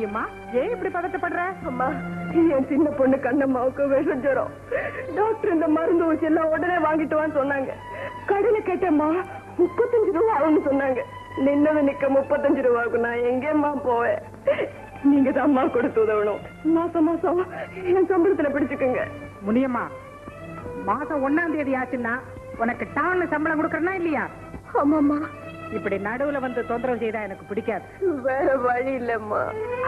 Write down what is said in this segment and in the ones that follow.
முனியம்மா, ஏன் இப்படி பதட்டப்படுற? அம்மா, என் சின்ன பொண்ணு கண்ணம்மாவுக்கு விஷம் ஜுரம். டாக்டர் இந்த மருந்து ஊசி எல்லாம் உடனே வாங்கிட்டு வான்னு சொன்னாங்க. கடையில கேட்டம்மா 35 ரூபா ஆகும்னு சொன்னாங்க. நின்னது நிக்க 35 ரூபாய்க்கு நான் எங்கேம்மா போவேன்? நீங்க தான் அம்மா கொடுத்து உதவணும். மாசம் மாசம் என் சம்பளத்துல பிடிச்சுக்குங்க. முனியம்மா, மாசம் 1ஆம் தேதி ஆச்சுன்னா உனக்கு டான்னு சம்பளம் கொடுக்கறனா இல்லையா? ஆமாம்மா. இப்படி நடுவுல வந்து தொந்தரவு செய்தா எனக்கு பிடிக்காது. வேற வழி இல்லம்மா.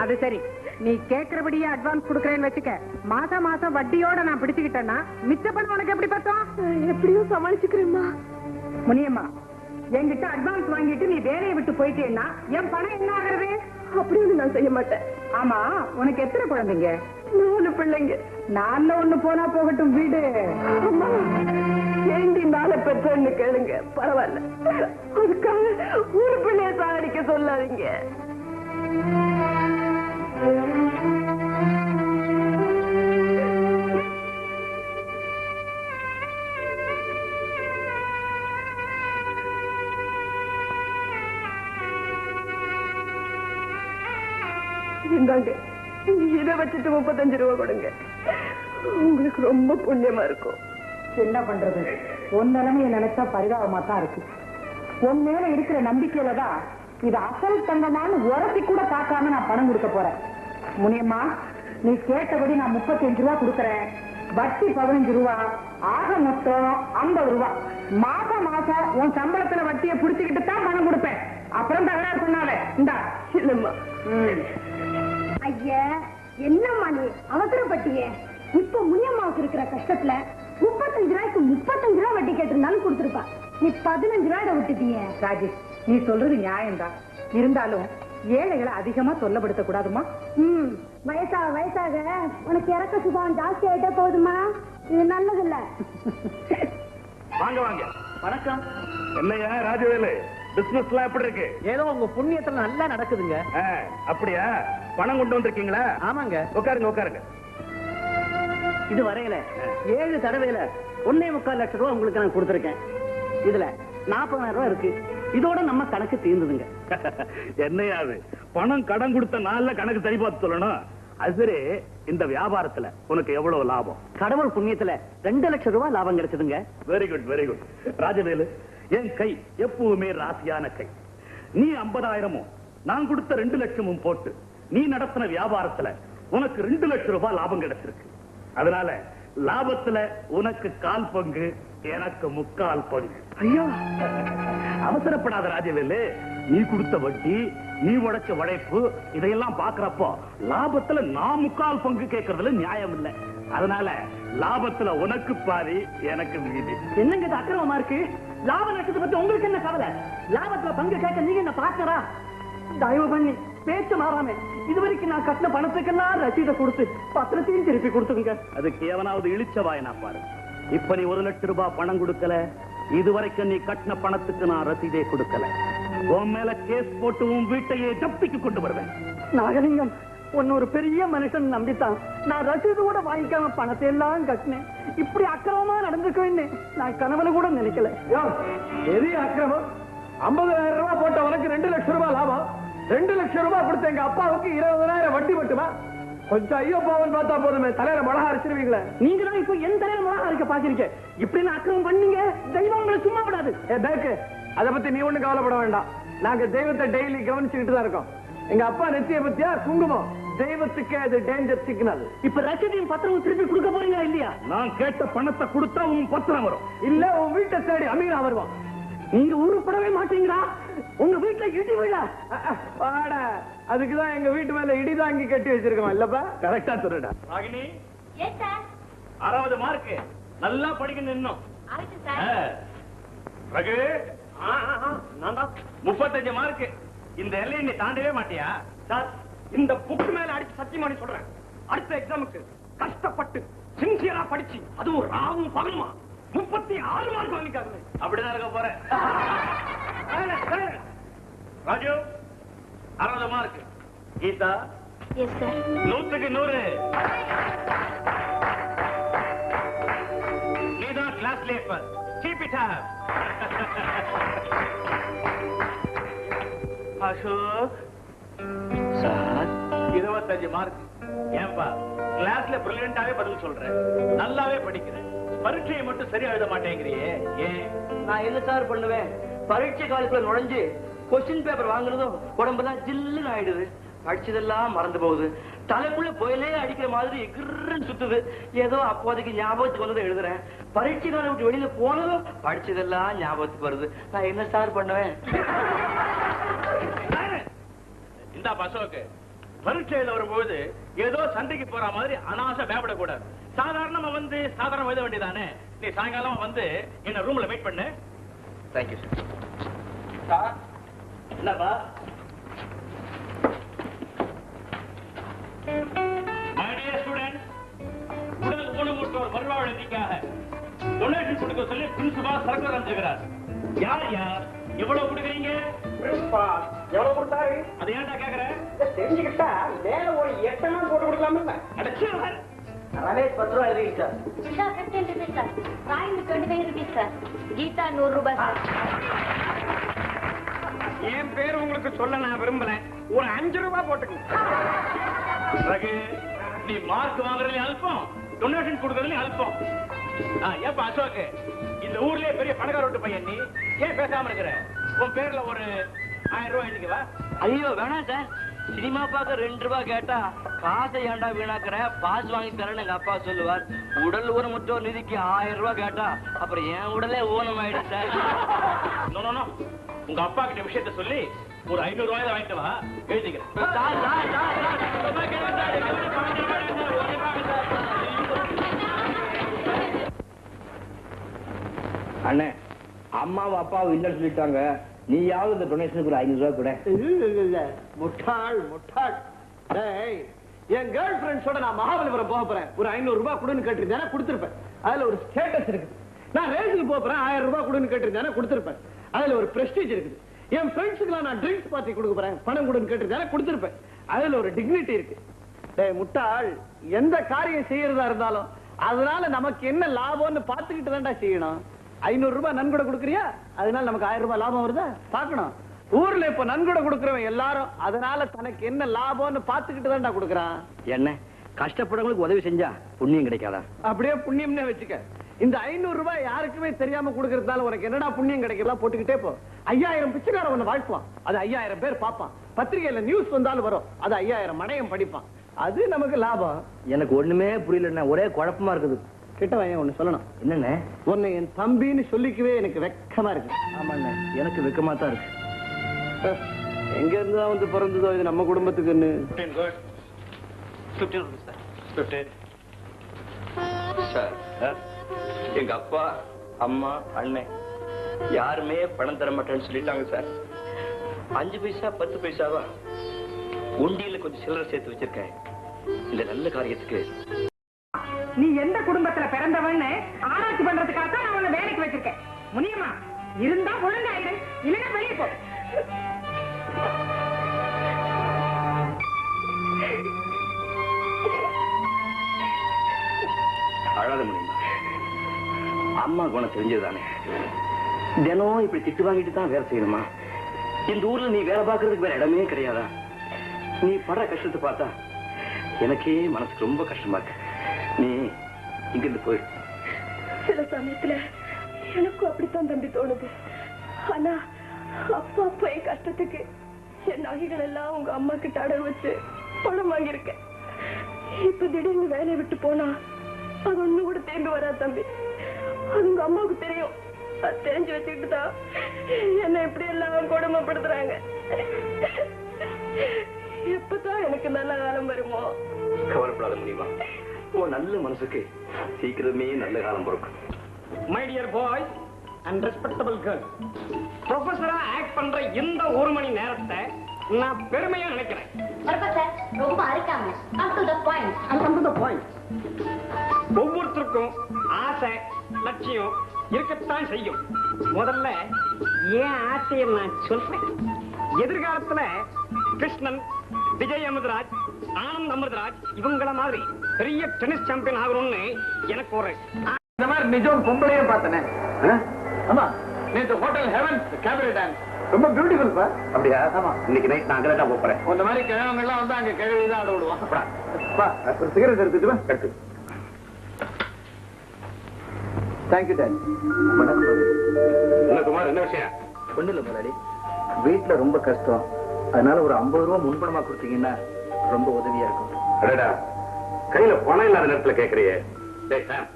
அது சரி, நீ கேட்கறபடியே அட்வான்ஸ் கொடுக்கறேன்னு வச்சுக்க. மாசம் மாசம் வட்டியோட நான் பிடிச்சுக்கிட்டேன்னா மிச்ச பணம் உனக்கு எப்படி பார்த்தோம்? எப்படியும் சமாளிச்சுக்கிறேம்மா. முனியம்மா, என்கிட்ட அட்வான்ஸ் வாங்கிட்டு நீ வேலையை விட்டு போயிட்டேன்னா என் பணம் என்ன ஆகுறது? அப்படின்னு நான் செய்ய மாட்டேன். ஆமா, உனக்கு எத்தனை குழந்தைங்க? 4 பிள்ளைங்க. 4ல 1 போனா போகட்டும், வீடு. அம்மா, ஏண்டி 4 பெற்றோன்னு கேளுங்க, பரவாயில்ல. அதுக்காக ஒரு பிள்ளைய சாகடிக்க சொல்லாதீங்க. இந்தாங்க, இதை வச்சுட்டு 35 ரூபா கொடுங்க. உங்களுக்கு ரொம்ப புண்ணியமா இருக்கும். என்ன பண்றது, உன் நிலைமையை நினைச்சா பரிதாபமா தான் இருக்கு. உன் மேல இருக்கிற நம்பிக்கையில தான் இது அசல் தங்கமான உரசி கூட பார்க்காம நான் பணம் கொடுக்க போறேன். முனியம்மா, நீ கேட்டபடி நான் 35 ரூபா கொடுக்கறேன். வட்டி 15 ரூபா, ஆக மொத்தம் 50 ரூபா. மாசம் மாசம் உன் சம்பளத்துல வட்டியை புடிச்சுக்கிட்டு தான் பணம் கொடுப்பேன். அப்புறம் தகராறு சொன்னாலே இந்தா. இல்லம்மா. ஐயா, என்னம்மா நீ அவசரப்பட்டியே? இப்ப முனியம்மாவுக்கு இருக்கிற கஷ்டத்துல 35 ரூபாய்க்கு 35 ரூபாய் வட்டி கேட்டிருந்தாலும் கொடுத்துருப்பா. நீ 15 ரூபாய் விட்டுட்டியே. ராஜேஷ், நீ சொல்றது நியாயம்தான். இருந்தாலும் ஏழைகளை அதிகமா சொல்லப்படுத்த கூடாதுமா. வயசாக வயசாக உனக்கு இறக்க சுபாவம் ஜாஸ்தி ஆயிட்டே போகுதுமா. இது நல்லது இல்ல. வாங்க வாங்க. வணக்கம். என்னையா ராஜவேலு, பிசினஸ் எல்லாம் எப்படி இருக்கு? ஏதோ உங்க புண்ணியத்துல நல்லா நடக்குதுங்க. அப்படியா? பணம் கொண்டு வந்திருக்கீங்களா? ஆமாங்க. உட்காருங்க உட்காருங்க. இது வரையில 7 தடவையில 1.25 லட்சம் ரூபாய் உங்களுக்கு நான் கொடுத்திருக்கேன். இதுல 40,000 ரூபாய் இருக்கு. இதோட நம்ம கணக்கு தீர்ந்துதுங்க. என்னையா அது? பணம் கடன் கொடுத்த நாள்ல கணக்கு சரி பார்த்து சொல்லணும். அது சரி, இந்த வியாபாரத்துல உனக்கு எவ்வளவு லாபம்? கடவுள் புண்ணியத்துல 2 லட்சம் ரூபாய் லாபம் கிடைச்சதுங்க. Very good very good. Rajavelu, என் கை எப்பவுமே ராசியான கை. நீ 50,000 நான் கொடுத்த 2 லட்சமும் போட்டு நீ நடத்தின வியாபாரத்துல உனக்கு 2 லட்சம் ரூபாய் லாபம் கிடைச்சிருக்கு. அதனால லாபத்துல உனக்கு 1/4 பங்கு, எனக்கு 3/4 பங்கு. ஐயோ, அவசரப்படாத ராஜவேலு. நீ கொடுத்த வட்டி, நீ உழைச்ச உழைப்பு, இதையெல்லாம் பாக்குறப்போ லாபத்துல நான் 3/4 பங்கு கேட்கறதுல நியாயம் இல்லை. அதனால லாபத்துல உனக்கு பாதி, எனக்கு மீதி. என்னங்க இது அக்கிரமமா இருக்கு? லாப நஷ்டத்தை பத்தி உங்களுக்கு என்ன கவலை? லாபத்துல பங்கு கேட்க நீங்க என்ன பார்க்கறா? தயவு பண்ணி பேச்சு மாறாம இதுவரைக்கும் நான் கட்டின பணத்துக்கெல்லாம் ரசீதை கொடுத்து பத்திரத்தையும் திருப்பி கொடுத்துருங்க. அதுக்கு எவனாவது இழிச்சவாயனா பாரு. இப்ப நீ 1 லட்சம் ரூபாய் பணம் கொடுக்கல, இதுவரைக்கும் நீ கட்டின பணத்துக்கு நான் ரசீதே கொடுக்கல. உன் மேல கேஸ் போட்டு உன் வீட்டையே ஜப்திக்கு கொண்டு வருவேன். நாகலிங்கம், உன்ன ஒரு பெரிய மனுஷன் நம்பித்தான் நான் ரசீது கூட வாங்கிக்காம பணத்தை எல்லாம் கட்டினேன். இப்படி அக்கிரமமா நடந்துக்குவேன்னு நான் கனவுல கூட நினைக்கல. எது அக்கிரமம்? 50,000 ரூபாய் போட்ட உனக்கு 2 லட்சம் ரூபாய் லாபம். 2 லட்சம் ரூபாய் கொடுத்த எங்க அப்பாவுக்கு 20,000 வட்டி மட்டுமா? கொஞ்சம் ஐயோ பாவன் பார்த்தா போதுமே, தலையில மிளகா அரைச்சிருவீங்களே. நீங்க தான் இப்ப என் தலையில மிளகா அரைக்க பாக்குறீங்க. இப்படி நான் அக்கிரமம் பண்ணீங்க, தெய்வம் உங்களை சும்மா விடாது. பேக்கு, அதை பத்தி நீ ஒண்ணும் கவலைப்பட வேண்டாம். நாங்க தெய்வத்தை டெய்லி கவனிச்சுக்கிட்டு தான் இருக்கோம். எங்க அப்பா நெத்திய பத்தியா குங்குமம், தெய்வத்துக்கு அது டேஞ்சர் சிக்னல். இப்ப ரசீதையும் பத்திரமும் திருப்பி கொடுக்க போறீங்களா இல்லையா? நான் கேட்ட பணத்தை கொடுத்தா உன் பத்திரம் வரும். இல்ல உன் வீட்டை தேடி அமீரா வருவான். நீங்க உருப்படவே மாட்டீங்களா? உங்க வீட்டுல இடி விழா. அதுக்குதான் எங்க வீட்டு மேல இடி தாங்கி கட்டி வச்சிருக்கோம் இல்லப்பா. கரெக்டா சொல்லுடா. ராகினி, 6வது மார்க். நல்லா படிக்கணும் இன்னும். ரகு, 35 மார்க். இந்த எல்லையை நீ தாண்டவே மாட்டியா? சார், இந்த புக் மேல அடிச்சு சத்தியமா சொல்றேன். அடுத்த எக்ஸாமுக்கு கஷ்டப்பட்டு சின்சியரா படிச்சு, அதுவும் ராவும் பகலுமா 36 மார்க் வாங்கிக்காங்க. அப்படிதான் இருக்க போற. ராஜு, 60 மார்க். கீதா, 100க்கு 100. நீதான் கிளாஸ் லேப்பர். Keep it up. Ashok sir, 25 mark. ஏன்பா கிளாஸ்ல பிரில்லியண்டாவே பதில் சொல்றேன், நல்லாவே படிக்கிறேன், பரீட்சையை மட்டும் சரியா எழுத மாட்டேங்கிறியே ஏன்? நான் என்ன சார் பண்ணுவேன்? பரீட்சை காலத்துல நுழைஞ்சு கொஸ்டின் பேப்பர் வாங்குறதும் உடம்பெல்லாம் ஜில்லுன்னு ஆயிடுது. படிச்சதெல்லாம் மறந்து போகுது. தலைக்குள்ள புயலே அடிக்கிற மாதிரி எகிர்ன்னு சுத்துது. ஏதோ அப்போதைக்கு ஞாபகத்துக்கு வந்ததை எழுதுறேன். பரீட்சை காலம் விட்டு வெளியில போனதும் படிச்சதெல்லாம் ஞாபகத்துக்கு வருது. நான் என்ன சார் பண்ணுவேன்? இந்த அசோக்கு பரீட்சை எழுத வரும்போது ஏதோ சண்டைக்கு போற மாதிரி அனாச பயப்படக்கூடாது. சாதாரணமா வந்து சாதாரண எழுத வேண்டியதானே. நீ சாயங்காலம் வந்து என்ன ரூம்ல வெயிட் பண்ணு. Thank you sir. என்னப்பா? My dear student, உடல் ஊனமுற்றோர் மறுவாழ்வுக்காக டொனேஷன் கொடுக்க சொல்லி பிரின்சிபால் சர்க்குலர் அனுப்பிச்சிருக்கிறார். யார் யார் எவ்வளவு கொடுக்குறீங்க? பிரின்சிபால் எவ்வளவு கொடுத்தாரு? அதை ஏன்டா கேக்குறேன்? தெரிஞ்சுக்கிட்டா மேல ஒரு 8 நாள் போட்டு கொடுக்கலாம்ல. அடச்சே ரமேஷ் 10 ரூபாய் எழுதிங்க sir. Usha 15 rupees sir. Royal 25 rupees sir. Geetha 100 ரூபாய் சார். என் பேர் உங்களுக்கு சொல்ல நான் விரும்பல. ஒரு 5 ரூபாய் போட்டுக்கோங்க. ரகு, நீ மார்க் வாங்குறதுல அல்பம், டொனேஷன் கொடுக்கறதுல அல்பம். ஏப்பா அசோக், இந்த ஊர்லயே பெரிய பணக்கார வீட்டு பையன் நீ ஏன் பேசாம இருக்கிற? உன் பேர்ல ஒரு 1000 ரூபாய் எழுதிக்கவா? ஐயோ வேணாம் சார். சினிமா பார்க்க 2 ரூபாய் கேட்டா காசை ஏண்டா வீணாக்குற, பாஸ் வாங்கி தரேன்னு எங்க அப்பா சொல்லுவார். உடல் ஊனமுற்றோர் நிதிக்கு 1000 ரூபாய் கேட்டா அப்புறம் என் உடலே ஊனம் ஆயிடும் சார். நோ நோ நோ, உங்க அப்பா கிட்ட விஷயத்த சொல்லி ஒரு 500 ரூபாய் வாங்கிட்டு வா, எழுதிக்கிறேன். அண்ணே, அம்மாவும் அப்பாவும் இல்லைன்னு சொல்லிட்டாங்க. நீயாவது இந்த டொனேஷனுக்கு ஒரு 500 ரூபாய் கூட. முட்டாள் முட்டாள். டேய், என் கேர்ள் ஃபிரெண்ட்ஸோட நான் மகாபலிபுரம் போக போறேன். ஒரு 500 ரூபாய் கொடுன்னு கேட்டிருந்தேன், கொடுத்திருப்பேன். அதுல ஒரு ஸ்டேட்டஸ் இருக்குது. நான் ரேஸுக்கு போறேன், 1000 ரூபாய் கொடுன்னு கேட்டிருந்தேன், கொடுத்திருப்பேன். அதுல ஒரு பிரஸ்டீஜ் இருக்குது. என் ஃப்ரெண்ட்ஸுக்கு நான் ட்ரிங்க்ஸ் பார்ட்டி கொடுக்க போறேன், பணம் கொடுன்னு கேட்டிருந்தேன், கொடுத்திருப்பேன். அதுல ஒரு டிக்னிட்டி இருக்கு. டேய் முட்டாள், எந்த காரியம் செய்யறதா இருந்தாலும் அதனால நமக்கு என்ன லாபம்னு பார்த்துக்கிட்டு தான்டா செய்யணும். 500 ரூபாய் நன்கொடை கொடுக்குறியா, அதனால நமக்கு 1000 ரூபாய் லாபம் வருதா பார்க்கணும். ஊர்ல இப்ப நன்கொடை கொடுக்கறவன் எல்லாரும் அதனால தனக்கு என்ன லாபம்னு பார்த்துக்கிட்டு தான்டா கொடுக்கறான். என்ன கஷ்டப்படுறவங்களுக்கு உதவி செஞ்சா புண்ணியம் கிடைக்காதா? அப்படியே புண்ணியம்னே வச்சுக்க. இந்த 500 ரூபாய் யாருக்குமே தெரியாம கொடுக்கறதுனால உனக்கு என்னடா புண்ணியம் கிடைக்கலாம் போட்டுக்கிட்டே போ. 5000 பிச்சைக்காரன் உன்னை வாழ்த்துவான், அது 5000 பேர் பார்ப்பான். பத்திரிகையில நியூஸ் வந்தாலும் வரும், அது 5000 மடையம் படிப்பான். அது நமக்கு லாபம். எனக்கு ஒண்ணுமே புரியல, ஒரே குழப்பமா இருக்குது. கிட்ட வாங்க, ஒண்ணு சொல்லணும். என்னண்ணே? உன்னை என் தம்பின்னு சொல்லிக்கவே எனக்கு வெக்கமா இருக்கு. ஆமாண்ணே, எனக்கு வெக்கமா தான் இருக்கு. எங்க இருந்துதான் வந்து பிறந்ததோ இது நம்ம குடும்பத்துக்குன்னு. 15 rupees சார். 15 சார், எங்க அப்பா அம்மா அண்ணன் யாருமே பணம் தர மாட்டேன்னு சொல்லிட்டாங்க சார். 5 பைசா 10 பைசாவா உண்டியில கொஞ்சம் சில்லறை சேர்த்து வச்சிருக்கேன் இந்த நல்ல காரியத்துக்கு. நீ எந்த குடும்பத்துல பிறந்தவன்னு ஆராய்ச்சி பண்றதுக்காக நான் உன்னை வேலைக்கு வச்சிருக்கேன். முனியம்மா இருந்தா ஒழுங்காயிரு, இல்லைன்னா வெளியே போ. அழாத முடியுமா? அம்மா குணம் தெரிஞ்சதுதானே. தினம் இப்படி திட்டு வாங்கிட்டு தான் வேலை செய்யணுமா? இந்த ஊர்ல நீ வேலை பார்க்கறதுக்கு வேற இடமே கிடையாதா? நீ படுற கஷ்டத்தை பார்த்தா எனக்கே மனசுக்கு ரொம்ப கஷ்டமா இருக்கு. நீ இங்கிருந்து போய். சில சமயத்துல எனக்கும் அப்படித்தான் தம்பி தோணுது. ஆனா அப்பா அப்பா என் கஷ்டத்துக்கு என் நகைகள் எல்லாம் உங்க அம்மா கிட்ட அடகு வச்சு பணம் வாங்கியிருக்கேன். இப்ப திடீர்னு வேலையை விட்டு போனா அது ஒண்ணு கூட திரும்பி வராது தம்பி. அது உங்க அம்மாவுக்கு தெரியும். அது தெரிஞ்சு வச்சுக்கிட்டு தான் என்ன எப்படி எல்லாம் கொடுமைப்படுத்துறாங்க. எப்பதான் எனக்கு நல்ல காலம் வருமோ? கவலைப்படாத முடியுமா? உன் நல்ல மனசுக்கு சீக்கிரமே நல்ல காலம் பிறக்கும். My dear boys and respectable girl, ப்ரொஃபஸரா ஆக்ட் பண்ற இந்த 1 மணி நேரத்தை நான் பெருமையா நினைக்கிறேன். சார் ரொம்ப அரைக்காம come to the point. Come to the point. ஒவ்வொருத்தருக்கும் ஆசை லட்சியம் இருக்கத்தான் செய்யும். முதல்ல ஏன் ஆசையை நான் சொல்றேன். எதிர்காலத்துல கிருஷ்ணன், விஜய் அமிர்தராஜ், ஆனந்த் அமிர்தராஜ் இவங்கள மாதிரி பெரிய டென்னிஸ் சாம்பியன் ஆகணும்னு எனக்கு ஒரு இந்த மாதிரி நிஜம் பொம்பளையே பார்த்தனே. ஆமா, நேற்று ஹோட்டல் ஹெவன் கேபரே டான்ஸ் ரொம்ப பியூட்டிஃபுல் பா. அப்படியா? இன்னைக்கு நைட் நான் அங்கதான் போறேன். அந்த மாதிரி கிழவங்க எல்லாம் வந்து அங்க கிழவி தான் ஆட விடுவான். ஒரு சிகரெட் எடுத்துட்டு எடுத்து. Thank you daddy. என்ன குமார், என்ன விஷயம்? ஒண்ணு இல்ல முதலாளி, வீட்டுல ரொம்ப கஷ்டம், அதனால ஒரு 50 ரூபா முன்பணமா கொடுத்தீங்கன்னா ரொம்ப உதவியா இருக்கும். அடடா, கையில பணம் இல்லாத நேரத்துல கேக்குறியே. டேய் சாம்,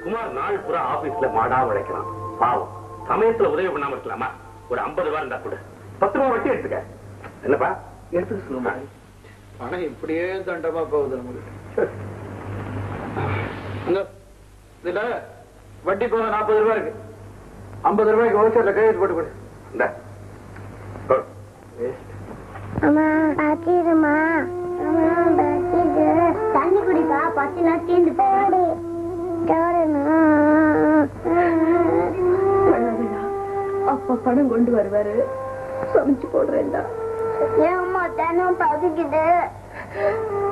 குமார் நாள் பூரா ஆபீஸ்ல மாடா உழைக்கிறான். பாவம், சமயத்துல உதவி பண்ணாம இருக்கலாமா? ஒரு 50 ரூபா இருந்தா கூட 10 ரூபா வட்டி எடுத்துக்க. என்னப்பா? எடுத்துக்க சொல்லுமா. பணம் இப்படியே தண்டமா போகுது நமக்கு. இதுல வட்டி போக 40 ரூபாய் இருக்கு. 50 ரூபாய்க்கு ஹோல்சேல்ல கையெழுத்து போட்டு கொடு. இந்த அம்மா பாத்திருமா, அம்மா பாத்திரு, தண்ணி குடிப்பா, பத்தினா தீந்து போடு. அப்பா பணம் கொண்டு வருவாரு, சமைச்சு போடுறேன்டா. ஏம்மா தினம் பதுக்குது?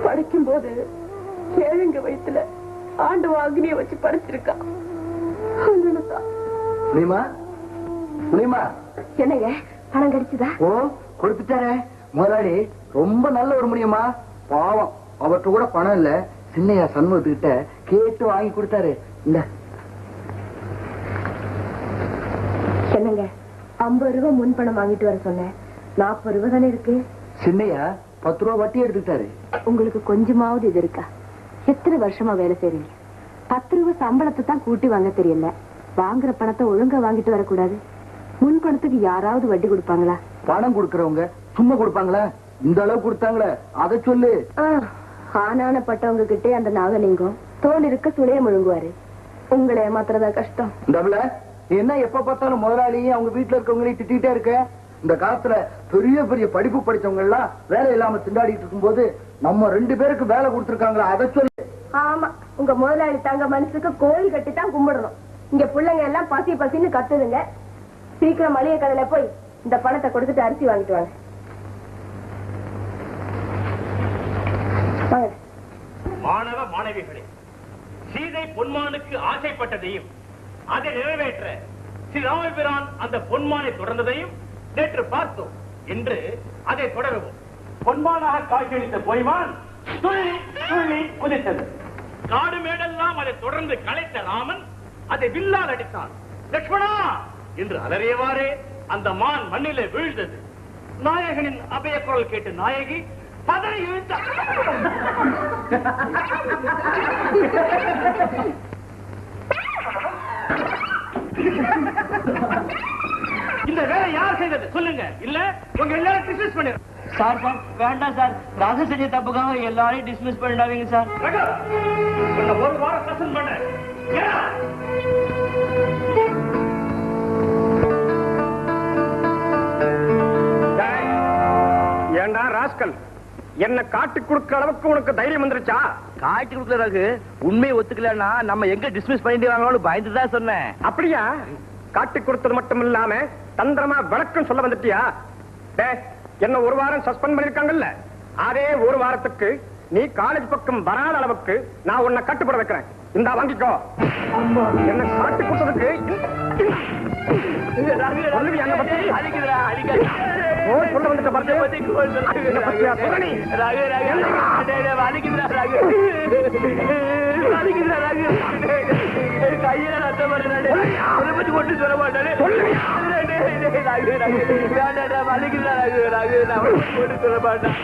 படிக்கும் போது ஏழுங்க வயிற்றுல ஆண்டு அக்னியை வச்சு படிச்சிருக்கான். முடியுமா முடியுமா? என்னங்க பணம் கிடைச்சுதா? ஓ, கொடுத்துட்டாரே முதலாளி. ரொம்ப நல்ல ஒரு முடியுமா. பாவம், அவர்கிட்ட கூட பணம் இல்ல. சின்னையா சண்முகத்துக்கிட்ட கேட்டு வாங்கி கொடுத்தாரு. இல்ல என்னங்க 50 ரூபாய் முன் பணம் வாங்கிட்டு வர சொன்னேன். 40 ரூபாய் தானே இருக்கு. சின்னையா 10 ரூபா வட்டி எடுத்துட்டாரு. உங்களுக்கு கொஞ்சமாவது இது இருக்கா? எத்தனை வருஷமா வேலை செய்றீங்க? 10 ரூபாய் சம்பளத்தை தான் கூட்டி வாங்க தெரியல. வாங்குற பணத்தை ஒழுங்கா வாங்கிட்டு வரக்கூடாது. முன் பணத்துக்கு யாராவது வட்டி கொடுப்பாங்களா? பணம் கொடுக்கறவங்க சும்மா கொடுப்பாங்களா? இந்த அளவு கொடுத்தாங்களே, அதை சொல்லு. ஆனானப்பட்டவங்க கிட்டே அந்த நாகலிங்கம் தோல் இருக்க சுளைய முழுங்குவாரு. உங்களை ஏமாத்துறதா கஷ்டம். டபுள, என்ன எப்ப பார்த்தாலும் முதலாளியும் அவங்க வீட்டுல இருக்கவங்களையும் திட்டிகிட்டே இருக்க? இந்த காலத்துல பெரிய பெரிய படிப்பு படிச்சவங்க எல்லாம் வேலை இல்லாம திண்டாடிட்டு இருக்கும் போது நம்ம 2 பேருக்கு வேலை கொடுத்திருக்காங்களா, அதை சொல்லு. ஆமா, உங்க முதலாளி தங்க மனசுக்கு கோயில் கட்டி தான் கும்பிடணும். இங்க பிள்ளைங்க எல்லாம் பசி பசின்னு கத்துதுங்க. சீக்கிரம் மளிகை கடையில போய் இந்த பணத்தை கொடுத்துட்டு அரிசி வாங்கிட்டு வாங்க. மாணவ மாணவிகளே, சீதை பொன்மானுக்கு ஆசைப்பட்டதையும் அதை நிறைவேற்ற ஸ்ரீராமபிரான் அந்த பொன்மானை தொடர்ந்ததையும் நேற்று பார்த்தோம். என்று அதை தொடருவோம். பொன்மானாக காட்சியளித்த பொய்மான் துள்ளி துள்ளி குதித்தது. காடு மேடெல்லாம் அதை தொடர்ந்து களைத்த ராமன் அதை வில்லால் அடித்தான். லட்சுமணா என்று அலறியவாறே அந்த மான் மண்ணிலே வீழ்ந்தது. நாயகனின் அபய குரல் கேட்டு நாயகி பதறி இழுத்தார். இந்த வேலை யார் செய்தது சொல்லுங்க, இல்ல உங்க எல்லாரும் டிஸ்மிஸ் பண்ணிரு. சார் சார் வேண்டாம் சார், ராச செஞ்ச தப்புக்காக எல்லாரையும் டிஸ்மிஸ் பண்ணிடாதீங்க சார். ஒரு வாரம் சஸ்பெண்ட் பண்ண. ஏண்டா ராஸ்கல், என்ன காட்டி கொடுக்கிற அளவுக்கு உனக்கு தைரியம் வந்துருச்சா? காட்டி கொடுக்கறதுக்கு உண்மையை ஒத்துக்கலன்னா நம்ம எங்க டிஸ்மிஸ் பண்ணிட்டு வாங்கலாம்னு பயந்து தான் சொன்னேன். அப்படியா? காட்டி கொடுத்தது மட்டும் இல்லாம தந்திரமா விளக்கம் சொல்ல வந்துட்டியா? என்ன ஒரு வாரம் சஸ்பெண்ட் பண்ணிருக்காங்கல்ல, அதே ஒரு வாரத்துக்கு நீ காலேஜ் பக்கம் வராத அளவுக்கு நான் உன்னை கட்டுப்பட வைக்கிறேன். இந்தா வாங்கிக்கோ. என்ன காட்டி கொடுத்ததுக்கு சொல்ல வந்துட்ட பாரு. கையில ரத்தம் வருது கொண்டு சொல்ல மாட்டாரு. சொல்ல மாட்டேன்.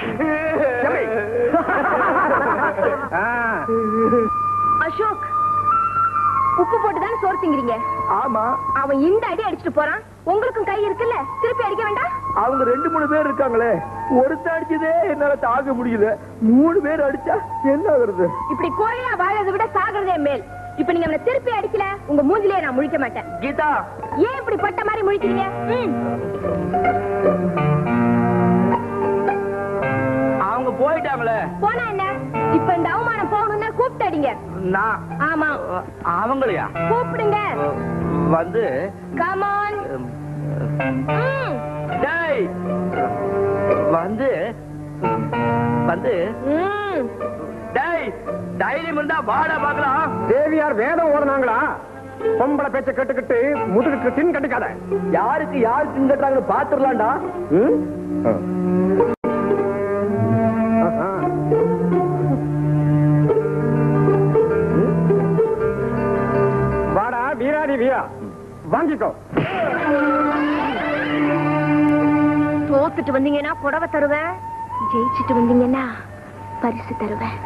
அசோக், உப்பு போட்டுதானே சோறு திங்கிறீங்க? ஆமா. அவன் இந்த அடி அடிச்சுட்டு போறான், உங்களுக்கும் கை இருக்குல்ல, திருப்பி அடிக்க வேண்டாம்? அவங்க 2-3 பேர் இருக்காங்களே, ஒருத்த அடிச்சதே என்னால தாங்க முடியல, 3 பேர் அடிச்சா என்ன ஆகுறது? இப்படி குறையா வாழறதை விட சாகிறதே மேல். இப்ப நீங்க அவனை திருப்பி அடிக்கல, உங்க மூஞ்சிலே நான் முழிக்க மாட்டேன். கீதா, ஏன் இப்படி பட்ட மாதிரி முழிக்கிறீங்க? அவங்க போயிட்டாங்களே. போனா என்ன? இப்ப இந்த அவமானம் போகணும்னா கூப்பிட்டு அடிங்க. நான் ஆமா, அவங்களையா கூப்பிடுங்க. வந்து கம் ஆன். டேய், வந்து வந்து டேய், தைரியம் இருந்தா வாடா பாக்கலாம். தேவியார் வேதம் ஓடுனாங்களா? பொம்பளை பேச்ச கேட்டுக்கிட்டு முதுகுக்கு தின் கட்டிக்காத. யாருக்கு யார் தின் கட்டுறாங்கன்னு பாத்துடலாம்டா. வாடா வீராதி வீரா, வாங்கிக்கோ. தோத்துட்டு வந்தீங்கன்னா புடவை தருவேன், ஜெயிச்சுட்டு வந்தீங்கன்னா பரிசு தருவேன்.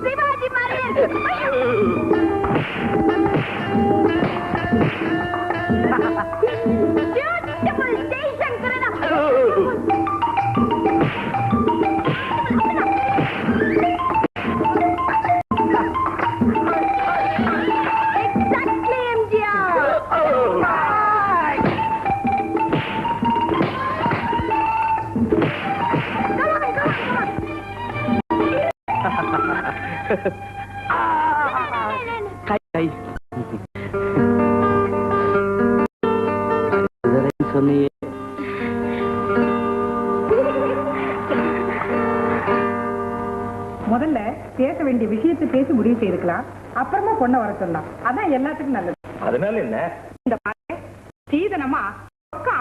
சிவாஜி மாதிரி சொன்னியே. முதல்ல பேச வேண்டிய விஷயத்தை பேசி முடிவு செய்துக்கலாம், அப்புறமா பொண்ணை வர சொல்லலாம். அதான் எல்லாத்துக்கும் நல்லது. அதனால என்ன? இந்த சீதனமா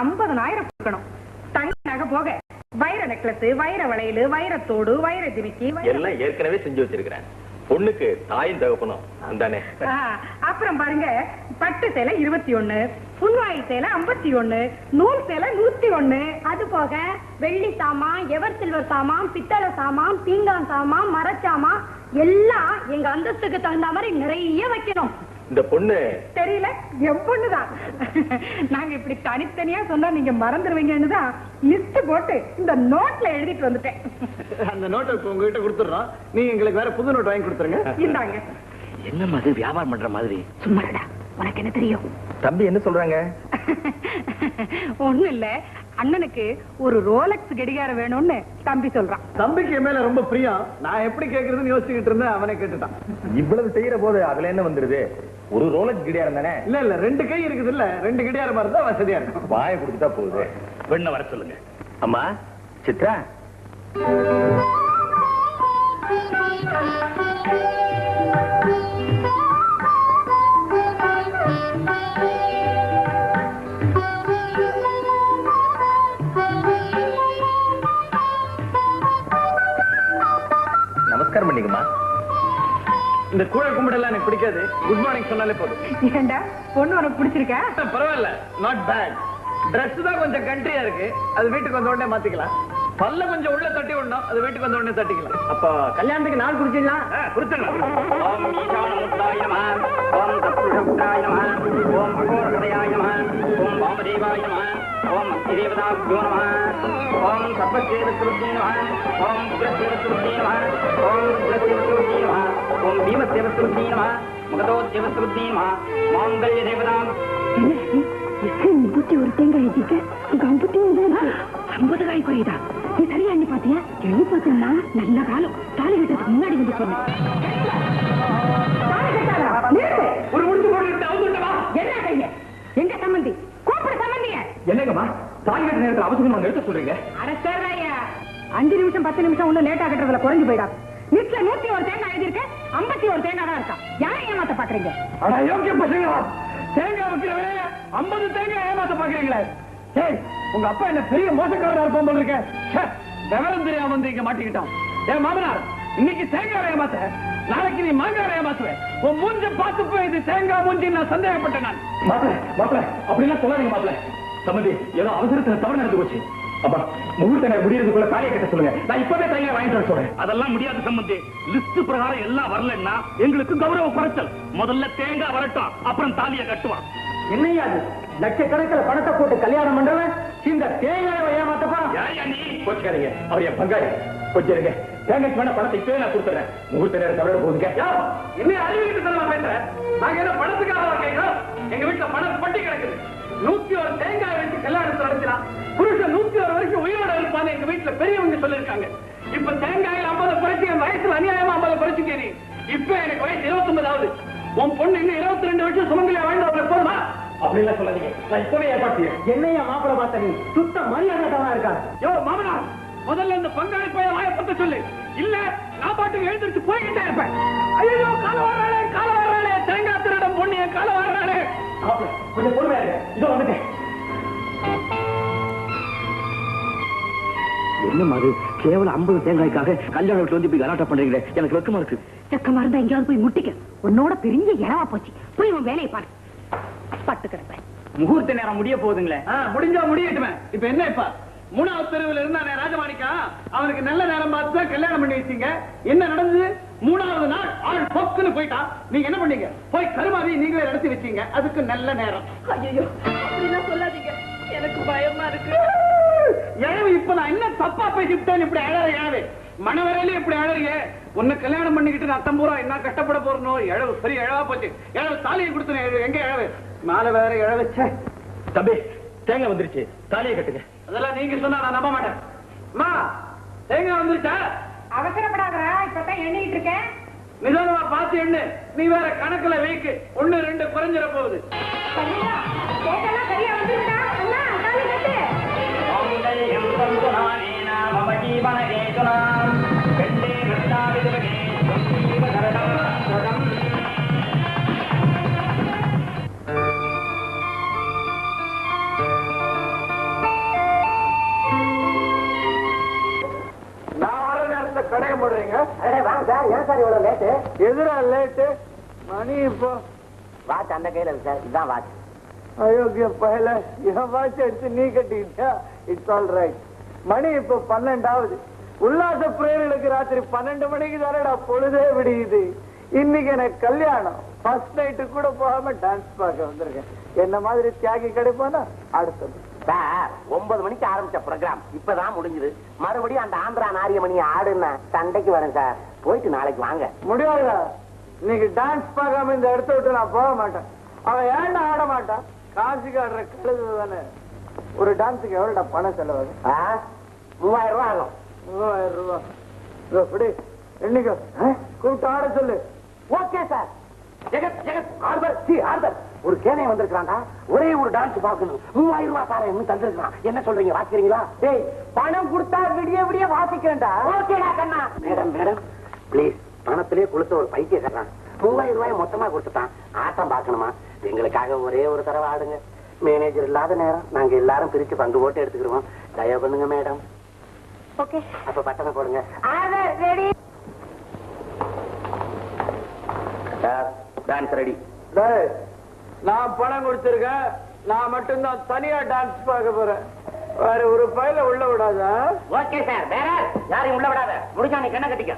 50,000 கொடுக்கணும். தங்க நகை போக வைர நெக்லஸ், வைர வளையல், வைரத்தோடு, வைர ஜிமிக்கி எல்லாம் ஏற்கனவே செஞ்சு வச்சிருக்கிறேன். பொண்ணுக்கு தாயும் தகப்பனும் அந்தானே. அப்புறம் பாருங்க, பட்டு சேலை 21, புன்வாய் சேலை 51, நூல் சேலை 101. அது போக வெள்ளி சாமான், எவர் சில்வர் சாமான், பித்தளை சாமான், பீங்கான் சாமான், மரச்சாமான் எல்லாம் எங்க அந்தஸ்துக்கு தகுந்த மாதிரி நிறைய வைக்கணும். இந்த பொண்ணு தெரியல, என் பொண்ணுதான். நாங்க இப்படி தனித்தனியா சொன்னா நீங்க மறந்துடுவீங்கன்னு தான் லிஸ்ட் போட்டு இந்த நோட்ல எழுதிட்டு வந்துட்டேன். அந்த நோட்டை உங்ககிட்ட கொடுத்துடுறோம், நீங்க எங்களுக்கு வேற புது நோட் வாங்கி கொடுத்துருங்க. இந்தாங்க. என்ன மாதிரி வியாபாரம் பண்ற மாதிரி? சும்மாடா, உனக்கு என்ன தெரியும்? தம்பி என்ன சொல்றாங்க? ஒண்ணும் இல்ல, அண்ணனுக்கு ஒரு ரோலக்ஸ் கடிகாரம் வேணும்னு தம்பி சொல்றான். தம்பிக்கு என் மேல ரொம்ப பிரியம். நான் எப்படி கேக்குறதுன்னு யோசிச்சுக்கிட்டு இருந்தேன், அவனே கேட்டுட்டான். இவ்வளவு செய்யற போது அதுல என்ன வந்துருது? ஒரு ரோலக்ஸ் கிடையாது தானே? இல்ல இல்ல, 2 கை இருக்குது இல்ல, 2 கடியாரமா இருந்தா வசதியா இருக்கும். வாயை கொடுத்துட்டா போகுது. பெண்ணை வர சொல்லுங்க. அம்மா சித்ரா, நமஸ்காரம் பண்ணிக்கமா. இந்த கூழ கும்பிடலாம் எனக்கு பிடிக்காது. குட் மார்னிங் சொன்னாலே போதும். ஏண்டா, பொண்ணு உனக்கு பிடிச்சிருக்கா? பரவாயில்ல, நாட் பேட். Dress தான் கொஞ்சம் கண்ட்ரியா இருக்கு, அது வீட்டுக்கு வந்த உடனே மாத்திக்கலாம். பல்ல கொஞ்சம் உள்ள தட்டி விடணும், அது வீட்டுக்கு வந்த உடனே தட்டிக்கலாம். அப்ப கல்யாணத்துக்கு நாள் குறிச்சிடலாம். குறிச்சிடலாம். ஓம் ஈசானமுத்ராய நமः, ஓம் தத்புருஷமுத்ராய நமः, ஓம் அகோரகதயாய நமः, ஓம் வாமதேவாய நமः, ஓம் அஸ்திதேவதாभ्यो நமः, ஓம் சர்வசேவஸ்ருத்யே நமः, ஓம் உக்ரசேவஸ்ருத்யே நமः, ஓம் ருத்ரசேவஸ்ருத்யே நமः, ஓம் பீமசேவஸ்ருத்யே நமः, மகதோத்சேவஸ்ருத்யே நமः, மாங்கல்ய தேவதாம். ஒரு தேங்காய் எழுதிக்க, 50 காய் குறையுதா? நீ சரியா எண்ணி பாத்தியா? எண்ணி பார்த்தா நல்ல காலம். தாலி கட்டுறதுக்கு முன்னாடி வந்து சொன்னேன். ஒரு முடிச்சு போட்டு அவுத்துட்டவா? என்ன கைய? எங்க சம்பந்தி? கூப்பிட சம்பந்திய. என்னங்கம்மா தாலி கட்ட நேரத்துல அவசரமா எடுத்து சொல்றீங்க? அட சேர்றாயா, 5 நிமிஷம் 10 நிமிஷம் ஒண்ணு லேட்டா கட்டுறதுல குறைஞ்சு போயிடா. நிச்சய 101 தேங்காய் எழுதிருக்க, 51 தேங்காய் தான் இருக்கா. யாரை ஏமாத்த பாக்குறீங்க? அட யோக்கிய பசங்களா, தேங்காய் வைக்கிறவரே 50 தேங்காய் ஏமாத்த பாக்குறீங்களே. ஏய், உங்க அப்பா என்ன பெரிய மோசக்காரரா இருப்பான் போல இருக்க. விவரம் தெரியாம வந்து இங்க மாட்டிக்கிட்டான். ஏன் மாமனார், இன்னைக்கு தேங்காய் ஏமாத்த, நாளைக்கு நீ மாங்காய் ஏமாத்துவேன். உன் மூஞ்ச பார்த்து போய் இது தேங்காய் மூஞ்சி நான் சந்தேகப்பட்டேன். நான் மாப்பிள்ள அப்படிலாம் சொல்லாதீங்க. மாப்பிள்ள சம்மதி, ஏதோ அவசரத்துல தவறு நடந்து போச்சு. அப்பா முகூர்த்த நேரம் முடியறதுக்குள்ள தாலியை கட்ட சொல்லுங்க, நான் இப்பவே தாலியை வாங்கிட்டு வர சொல்றேன். அதெல்லாம் முடியாது சம்பந்தி. லிஸ்ட் பிரகாரம் எல்லாம் வரலன்னா எங்களுக்கு கௌரவ குறைச்சல். முதல்ல தேங்காய் வரட்டும், அப்புறம் தாலியை கட்டுவான். என்னையா அது? லட்சக்கணக்கில் பணத்தை போட்டு கல்யாணம் பண்றவன் இந்த தேங்காயை ஏமாத்தப்பா. கோச்சுக்காதீங்க, அவர் என் பங்காளி. கொஞ்சம் இருங்க, தேங்காய்க்கு வேணா பணத்தை இப்பவே நான் கொடுத்துறேன். முகூர்த்த நேரம் தவிர போகுதுங்க. என்ன அறிவிக்கிட்டு சொல்ல பேசுறேன்? நாங்க என்ன பணத்துக்காக கேட்கிறோம்? எங்க வீட்டுல பணம் பட்டி கிடக்குது. 101 தேங்காய் வச்சு கல்யாணத்தை நடத்தினா புருஷன் 101 வரைக்கும் உயிரோட இருப்பான்னு எங்க வீட்டுல பெரியவங்க சொல்லிருக்காங்க. இப்ப தேங்காயில் 50 குறைச்சி, என் வயசுல அநியாயமா 50 குறைச்சிக்க. இப்ப எனக்கு வயசு 29 ஆகுது. உன் பொண்ணு இன்னும் 22 வருஷம் சுமங்கலியா வாழ்ந்து அவளை போதுமா? அப்படி எல்லாம் சொல்லாதீங்க. நான் இப்பவே ஏற்பாடு என்னையா மாப்பிள பார்த்த நீ சுத்த மரியாதை இருக்கா? யோ மாமனா, முதல்ல இந்த பங்காளி போய் வாயப்பட்ட சொல்லு. இல்ல நான் பாட்டுக்கு எழுந்திருச்சு போய்கிட்டே இருப்பேன். ஐயோ கால வர்றாளே தேங்காய் திருடம் பொண்ணு என் கால வர்றாளே. கொஞ்சம் பொறுமையா இருங்க, இதோ வந்துட்டேன். என்ன மாதிரி கேவலம் 50 தேங்காய்க்காக கல்யாண வீட்டுல வந்து இப்படி கலாட்டம் பண்றீங்களே, எனக்கு வெக்கமா இருக்கு. செக்கமா இருந்தா எங்கேயாவது போய் முட்டிக்க. உன்னோட பெரிய இளவா போச்சு. போய் உன் வேலையை பாரு. பட்டு கிடப்பேன். முகூர்த்த நேரம் முடிய போகுதுங்களே. முடிஞ்சா முடியட்டுமே. இப்ப என்ன இப்ப 3வது தெருவில் இருந்தானே ராஜமாணிக்கா, அவனுக்கு நல்ல நேரம் பார்த்து தான் கல்யாணம் பண்ணி வச்சீங்க. என்ன நடந்தது? 3வது நாள் ஆள் பொக்குன்னு போயிட்டான். நீங்க என்ன பண்ணீங்க? போய் கருமாதி நீங்களே நடத்தி வச்சீங்க. அதுக்கு நல்ல நேரம். ஐயோ அப்படிலாம் சொல்லாதீங்க, எனக்கு பயமா இருக்கு. இழவு இப்ப நான் என்ன தப்பா பேசிவிட்டேன்? இப்படி அழற இழவு மனவரையில இப்படி அழறிய உன்னை கல்யாணம் பண்ணிக்கிட்டு நான் தம்பூரா என்ன கஷ்டப்பட போறனோ. இழவு பெரிய இழவா போச்சு. இழவு தாலியை கொடுத்து எங்க இழவு மேல வேற இழவச்ச. தம்பி தேங்காய் வந்துருச்சு, தாலியை கட்டுங்க. அதெல்லாம் நீங்க சொன்னா நான் நம்ப மாட்டேன். அம்மா தேங்காய் வந்துருச்சா? அவசரப்படாதா, இப்பதான் எண்ணிட்டு இருக்கேன். நிதானமா பார்த்து எண்ணு. நீ வேற கணக்குல வைக்கு. 1 2 குறைஞ்சிட போகுது. சரியா வந்துருக்கா? அண்ணா தாலி கட்டு. கடைய போடுறீங்க? வாங்க சார், ஏன் சார் இவ்வளவு லேட்டு? எதிரா லேட்டு? மணி இப்போ வாட்ச் அந்த கையில இருக்கு சார், இதுதான் வாட்ச். அயோக்கிய பையல, என் வாட்ச் எடுத்து நீ கட்டிக்கிட்டியா? It's all right. மணி இப்போ 12 உல்லாச பிரேயர்களுக்கு ராத்திரி 12 மணிக்கு தானடா பொழுதே விடியுது. இன்னைக்கு எனக்கு கல்யாணம். ஃபர்ஸ்ட் நைட்டு கூட போகாம டான்ஸ் பார்க்க வந்திருக்கேன். என்ன மாதிரி தியாகி கிடைப்பானா? அடுத்தது சார் 9 மணிக்கு ஆரம்பிச்ச ப்ரோக்ராம் இப்பதான் முடிஞ்சது. மறுபடியும் அந்த ஆந்திரா நாரியமணி ஆடுன்னா சண்டைக்கு வரேன் சார். போயிட்டு நாளைக்கு வாங்க. முடியாதா? இன்னைக்கு டான்ஸ் பார்க்காம இந்த இடத்த விட்டு நான் போக மாட்டேன். அவன் ஏன்டா ஆட மாட்டான்? காசுக்கு ஆடுற கழுது தானே. ஒரு டான்ஸுக்கு எவ்வளோடா பணம் செலவாது? 3000 ரூபாய் ஆகும். 3000 ரூபாய். இப்படி என்னைக்கு கூப்பிட்டு ஆட சொல்லு. Okay sir. ஜெகத் ஜெகத் ஆர்டர் சி ஆர்டர். ஒரு கேனை வந்திருக்கான்டா, ஒரே ஒரு டான்ஸ் பார்க்கணும். 3000 ரூபாய் சார் என்ன தந்திருக்கான். என்ன சொல்றீங்க, வாசிக்கிறீங்களா? டேய் பணம் கொடுத்தா விடிய விடிய வாசிக்கிறேன்டா. ஓகேடா கண்ணா. மேடம் மேடம் ப்ளீஸ், பணத்திலே கொடுத்த ஒரு பைத்திய கட்டுறான். 3000 ரூபாய் மொத்தமா கொடுத்துட்டான். ஆட்டம் பார்க்கணுமா? எங்களுக்காக ஒரே ஒரு தடவை ஆடுங்க. மேனேஜர் இல்லாத நேரம் நாங்க எல்லாரும் பிரிச்சு பங்கு போட்டு எடுத்துக்கிடுவோம். தயவு பண்ணுங்க மேடம். ஓகே, அப்ப பட்டனை போடுங்க. ரெடி. Dance ready. நான் பணம் கொடுத்திருக்கேன். நான் மட்டும்தான் தனியா டான்ஸ் பார்க்க போறேன். வேற ஒரு பையில உள்ள விடாதா? Okay sir. வேற யாரையும் உள்ள விடாத. முடிஞ்சா நீ கண்ணை கட்டிக்க.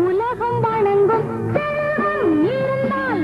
உலகம் வணங்கும் செல்வம் இருந்தால்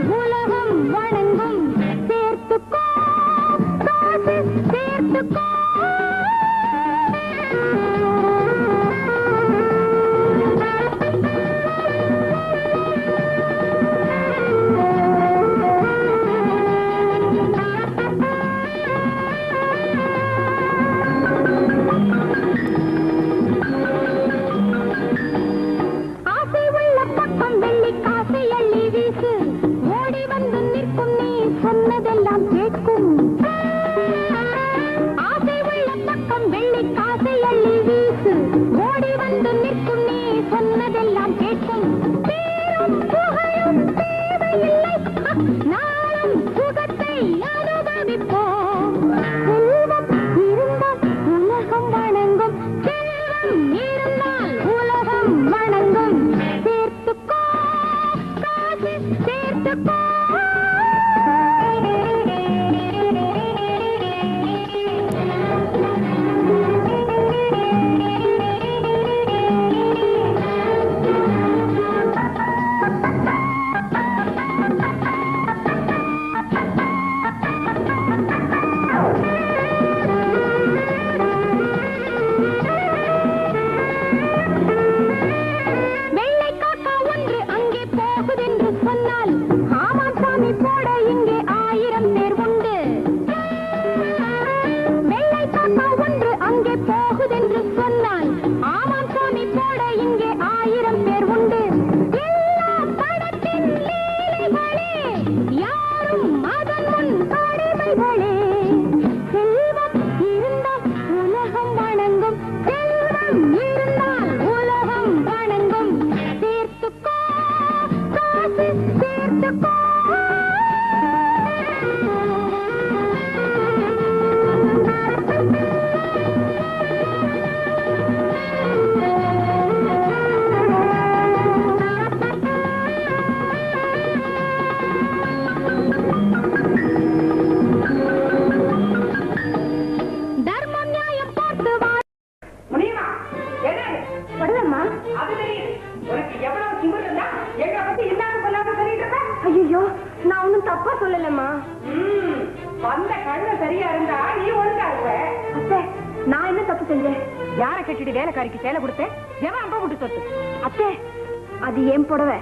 இங்கே 1000 பேர் உண்டு எல்லா படத்தின் லீலைகளே யாரும் அதன் முன் அடிமைகளே செல்வம் இருந்தால் உலகம் வணங்கும் செல்வம் இருந்தால் உலகம் வணங்கும் சேர்த்துக்கோ காசு சேர்த்துக்கோ தர்மம் நியாயம் பார்த்து வா முனியம்மா, என்ன இது? படுதம்மா அது தெரியுது. உனக்கு எவ்வளவு திமிரு இருந்தா எங்களை பத்தி இல்லாத சொல்லாம சொல்லிட்டு இருக்க? ஐயோ நான் ஒண்ணும் தப்பா சொல்லலம்மா வந்த கண்ணு சரியா இருந்தா நீ ஒழுங்கா இருப்ப. அத்தை நான் என்ன தப்பு செஞ்சேன் யாரை கட்டிட்டு வேலைக்காரிக்கு சேலை கொடுத்தேன்? எவன் அம்பா விட்டு சொத்து? அத்தை அது ஏன் புடவை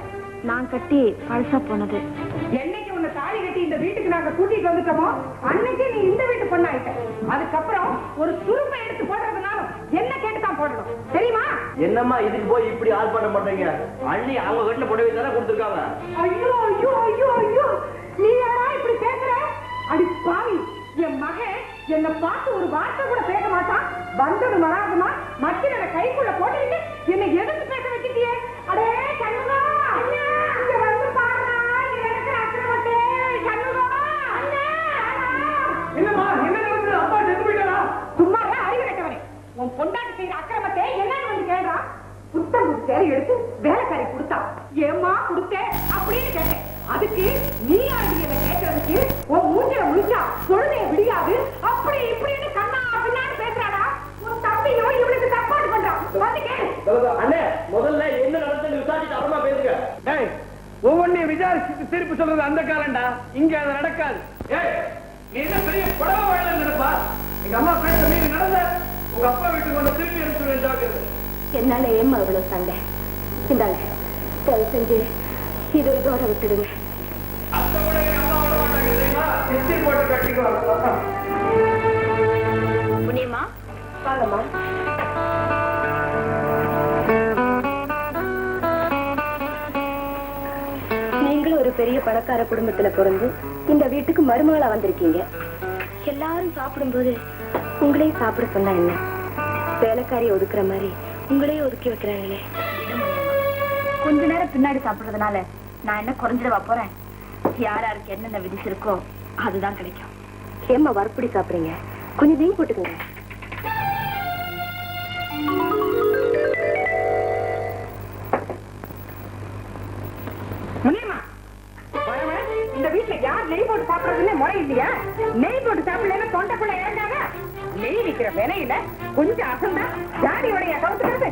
நான் கட்டி பழசா போனது என்னைக்கு உன்னை தாலி கட்டி இந்த வீட்டுக்கு நாங்க கூட்டிட்டு வந்துட்டோமோ அன்னைக்கு நீ இந்த வீட்டு பொண்ணாயிட்ட. அதுக்கப்புறம் ஒரு சுருப்பை எடுத்து போடுறதுனாலும் என்ன கேட்டுதான் போடணும், தெரியுமா? என்னம்மா இதுக்கு போய் இப்படி ஆர்ப்பாட்டம் பண்றீங்க? அண்ணி அவங்க வீட்டுல புடவை தானே கொடுத்துருக்காங்க. ஐயோ ஐயோ ஐயோ ஐயோ, நீ யாரா இப்படி பேசுற? அடி பாவி, என் மகன் என்னை பார்த்து ஒரு வார்த்தை கூட பேச மாட்டான். வந்தது வராதுமா மத்தியில கைக்குள்ள போட்டுக்கிட்டு என்னை எதிர்த்து பேச வச்சுட்டியே. அடே சண்முகா, இங்க வந்து பாருடா, இங்க நடக்கிற அக்கிரமத்தை. சண்முகா, என்னம்மா என்ன நடக்குது? அப்பா செத்து போயிட்டாரா? சும்மா அறிவு கட்டவனே, உன் பொண்டாட்டி செய்யற அக்கிரமத்தை என்னன்னு வந்து கேள்றா. புத்தம் சேரை எடுத்து வேலைக்காரி கொடுத்தா. ஏம்மா கொடுத்தேன் அப்படின்னு கேட்டேன். அதுக்கு நீ யாரு கேட்டதுக்கு உன் மூஞ்சில முடிச்சா பொழுதைய விடியாது அப்படி இப்படின்னு கண்ணா பின்னாடி பேசுறாடா. உன் தம்பியும் இவனுக்கு தப்பாடு பண்றான். வந்து கேளு. அண்ணே, முதல்ல என்ன நடந்தது விசாரிச்சு அப்புறமா பேசுங்க. ஏய், ஒவ்வொன்றையும் விசாரிச்சுட்டு திருப்பி சொல்றது அந்த காலம்டா. இங்க அது நடக்காது. ஏய், நீ என்ன பெரிய புடவை வாழலாம் நினைப்பா? எங்க அம்மா பேச மீறி நடந்த உங்க அப்பா வீட்டுக்கு வந்து திருப்பி எடுத்து ஜாக்கிரதை. என்னால ஏம்மா இவ்வளவு சண்டை? இந்தாங்க தயவு செஞ்சு இது இதோட விட்டுடுங்க. அத்தை கூட எங்க அம்மா விட மாட்டாங்க தெரியுமா? நிச்சய போட்டு கட்டிக்குவாங்க. புண்ணியம்மா வாங்கம்மா. நீங்களும் ஒரு பெரிய பணக்கார குடும்பத்துல பிறந்து இந்த வீட்டுக்கு மருமகளா வந்திருக்கீங்க. எல்லாரும் சாப்பிடும்போது உங்களையும் சாப்பிட சொன்னா என்ன? வேலைக்காரியை ஒதுக்குற மாதிரி உங்களையும் ஒதுக்கி வைக்கிறாங்களே. கொஞ்ச நேரம் பின்னாடி சாப்பிடுறதுனால நான் என்ன குறைஞ்சிடவா போறேன்? யாராருக்கு என்னென்ன விதிச்சிருக்கோ அதுதான் கிடைக்கும். ஏம்மா வரப்படி சாப்பிடுறீங்க? கொஞ்சம் நெய் போட்டுக்கோங்க. முனியம்மா, இந்த வீட்டுல யார் நெய் போட்டு சாப்பிடுறதுன்னு முறை இல்லையா? நெய் போட்டு சாப்பிடலன்னா தொண்டைக்குள்ள இறங்காத. நெய் விக்கிற விலையில கொஞ்சம் அசந்தா ஜாடியோடைய கவுத்துக்கிறது.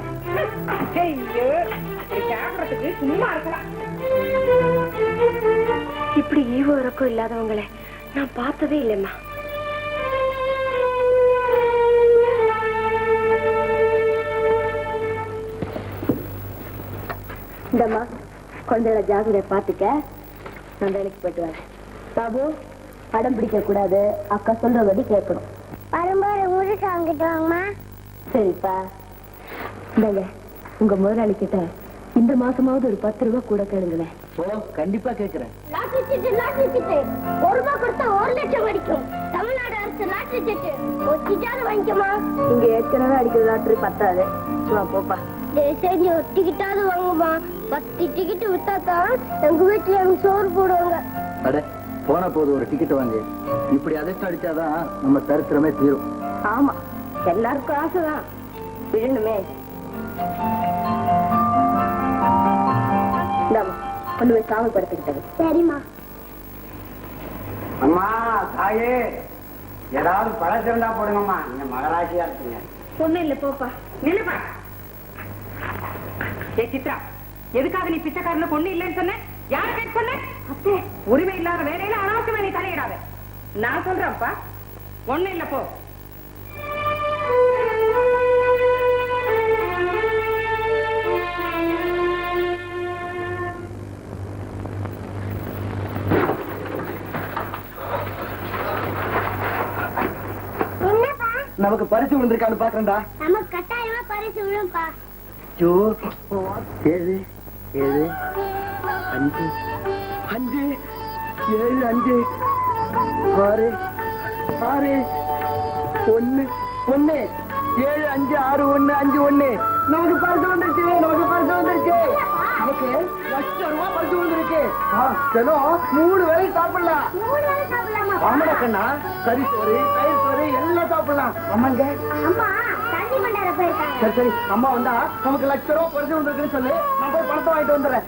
சாப்பிடறதுக்கு சும்மா இருக்கலாம். இப்படி ஈவோ இறக்கம் இல்லாதவங்களை நான் பார்த்ததே இல்லைம்மா. இந்தம்மா கொஞ்சம் ஜாகிரதை பார்த்துக்க. நான் வேலைக்கு போயிட்டு வரேன். பாபு, படம் பிடிக்க கூடாது. அக்கா சொல்றபடி கேட்கணும். வரும்போது ஊருக்கு வாங்கிட்டு வாங்கம்மா. சரிப்பா. இந்தாங்க உங்க முதலாளி கிட்ட இந்த மாசமாவது ஒரு 10 ரூபாய் கூட கேளுங்களேன். கண்டிப்பா கேக்குறேன். லாட்டரி சீட்டு 1 ரூபாய் கொடுத்தா 1 லட்சம் அடிக்கும். தமிழ்நாடு அரசு லாட்டரி சீட்டு ஒரு சீட்டாவது வாங்கிக்கமா. இங்க ஏற்கனவே அடிக்கிற லாட்டரி பத்தாது. சும்மா போப்பா. சரி ஒரு டிக்கெட்டாவது வாங்குமா. 10 டிக்கெட் வித்தாதான் எங்க வீட்டுல எனக்கு சோறு போடுவாங்க. அட போன போது ஒரு டிக்கெட் வாங்கி இப்படி அதிர்ஷ்டம் அடிச்சாதான் நம்ம சரித்திரமே தீரும். ஆமா, எல்லாருக்கும் ஆசைதான். விழணுமே. கொண்டு போய் சாமி படுத்துக்கிட்டது. சரிம்மா. அம்மா தாயே, ஏதாவது பழசிருந்தா போடுங்கம்மா. இந்த மகராசியா இருக்குங்க. ஒண்ணும் இல்ல போப்பா. நில்லுப்பா. ஏ சித்ரா, எதுக்காக நீ பிச்சைக்காரன பொண்ணு இல்லைன்னு சொன்ன? யாரு கேட்டு சொன்ன? அத்தே, உரிமை இல்லாத வேலையில அனாவசியமா நீ தலையிடாத. நான் சொல்றேன்ப்பா, ஒண்ணு இல்ல போ. என்னப்பா நமக்கு பரிசு விழுந்திருக்கான்னு பாக்குறேன்டா. நமக்கு கட்டாயமா பரிசு விழும்பா. அச்சோ 7 7 5 5 7 5 6 6 1 1 7 5 6 1 5 1 நமக்கு பரிசு வந்துருச்சு நமக்கு ₹1,00,000 பரிசு வந்துருக்கு செலோ 3 வேளை சாப்பிடலாம் ஆமாடா கண்ணா கறி சோறு தயிர் சோறு எல்லாம் சாப்பிடலாம் அம்மாங்க அம்மா தண்ணி கொண்டாட போயிருக்காங்க. சரி சரி அம்மா வந்தா நமக்கு ₹1,00,000 பரிசு வந்துருக்குன்னு சொல்லு நான் போய் பணத்தை வாங்கிட்டு வந்துடுறேன்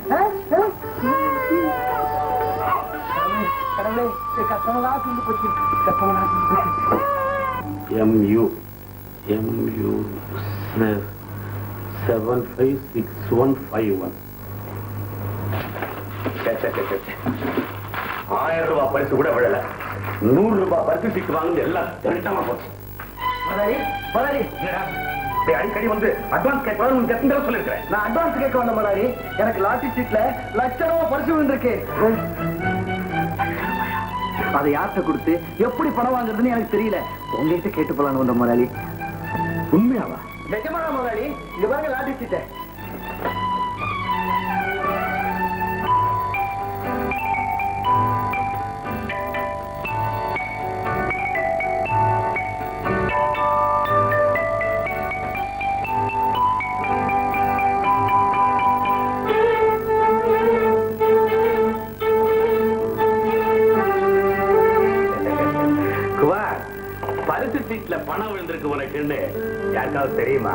கடவுளே கஷ்டமெல்லாம் செஞ்சு போச்சு கஷ்டமெல்லாம் செஞ்சு போச்சு MU 756151. 1000 ரூபாய் பரிசு கூட விழல. 100 ரூபாய் பரிசு சீட்டு வாங்க எல்லாம் திரட்டமா போச்சு. அடிக்கடி வந்து அட்வான்ஸ் கேட்கலாம் எத்தனை தடவை சொல்லிருக்கிறேன். நான் அட்வான்ஸ் கேட்க வந்த மலாரி எனக்கு லாட்டரி சீட்ல ₹1,00,000 பரிசு விழுந்திருக்கு. அதை யார்கிட்ட கொடுத்து எப்படி பணம் வாங்குறதுன்னு எனக்கு தெரியல. உங்ககிட்ட கேட்டு போலான்னு வந்த முதலாளி. உண்மையாவா? நிஜமான முதலாளி இங்க பாருங்க லாட்டரி சீட்டை. பரிசு சீட்ல பணம் விழுந்திருக்கு உனக்குன்னு யாருக்காவது தெரியுமா?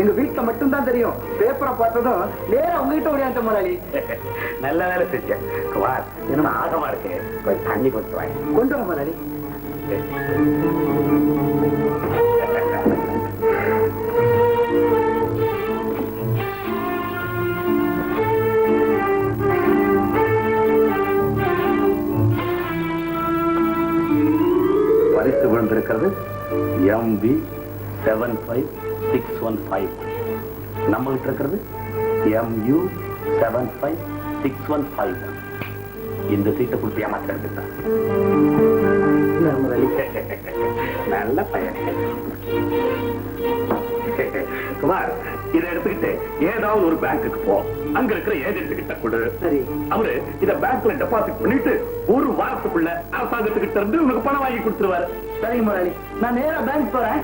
எங்க வீட்டுல மட்டும்தான் தெரியும். பேப்பரை பார்த்ததும் நேரம் உங்ககிட்ட ஓடியாந்த முதலாளி. நல்ல வேலை செஞ்சேன். குமார் என்ன ஆகமா இருக்கு, கொஞ்சம் தண்ணி கொண்டு வாங்க. கொண்டு வா முதலாளி. பரிசு விழுந்திருக்கிறது MB 75615. நம்மகிட்ட இருக்கிறது MU 75615. இந்த சீட்டை கொடுத்து ஏமாத்த எடுத்துட்டான். நல்ல பையன் குமார். இதை எடுத்துக்கிட்டு ஏதாவது ஒரு பேங்குக்கு போ. அங்க இருக்கிற ஏஜென்ட் கிட்ட கொடு. சரி. அவரு இத பேங்க்ல டெபாசிட் பண்ணிட்டு ஒரு வாரத்துக்குள்ள அரசாங்கத்துக்கிட்ட இருந்து உனக்கு பணம் வாங்கி கொடுத்துருவாரு. சரிங்க முதலாளி, நான் நேரா பேங்க் போறேன்.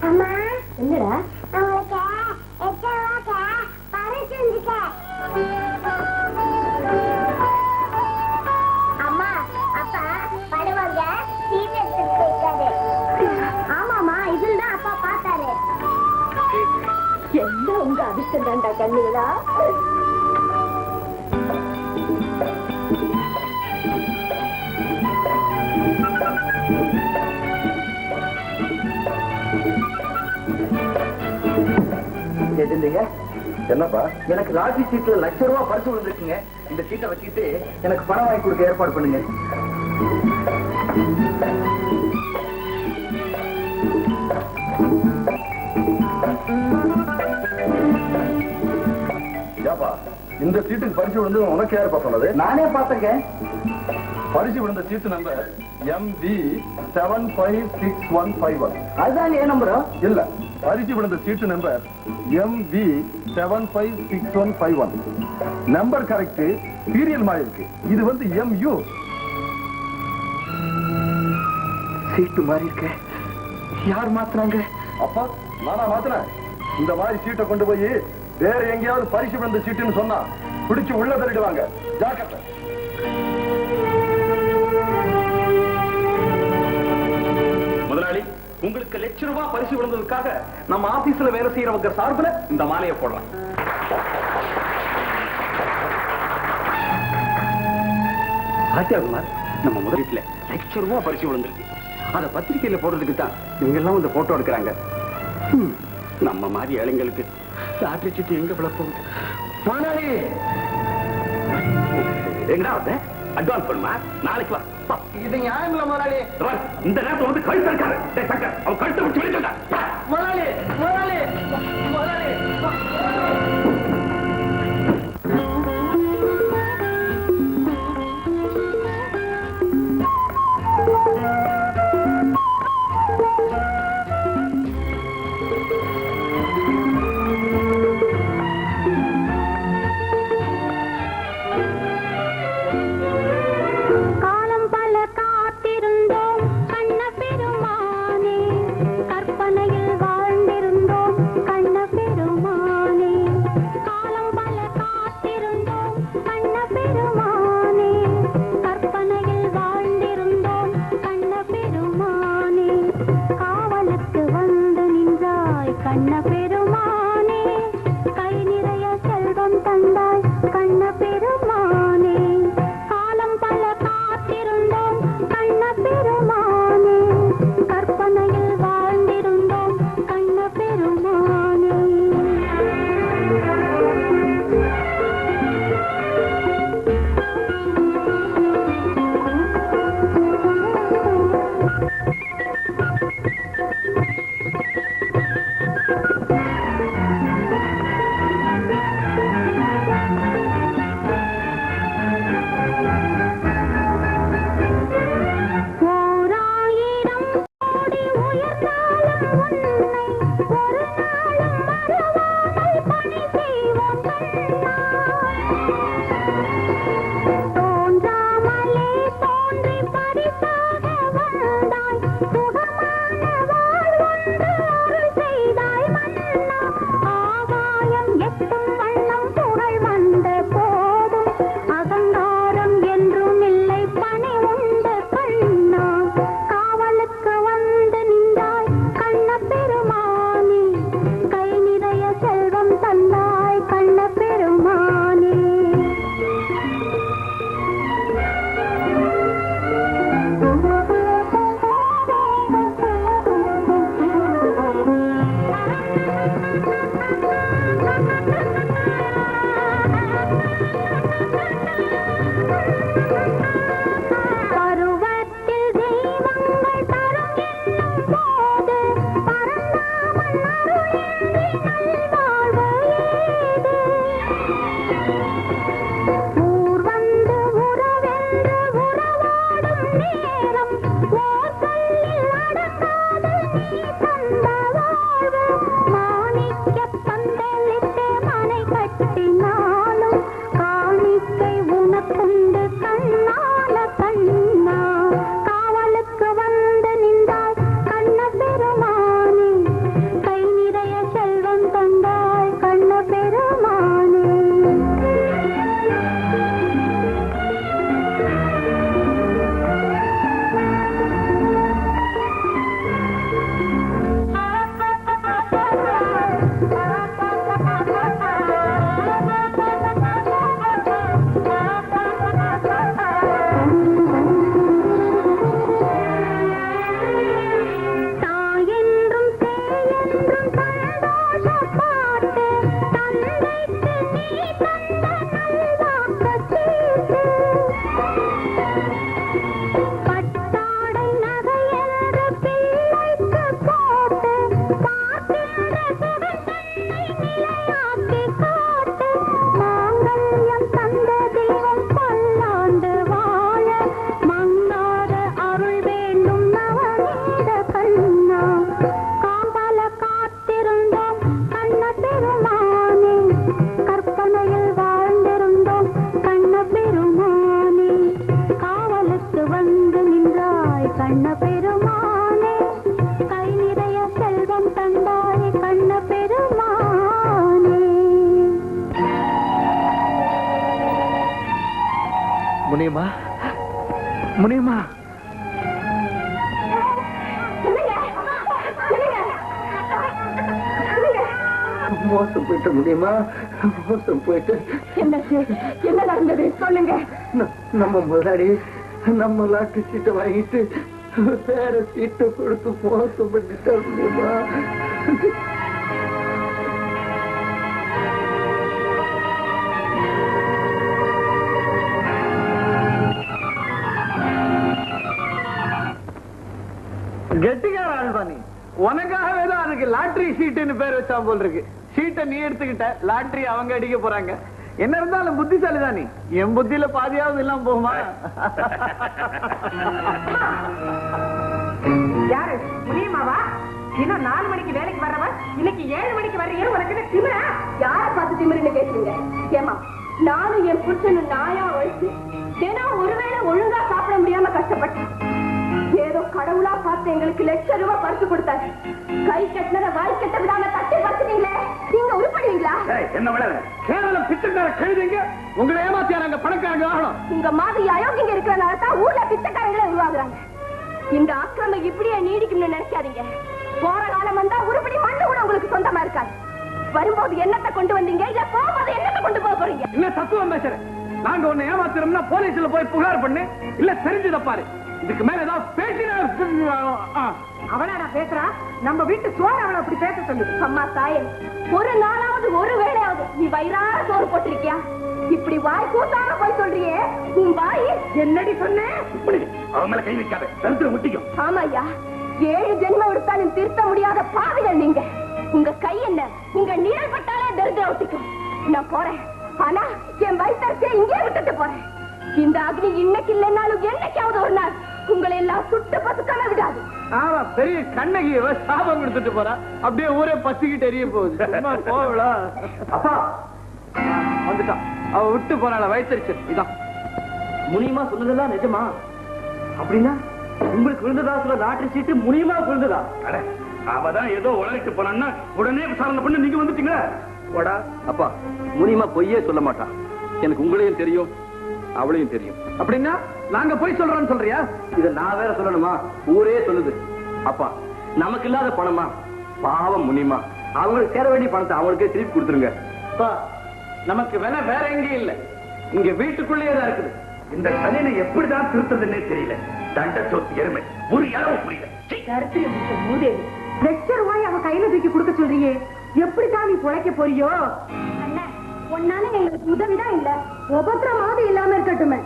அம்மா என்னடா அவங்களுக்கு எத்தனை பரிசு வந்துருக்கு. அம்மா அப்பா படுவாங்க சீட் எடுத்துட்டு போயிருக்காரு. ஆமாமா இதுல தான் அப்பா பார்த்தாரு. எல்லாம் உங்க அதிர்ஷ்டம் தான்டா கண்ணுகளா. ஏஜென்ட்டுங்க, என்னப்பா? எனக்கு லாட்டரி சீட்ல ₹1,00,000 பரிசு விழுந்திருக்குங்க. இந்த சீட்டை வச்சுக்கிட்டு எனக்கு பணம் வாங்கி கொடுக்க ஏற்பாடு பண்ணுங்க. இந்த சீட்டுக்கு பரிசு விழுந்து உனக்கு யாருப்பா சொன்னது? நானே பார்த்தேங்க. பரிசு விழுந்த சீட்டு நம்பர் MB 75615. அதுதான் ஏன் நம்பரும் இல்ல, பரிசு விழுந்த சீட்டு number MB 75615. Number correct, serial மாதிரி இருக்கு. இது வந்து MU. சீட்டு மாறி இருக்கு. யார் மாத்துறாங்க? அப்பா நானா மாத்தினேன். இந்த மாதிரி சீட்டை கொண்டு போய் வேற எங்கேயாவது பரிசு விழுந்த சீட்டுன்னு சொன்னா பிடிச்சு உள்ள தள்ளிடுவாங்க. ஜாக்கிரதை. முதலாளி, உங்களுக்கு ₹1,00,000 பரிசு விழுந்ததுக்காக நம்ம ஆபீஸ்ல வேலை செய்யறவங்க சார்பில் இந்த மாலையை போடலாம். ஆச்சாரகுமார், நம்ம முதலீட்டுல ₹1,00,000 பரிசு விழுந்திருக்கு. அத பத்திரிகையில போடுறதுக்கு தான் இவங்க எல்லாம் வந்து போட்டோ எடுக்கிறாங்க. நம்ம மாதிரி இளைஞர்களுக்கு லாட்டரி சீட்டு எங்க விழப்போம்? முதலாளி எங்கடா வந்த? அட்வான்ஸ் பண்ணுமா? நாளைக்கு வா. இது நியாயம் இல்ல முதலாளி. இந்த நேரத்துல வந்து கழுத்து இருக்காரு. அவன் கழுத்தை விட்டு வெளியிட்டா. முதலாளி முதலாளி முதலாளி கண்ண பெருமானே கை நிறைய செல்வம் தந்தாயே கண்ண பெருமானே. முனியம்மா முனியம்மா மோசம் போயிட்டு முடியுமா? மோசம் போயிட்டு என்ன நடந்தது சொல்லுங்க. நம்ம முதலாளி நம்ம லாட்டு சீட்டை வாங்கிட்டு வேற சீட்டை கொடுத்து மோசம் பண்ணிட்டா முடியுமா? கெட்டிக்கார ஆழ்வானி, உனக்காகவே தான் அதுக்கு லாட்டரி சீட்டுன்னு பேர் வச்சா போல் இருக்கு. சீட்டை நீ எடுத்துக்கிட்ட, லாட்டரி அவங்க அடிக்க போறாங்க. என்ன இருந்தாலும் புத்திசாலி தான் நீ. என் புத்தியில பாதியாவது இல்லாம போகுமா? யாரு முடியுமாவா? இன்னும் 4 மணிக்கு வேலைக்கு வர்றவன் இன்னைக்கு 7 மணிக்கு வர்றீங்க. உனக்கு திமிரா? யார பார்த்து திமிருன்னு கேக்குறீங்க? ஏமா நானும் என் புருஷனு நாயா வயசு தினம் ஒருவேளை ஒழுங்கா சாப்பிட முடியாம கஷ்டப்பட்டேன். ஏதோ கடவுளா பார்த்து எங்களுக்கு ₹1,00,000 பரிசு கொடுத்தாரு. கை கட்டினத வாய் கட்ட விடாம தட்டி பறிச்சுட்டீங்களே, நீங்க உருப்படுவீங்களா? என்ன விட கேரளம் பிச்சைக்கார கழுதிங்க உங்களை ஏமாத்தியா நாங்க பணக்காரங்க ஆகணும். உங்க மாதிரி அயோக்கியங்க இருக்கிறனால தான் ஊர்ல பிச்சைக்காரங்களே உருவாகுறாங்க. இந்த ஆக்கிரமம் இப்படியே நீடிக்கும்னு நினைக்காதீங்க. போற காலம் வந்தா உருப்படி மண்ணு கூட உங்களுக்கு சொந்தமா இருக்காது. வரும்போது என்னத்தை கொண்டு வந்தீங்க, இல்ல போகும்போது என்னத்தை கொண்டு போக போறீங்க? என்ன தத்துவம் பேசுறேன்? நாங்க உன்னை ஏமாத்துறோம்னா போலீஸ்ல போய் புகார் பண்ணு, இல்ல தெரிஞ்சத பாரு. இதுக்கு மேல ஏதாவது பேசினா அவளா நான் பேசுறா? நம்ம வீட்டு சோறு அவளை அப்படி பேச சொல்லு. அம்மா தாயே, ஒரு நாளாவது ஒரு வேளையாவது நீ வயிறார சோறு போட்டிருக்கியா? இப்படி வாய் கூட்டாம போய் சொல்றியே, உன் வாய் என்னடி சொன்னேன்? அவன் மேல கை வைக்காத, தருத்திர முட்டிக்கும். ஆமா ஐயா, 7 ஜென்மம் எடுத்தாலும் திருத்த முடியாத பாவிகள் நீங்க. உங்க கை என்ன, உங்க நிழல் பட்டாலே தரித்திரம் ஒட்டிக்கும். நான் போறேன், ஆனா என் வயிற்று இங்கே விட்டுட்டு போறேன். இந்த அக்னி இன்னைக்கு இல்லைன்னாலும் என்னைக்காவது ஒரு நாள் உங்களை எல்லாம் சுட்டு பசுக்காம விடாது. ஆமா, பெரிய கண்ணகி சாபம் கொடுத்துட்டு போறா. அப்படியே ஊரே பசிக்கிட்டு எரிய போகுது. போவளா அப்பா வந்துட்டான். அவ விட்டு போனால வயிற்றுச்சு. இதான் முனியமா சொன்னதெல்லாம் நிஜமா? அப்படின்னா உங்களுக்கு விழுந்ததா சொல்ல லாட்டரி சீட்டு முனியமா விழுந்ததா? அவதான் ஏதோ உளறிட்டு போனான்னா உடனே விசாரணை பண்ணி நீங்க வந்துட்டீங்களா? போடா அப்பா, முனியமா பொய்யே சொல்ல மாட்டான். எனக்கு உங்களையும் தெரியும், அவளையும் தெரியும். அப்படின்னா நாங்க போய் சொல்றோம்னு சொல்றியா? இத நான் வேற சொல்லணுமா? ஊரே சொல்லுது. அப்பா, நமக்கு இல்லாத பணமா? பாவம் முனியமா, அவங்களுக்கு சேர வேண்டிய பணத்தை அவங்களுக்கே திருப்பி கொடுத்துருங்க. நமக்கு வேலை வேற எங்கேயும் இல்ல, இங்க வீட்டுக்குள்ளேயே தான் இருக்குது. இந்த கல்யாணை எப்படிதான் திருத்ததுன்னே தெரியல. தண்ட சொத்து எருமை ஒரு இளவு புரியல. ₹1,00,000 அவன் கையில தூக்கி கொடுக்க சொல்றியே, எப்படிதான் நீ பொழைக்க போறியோ? அண்ணா, ஒன்னால எங்களுக்கு உதவிதான் இல்ல, உபத்திரமாவது இல்லாம இருக்கட்டுமே.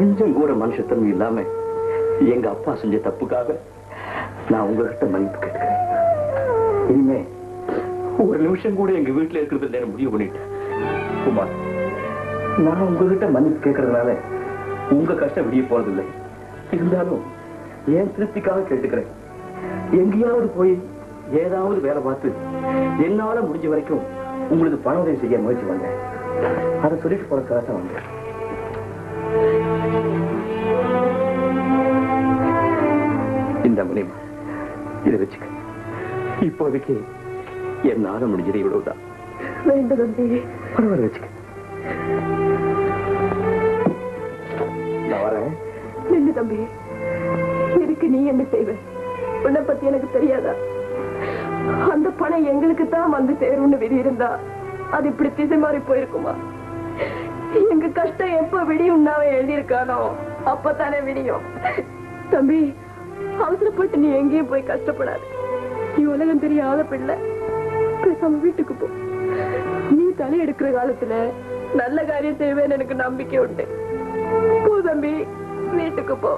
கொஞ்சம் கூட மனுஷத்தன்மை இல்லாம எங்க அப்பா செஞ்ச தப்புக்காக நான் உங்ககிட்ட மன்னிப்பு கேட்கிறேன். இனிமே ஒரு நிமிஷம் கூட எங்க வீட்டுல இருக்கிறது நேரம் முடிவு பண்ணிட்டேன். குமார், நான் உங்ககிட்ட மன்னிப்பு கேட்கறதுனால உங்க கஷ்டம் விடிய போறதில்லை. இருந்தாலும் என் திருப்திக்காக கேட்டுக்கிறேன். எங்கேயாவது போய் ஏதாவது வேலை பார்த்து என்னால முடிஞ்ச வரைக்கும் உங்களுக்கு பண உதவி செய்ய முயற்சி பண்ணேன். அதை சொல்லிட்டு போறதுக்காக தான் வந்தேன். இந்த முனிமா, இதை வச்சுக்க. இப்போதைக்கு என்னால முடிஞ்சது இவ்வளவுதான். வேண்டும் தம்பி. பரவாயில்ல, வச்சுக்க. நான் வரேன். நில்லு தம்பி, இதுக்கு நீ என்ன செய்வ? உன்னை பத்தி எனக்கு தெரியாதா? அந்த பணம் எங்களுக்கு தான் வந்து சேரும்னு விதி இருந்தா அது இப்படி திசை மாறி போயிருக்குமா? எங்க கஷ்டம் எப்ப விடியும் எழுதியிருக்கானோ அப்பதானே விடியும். தம்பி, அவசரப்பட்டு நீ எங்கேயும் போய் கஷ்டப்படாது. நீ உலகம் தெரியாத பிள்ளை, பேசாம வீட்டுக்கு போ. நீ தலை எடுக்கிற காலத்துல நல்ல காரியம் செய்வேன்னு எனக்கு நம்பிக்கை உண்டு. போ தம்பி, வீட்டுக்கு போ.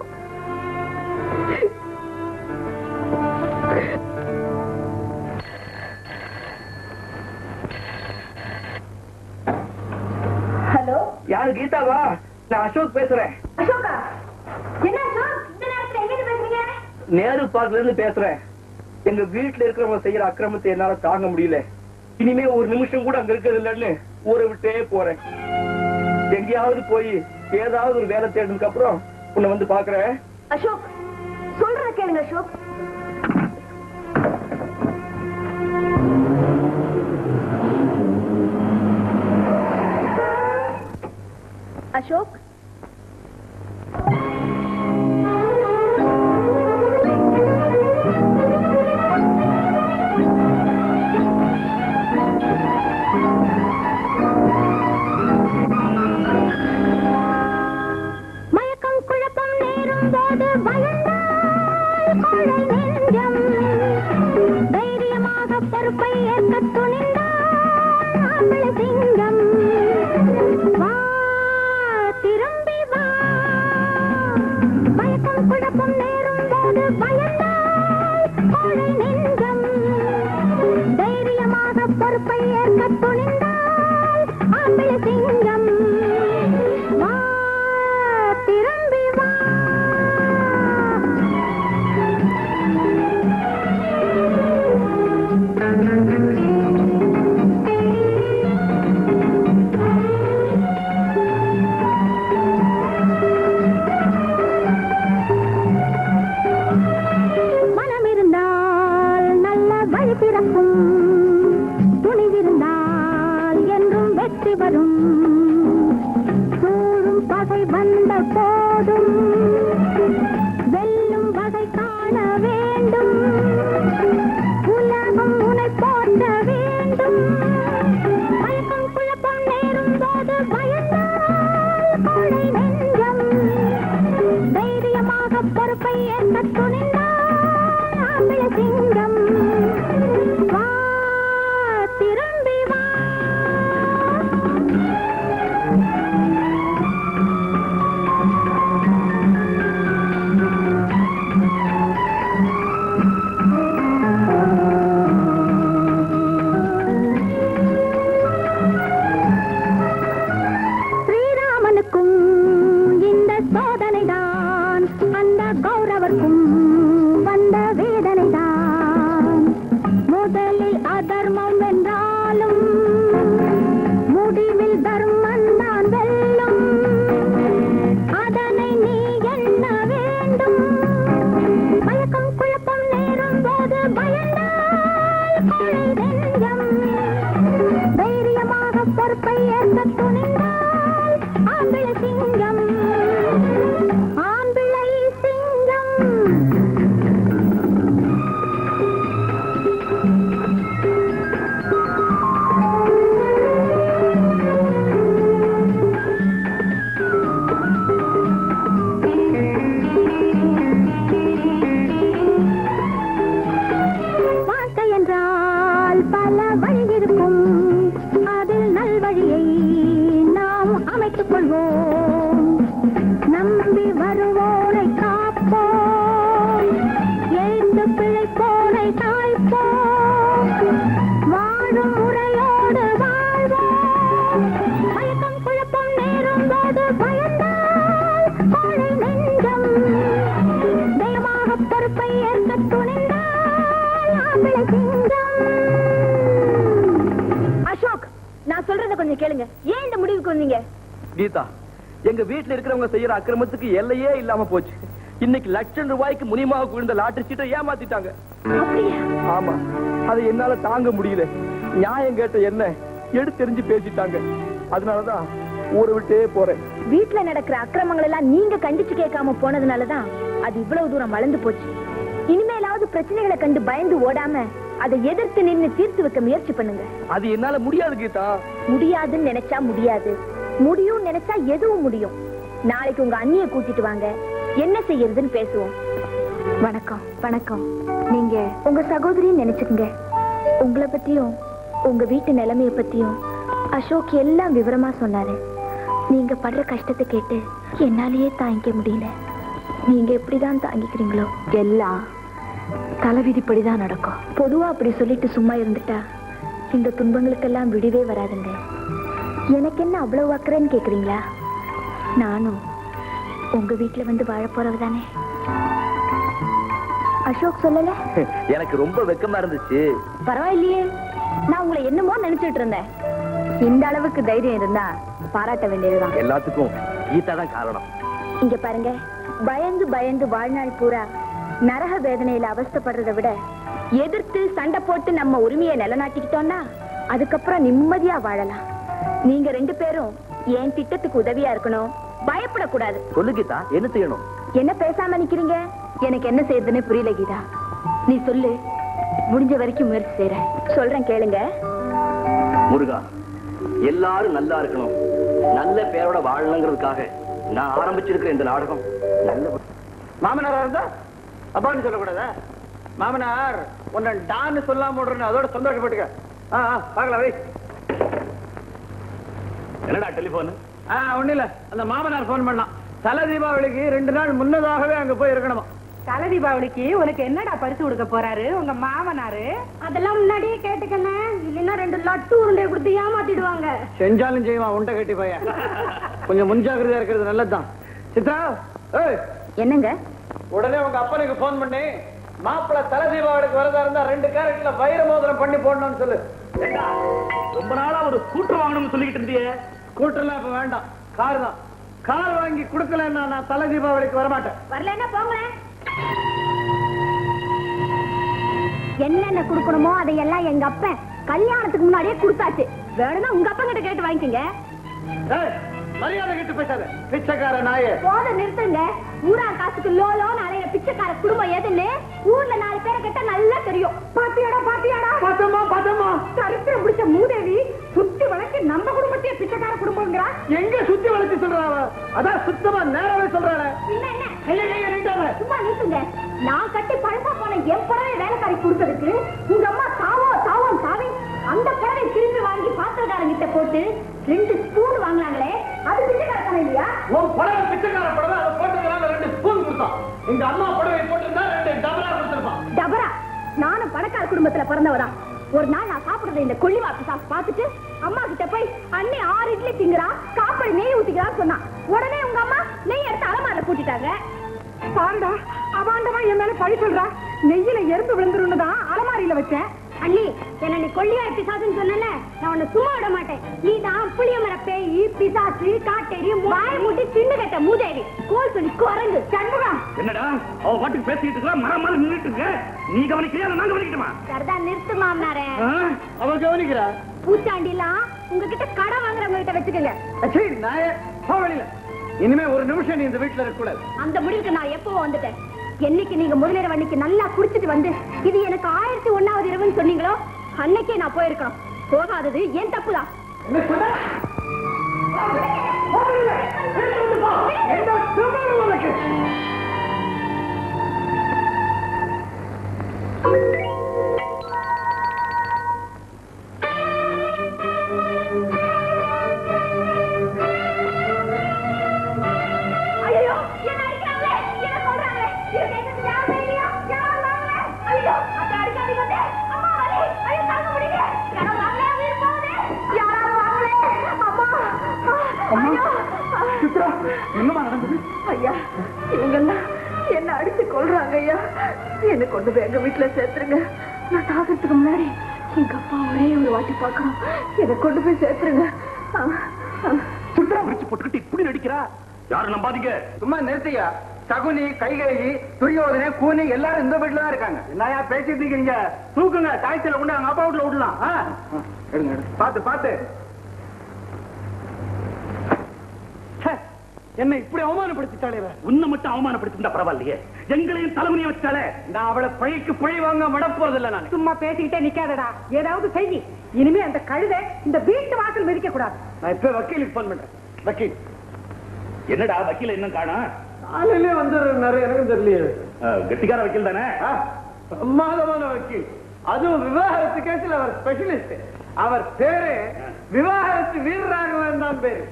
ஹலோ, யாரு? கீதாவா? நான் அசோக் பேசுறேன். அசோகா? என்ன அசோக், இந்த நேரத்துல எங்க பேசுறீங்க? நேரு பார்க்ல இருந்து பேசுறேன். எங்க வீட்டுல இருக்கிறவங்க செய்யற அக்கிரமத்தை என்னால தாங்க முடியல. இனிமே ஒரு நிமிஷம் கூட அங்க இருக்கிறது இல்லைன்னு ஊரை விட்டே போறேன். எங்கேயாவது போய் ஏதாவது ஒரு வேலை தேடினதுக்கு அப்புறம் உன்னை வந்து பாக்குறேன். அசோக், சொல்ற கேளுங்க அசோக். அசோக், மயக்கம் குழப்பம் நேரும் போது பயந்தால் கோழை நெஞ்சம், தைரியமாக பொறுப்பை ஏற்க துணிந்தால் ஆம்பளை சிங்கம். வா, திரும்பி வா. மயக்கம் குழப்பம் நேரும் போது பயந்தால் கோழை நெஞ்சம், தைரியமாக பொறுப்பை ஏற்க துணிந்தால் ஆம்பளை சிங்கம். வா, திரும்பி வா. மனம் இருந்தால் நல்ல வழி பிறக்கும், துணிவிருந்தால் என்றும் வெற்றி வரும். சூழும் பகை வந்த போதும் வெல்லும் வகை காண வேண்டும். உலகம் உனை போற்ற வேண்டும். மயக்கம் குழப்பம் நேரும் போது பயந்தால் கோழை நெஞ்சம், தைரியமாக பொறுப்பை ஏற்க துணிந்தால் ஆம்பளை சிங்கம். வா, திரும்பி வா. ஸ்ரீராமனுக்கும் இந்த சோதனைதான், அந்த கௌரவர்க்கும் வந்த வேதனைதான். முதலில் அதர்மம் வென்றாலும் முடிவில் தர்மம் தான் வெல்லும். அதனை நீ எண்ண வேண்டும். மயக்கம் குழப்பம் நேரும் போது பயந்தால் கோழை நெஞ்சம், தைரியமாக பொறுப்பை ஏற்க துணிந்தால் ஆம்பிளை சிங்கம். ஆம்பிளை சிங்கம். வாழ்க்கை என்றால் பல வழி இருக்கும், அதில் நல்வழியை நாம் அமைத்துக் கொள்வோம். நம்பி வருவோரை காப்போம், எழுந்து பிழைப்போரை தாய்ப்போம். வாழும் முறையோடு வாழ்வோம். மயக்கம் குழப்பம் நேரும் போது பயந்தால் கோழை நெஞ்சம், தைரியமாக பொறுப்பை ஏற்க துணிந்தால் ஆம்பளை சிங்கம். அசோக், நான் சொல்றத கொஞ்சம் கேளுங்க. ஏன் இந்த முடிவுக்கு வந்தீங்க? கீதா, எங்க வீட்டுல இருக்கிறவங்க செய்யற அக்கிரமத்துக்கு எல்லையே இல்லாம போச்சு. இன்னைக்கு லட்சம் ரூபாய்க்கு முனியமாக விழுந்த லாட்டரி சீட்டை ஏமாத்திட்டாங்க. அப்படியா? ஆமா, அதை என்னால தாங்க முடியல. நியாயம் கேட்ட என்ன எடுத்தெறிஞ்சு பேசிட்டாங்க. அதனாலதான் ஊரை விட்டே போறேன். வீட்டுல நடக்கிற அக்கிரமங்கள் எல்லாம் நீங்க கண்டிச்சு கேட்காம போனதுனாலதான் அது இவ்வளவு தூரம் வளர்ந்து போச்சு. இனிமேலாவது பிரச்சனைகளை கண்டு பயந்து ஓடாம அதை எதிர்த்து நின்னு தீர்த்து வைக்க முயற்சி பண்ணுங்க. அது என்னால முடியாது கீதா. முடியாதுன்னு நினைச்சா முடியாது, முடியும் நினைச்சா எதுவும் முடியும். நாளைக்கு உங்க அண்ணியை கூட்டிட்டு வாங்க, என்ன செய்யறதுன்னு பேசுவோம். வணக்கம். வணக்கம். நீங்க உங்க சகோதரின்னு நினைச்சுக்கங்க. உங்களை பத்தியும் உங்க வீட்டு நிலைமைய பத்தியும் அசோக் எல்லாம் விவரமா சொன்னாரு. நீங்க படுற கஷ்டத்தை கேட்டு என்னாலேயே தாங்கிக்க முடியல. நீங்க எப்படிதான் தாங்கிக்கிறீங்களோ எல்லாம் தலைவிதிப்படிதான் நடக்கும். பொதுவா அப்படி சொல்லிட்டு சும்மா இருந்துட்டா இந்த துன்பங்களுக்கெல்லாம் விடிவே வராதுங்க. எனக்கு என்ன அவ்வளவு அக்கறைன்னு கேக்குறீங்களா? நானும் உங்க வீட்டுல வந்து வாழ போறவதானே. அசோக் சொல்லல? எனக்கு ரொம்ப வெக்கமா இருந்துச்சு. பரவாயில்லையே, நான் உங்களை என்னமோ நினைச்சிட்டு இருந்தேன். இந்த அளவுக்கு தைரியம் இருந்தா பாராட்ட வேண்டியதுதான். எல்லாத்துக்கும் கீதா தான் காரணம். இங்க பாருங்க, பயந்து பயந்து வாழ்நாள் பூரா நரக வேதனையில அவஸ்தைப்படுறதை விட எதிர்த்து சண்டை போட்டு நம்ம உரிமையை நிலைநாட்டிக்கிட்டோம்னா அதுக்கப்புறம் நிம்மதியா வாழலாம். நீங்க 2 பேரும் என் திட்டத்துக்கு உதவியா இருக்கணும், பயப்படக்கூடாது. சொல்லு கீதா, என்ன செய்யணும்? என்ன பேசாம நிக்கிறீங்க? எனக்கு என்ன செய்யறதுன்னு புரியல கீதா. நீ சொல்லு, முடிஞ்ச வரைக்கும் முயற்சி செய்றேன். சொல்றேன் கேளுங்க. முருகா, எல்லாரும் நல்லா இருக்கணும், நல்ல பேரோட வாழணுங்கிறதுக்காக நான் ஆரம்பிச்சிருக்கிற இந்த நாடகம் நல்ல மாமனாரா இருந்தா அப்பான்னு சொல்லக்கூடாதா? மாமனார் உன்னை டான்னு சொல்லாம விடுறேன்னு அதோட சந்தோஷப்பட்டுக்க. பாக்கலாம் வை. என்னடா டெலிபோன்? ஒண்ணு இல்ல, அந்த மாமனார் போன் பண்ணான். தலை தீபாவளிக்கு 2 நாள் முன்னதாகவே அங்க போய் இருக்கணுமா. தலை தீபாவளிக்கு உனக்கு என்னடா பரிசு கொடுக்க போறாரு உங்க மாமனாரு? அதெல்லாம் முன்னாடியே கேட்டுக்கண்ணே, இல்லைன்னா 2 லட்டு உருண்டையை கொடுத்து ஏமாத்திடுவாங்க. செஞ்சாலும் செய்வான் உண்டை கட்டி பையன். கொஞ்சம் முன்ஜாகிரதையா இருக்கிறது நல்லதுதான். சித்ரா, என்னங்க? உடனே உங்க அப்பனுக்கு போன் பண்ணி மாப்பிள்ள தலை தீபாவளிக்கு வரதா இருந்தா 2 கேரட்ல வைர மோதிரம் பண்ணி போடணும்னு சொல்லு. ரொம்ப நாளா ஒரு ஸ்கூட்டர் வாங்கணும்னு சொல்லிக்கிட்டு இருந்தியே. ஸ்கூட்டர்லாம் இப்ப வேண்டாம், கார் தான். கார் வாங்கி கொடுக்கலன்னா நான் தலை தீபாவளிக்கு வரமாட்டேன். வரலன்னா போங்களேன். என்னென்ன கொடுக்கணுமோ அதையெல்லாம் எங்க அப்பன் கல்யாணத்துக்கு முன்னாடியே கொடுத்தாச்சு. வேணும்னா உங்க அப்பன் கிட்ட கேட்டு வாங்கிக்கங்க. மரியாதை கிட்ட பேசாத பிச்சைக்கார நாயே. போத நிறுத்துங்க. ஊரா காசுக்கு லோலோன்னு அலைய பிச்சைக்கார குடும்பம் எதுன்னு ஊர்ல 4 பேரை கேட்டா நல்லா தெரியும். பாத்தியாடா பாத்தியாடா, பாத்தம்மா பாத்தம்மா, சரித்திரம் பிடிச்ச மூதேவி சுத்தி வளைச்சு நம்ம குடும்பத்தையே பிச்சைக்கார குடும்பங்கிறா. எங்க சுத்தி வளைச்சு சொல்றாவ? அதான் சுத்தமா நேரவே சொல்றாளே. என்ன சும்மா நிறுத்துங்க. நான் கட்டி பழப்பா போன என் புடவை வேலைக்காரி கொடுத்ததுக்கு உங்க அம்மா தாவோ தாவோம் தாவி அந்த புடவை திரும்பி வாங்கி பாத்திரக்காரங்கிட்ட போட்டு 2 ஸ்பூன் வாங்கினாங்களே, அது பிச்சைக்காரத்தனம் இல்லையா? உன் புடவை பிச்சைக்கார புடவை, அதை போட்டதுனால 2 ஸ்பூன் கொடுத்தான். எங்க அம்மா புடவை போட்டிருந்தா 2 டபரா கொடுத்திருப்பான். டபரா? நானும் பணக்கார குடும்பத்துல பிறந்தவரா. ஒரு நாள் நான் சாப்பிடுறத இந்த கொள்ளிவா பிசாசு பார்த்துட்டு அம்மா கிட்ட போய் அண்ணி 6 இட்லி திங்குறா, காப்படி நெய் ஊத்திக்கிறான்னு சொன்னா. உடனே உங்க அம்மா நெய் எடுத்து அலமாரில போட்டுட்டாங்க. பாருடா, அவாண்டமா என் மேல பழி சொல்றா. நெய்யில எறும்பு விழுந்துருன்னு தான் அலமாரியில வச்சேன். அண்ணி, என்ன நீ கொள்ளியா பிசாசுன்னு சொன்னல, நான் உன்னை சும்மா விட மாட்டேன். நீ தான் புளிய மர பேய், பிசாசு, காட்டேரி, வாய மூட்டி தின்னு கட்ட மூதேவி, கோல் சொல்லி குரங்கு, சண்முகம். என்னடா அவ பாட்டுக்கு பேசிட்டு இருக்கா, மரம் மாதிரி நின்னுட்டு இருக்க. நீ கவனிக்கிறியா, நான் கவனிக்கணுமா? சரிதா, நிறுத்து மாமனாரே. அவ கவனிக்கிறா. பூச்சாண்டிலாம் உங்ககிட்ட கடை வாங்குறவங்க கிட்ட வச்சுக்கோங்க. நாய போவழில. இனிமே ஒரு நிமிஷம் நீ இந்த வீட்டுல இருக்க கூடாது. அந்த முடிவுக்கு நான் எப்போ வந்துட்டேன். என்னைக்கு நீங்க முதலிரவு அன்னைக்கு நல்லா குடிச்சிட்டு வந்து இது எனக்கு 1001வது இரவுன்னு சொன்னீங்களோ அன்னைக்கே நான் போயிருக்கணும். போகாதது ஏன் தப்புதான். ஐயா, இவங்கெல்லாம் என்ன அடிச்சு கொள்றாங்க ஐயா. என்ன கொண்டு போய் எங்க வீட்டுல சேர்த்துருங்க. நான் சாகிறதுக்கு முன்னாடி எங்க அப்பா ஒரே ஒரு வாட்டி பார்க்கணும். என்ன கொண்டு போய் சேர்த்துருங்க. போட்டுக்கிட்டு இப்படி நடிக்கிறா. யாரும் நம்பாதீங்க. சும்மா நிறுத்தியா. சகுனி, கைகேயி, துரியோதனை, கூனி எல்லாரும் இந்த வீட்டுல தான் இருக்காங்க. என்னையா பேசிட்டு இருக்கீங்க? தூக்குங்க, தாய்ச்சல கொண்டு அவங்க அப்பா வீட்டுல விடலாம். எடுங்க, பாத்து பாத்து. என்ன இப்படி அவமானப்படுத்திட்டாளே? உன்னை மட்டும் அவமானப்படுத்திருந்தா பரவாயில்லையே, எங்களையும் தலைமுறையை வச்சாலே. நான் அவளை பழிக்கு பழி வாங்க விட போறதில்லை. நான் சும்மா பேசிக்கிட்டே நிக்காதடா, ஏதாவது செய்யி. இனிமே அந்த கழுதை இந்த வீட்டு வாசல் மிதிக்க கூடாது. நான் இப்ப வக்கீலுக்கு போன் பண்றேன். வக்கீல். என்னடா வக்கீல இன்னும் காணா? காலையிலே வந்து நிறைய எனக்கு தெரியலையே. கெட்டிக்கார வக்கீல் தானே? பிரமாதமான வக்கீல். அதுவும் விவாகரத்து கேஸ்ல அவர் ஸ்பெஷலிஸ்ட். அவர் பேரு விவாகரத்து வீரராகவன் தான் பேரு.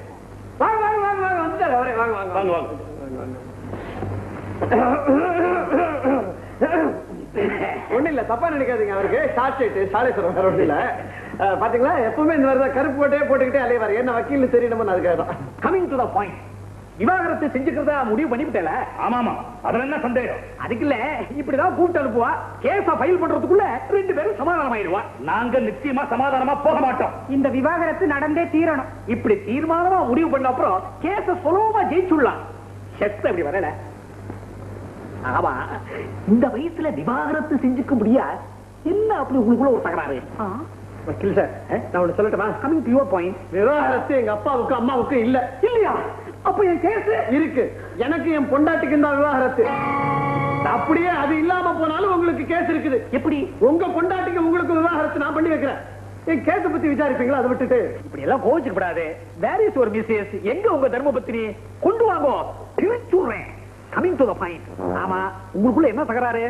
வாங்க வாங்க வாங்க வாங்க வந்துட்டாரு அவரே. வாங்க வாங்க வாங்க வாங்க. ஒண்ணு இல்ல, தப்பா நினைக்காதீங்க. அவருக்கு சாலேஸ்வரம் வேற ஒண்ணு இல்ல. பாத்தீங்களா, எப்பவுமே இந்த மாதிரி கருப்பு கோட்டையே போட்டுக்கிட்டே அலைவாரு. என்ன வக்கீல் தெரியணும் அதுக்காக தான். Coming to the point. விவாகரத்தை செஞ்சுக்கிறதா முடிவு பண்ணிவிட்டல? ஆமாமா, அதுல என்ன சந்தேகம்? அதுக்கு இல்ல, இப்படிதான் கூப்பிட்டு அனுப்புவா. கேஸ ஃபைல் பண்றதுக்குள்ள 2 பேரும் சமாதானம் ஆயிடுவா. நாங்க நிச்சயமா சமாதானமா போக மாட்டோம். இந்த விவாகரத்து நடந்தே தீரணும். இப்படி தீர்மானமா முடிவு பண்ண அப்புறம் கேஸ சுலபமா ஜெயிச்சுடலாம். செஸ் அப்படி வரல. ஆமா, இந்த வயசுல விவாகரத்து செஞ்சுக்க முடியா என்ன? அப்படி உங்களுக்குள்ள ஒரு தகராறு? வக்கீல் சார், நான் ஒண்ணு சொல்லட்டுமா? Coming to your point. விவாகரத்து எங்க அப்பாவுக்கு அம்மாவுக்கு இல்ல. இல்லையா? அப்ப என் கேஸ் இருக்கு. எனக்கு என் பொண்டாட்டிக்கு தான் விவாகரத்து. அப்படியே அது இல்லாம போனாலும் உங்களுக்கு கேஸ் இருக்குது. எப்படி? உங்க பொண்டாட்டிக்கு உங்களுக்கு விவாகரத்து நான் பண்ணி வைக்கிறேன். என் கேஸ பத்தி விசாரிப்பீங்களா? அதை விட்டுட்டு இப்படி எல்லாம் கோவிச்சுக்கப்படாது. Where is your missus? எங்க உங்க தர்மபத்தினி? கொண்டு வாங்கோ, பிரிச்சுறேன். Coming to the point. ஆமா, உங்களுக்குள்ள என்ன தகராறு?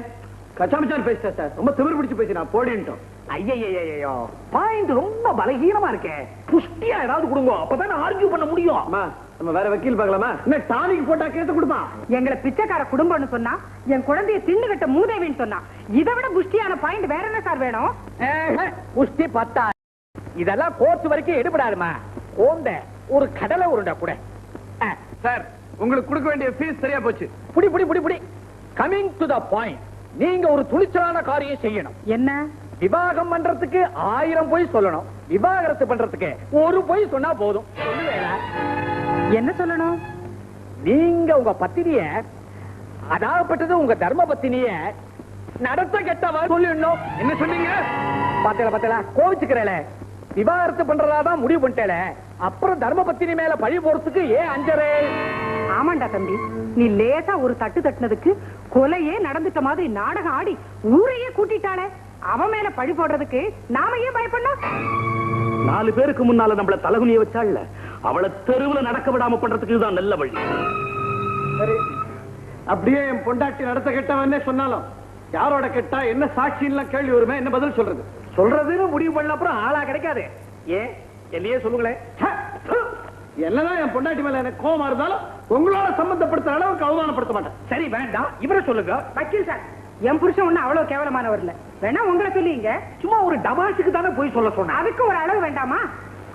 கச்சாமச்சான் பேசிட்டேன் சார். ரொம்ப திமிரு பிடிச்சு பேசி நான் போடிட்டோம். ஐயோ, பாயிண்ட் ரொம்ப பலகீனமா இருக்கே. புஷ்டியா ஏதாவது கொடுங்க, அப்பதான் ஆர்கியூ பண்ண முடியும். நம்ம வேற வக்கீல் பார்க்கலாமா? என்ன டானிக் போட்டா கேஸ் கொடுமா? எங்களை பிச்சைக்கார குடும்பம்னு சொன்னா, என் குழந்தைய தின்னுகிட்ட மூதேவின்னு சொன்னா, இதை விட புஷ்டியான பாயிண்ட் வேற என்ன சார் வேணும்? புஷ்டி 10. இதெல்லாம் கோர்ட் வரைக்கும் எடுபடாதுமா. கோந்த ஒரு கடலை உருண்டை கூட. சார், உங்களுக்கு கொடுக்க வேண்டிய ஃபீஸ் சரியா போச்சு. புடி புடி புடி புடி. Coming to the point. நீங்க ஒரு துணிச்சலான காரியம் செய்யணும். என்ன? விவாகம் பண்றதுக்கு 1000 பொய் சொல்லணும். விவாகரத்து பண்றதுக்கு ஒரு பொய் சொன்னா போதும். என்ன சொல்லணும்? நீங்க உங்க பத்தினிய, அதாகப்பட்டது உங்க தர்ம பத்தினிய நடத்த கெட்டவா சொல்லிடணும். என்ன சொன்னீங்க? பாத்தல கோவிச்சுக்கிறேன். விவாகரத்து பண்றதாதான் முடிவு பண்ணிட்டேல, அப்புறம் தர்ம பத்தினி மேல பழி போறதுக்கு ஏன் அஞ்சரே? ஆமாண்டா தம்பி, நீ லேசா ஒரு தட்டு தட்டுனதுக்கு கொலையே நடந்துட்ட மாதிரி நாடகம் ஆடி ஊரையே கூட்டிட்டாளே. அவன் மேல பழி போடுறதுக்கு நாம ஏன் பயப்படணும்? 4 பேருக்கு முன்னால நம்மள தலகுனிய வச்சாள்ல, அவளை தெருவுல நடக்க விடாம பண்றதுக்கு இதுதான் நல்ல வழி. சரி, அப்படியே என் பொண்டாட்டி நடத்த கெட்டவன்னே சொன்னாலும் யாரோட கெட்டா என்ன சாட்சின்னு கேள்வி வருமே, என்ன பதில் சொல்றது? சொல்றதுன்னு முடிவு பண்ண அப்புறம் ஆளா கிடைக்காது. ஏன் என்னையே சொல்லுங்களேன். என்னதான் என் பொண்டாட்டி மேல எனக்கு கோவமா இருந்தாலும் உங்களோட சம்பந்தப்படுத்த அளவுக்கு அவமானப்படுத்த மாட்டேன். சரி வேண்டாம், இவரை சொல்லுங்க. வக்கீல் சார், என் புருஷன் ஒண்ணு அவ்வளவு கேவலமானவர் இல்ல. வேணா உங்களை சொல்லிங்க. சும்மா ஒரு டமாஷுக்கு தானே போய் சொல்ல சொன்ன. அதுக்கு ஒரு அளவு வேண்டாமா?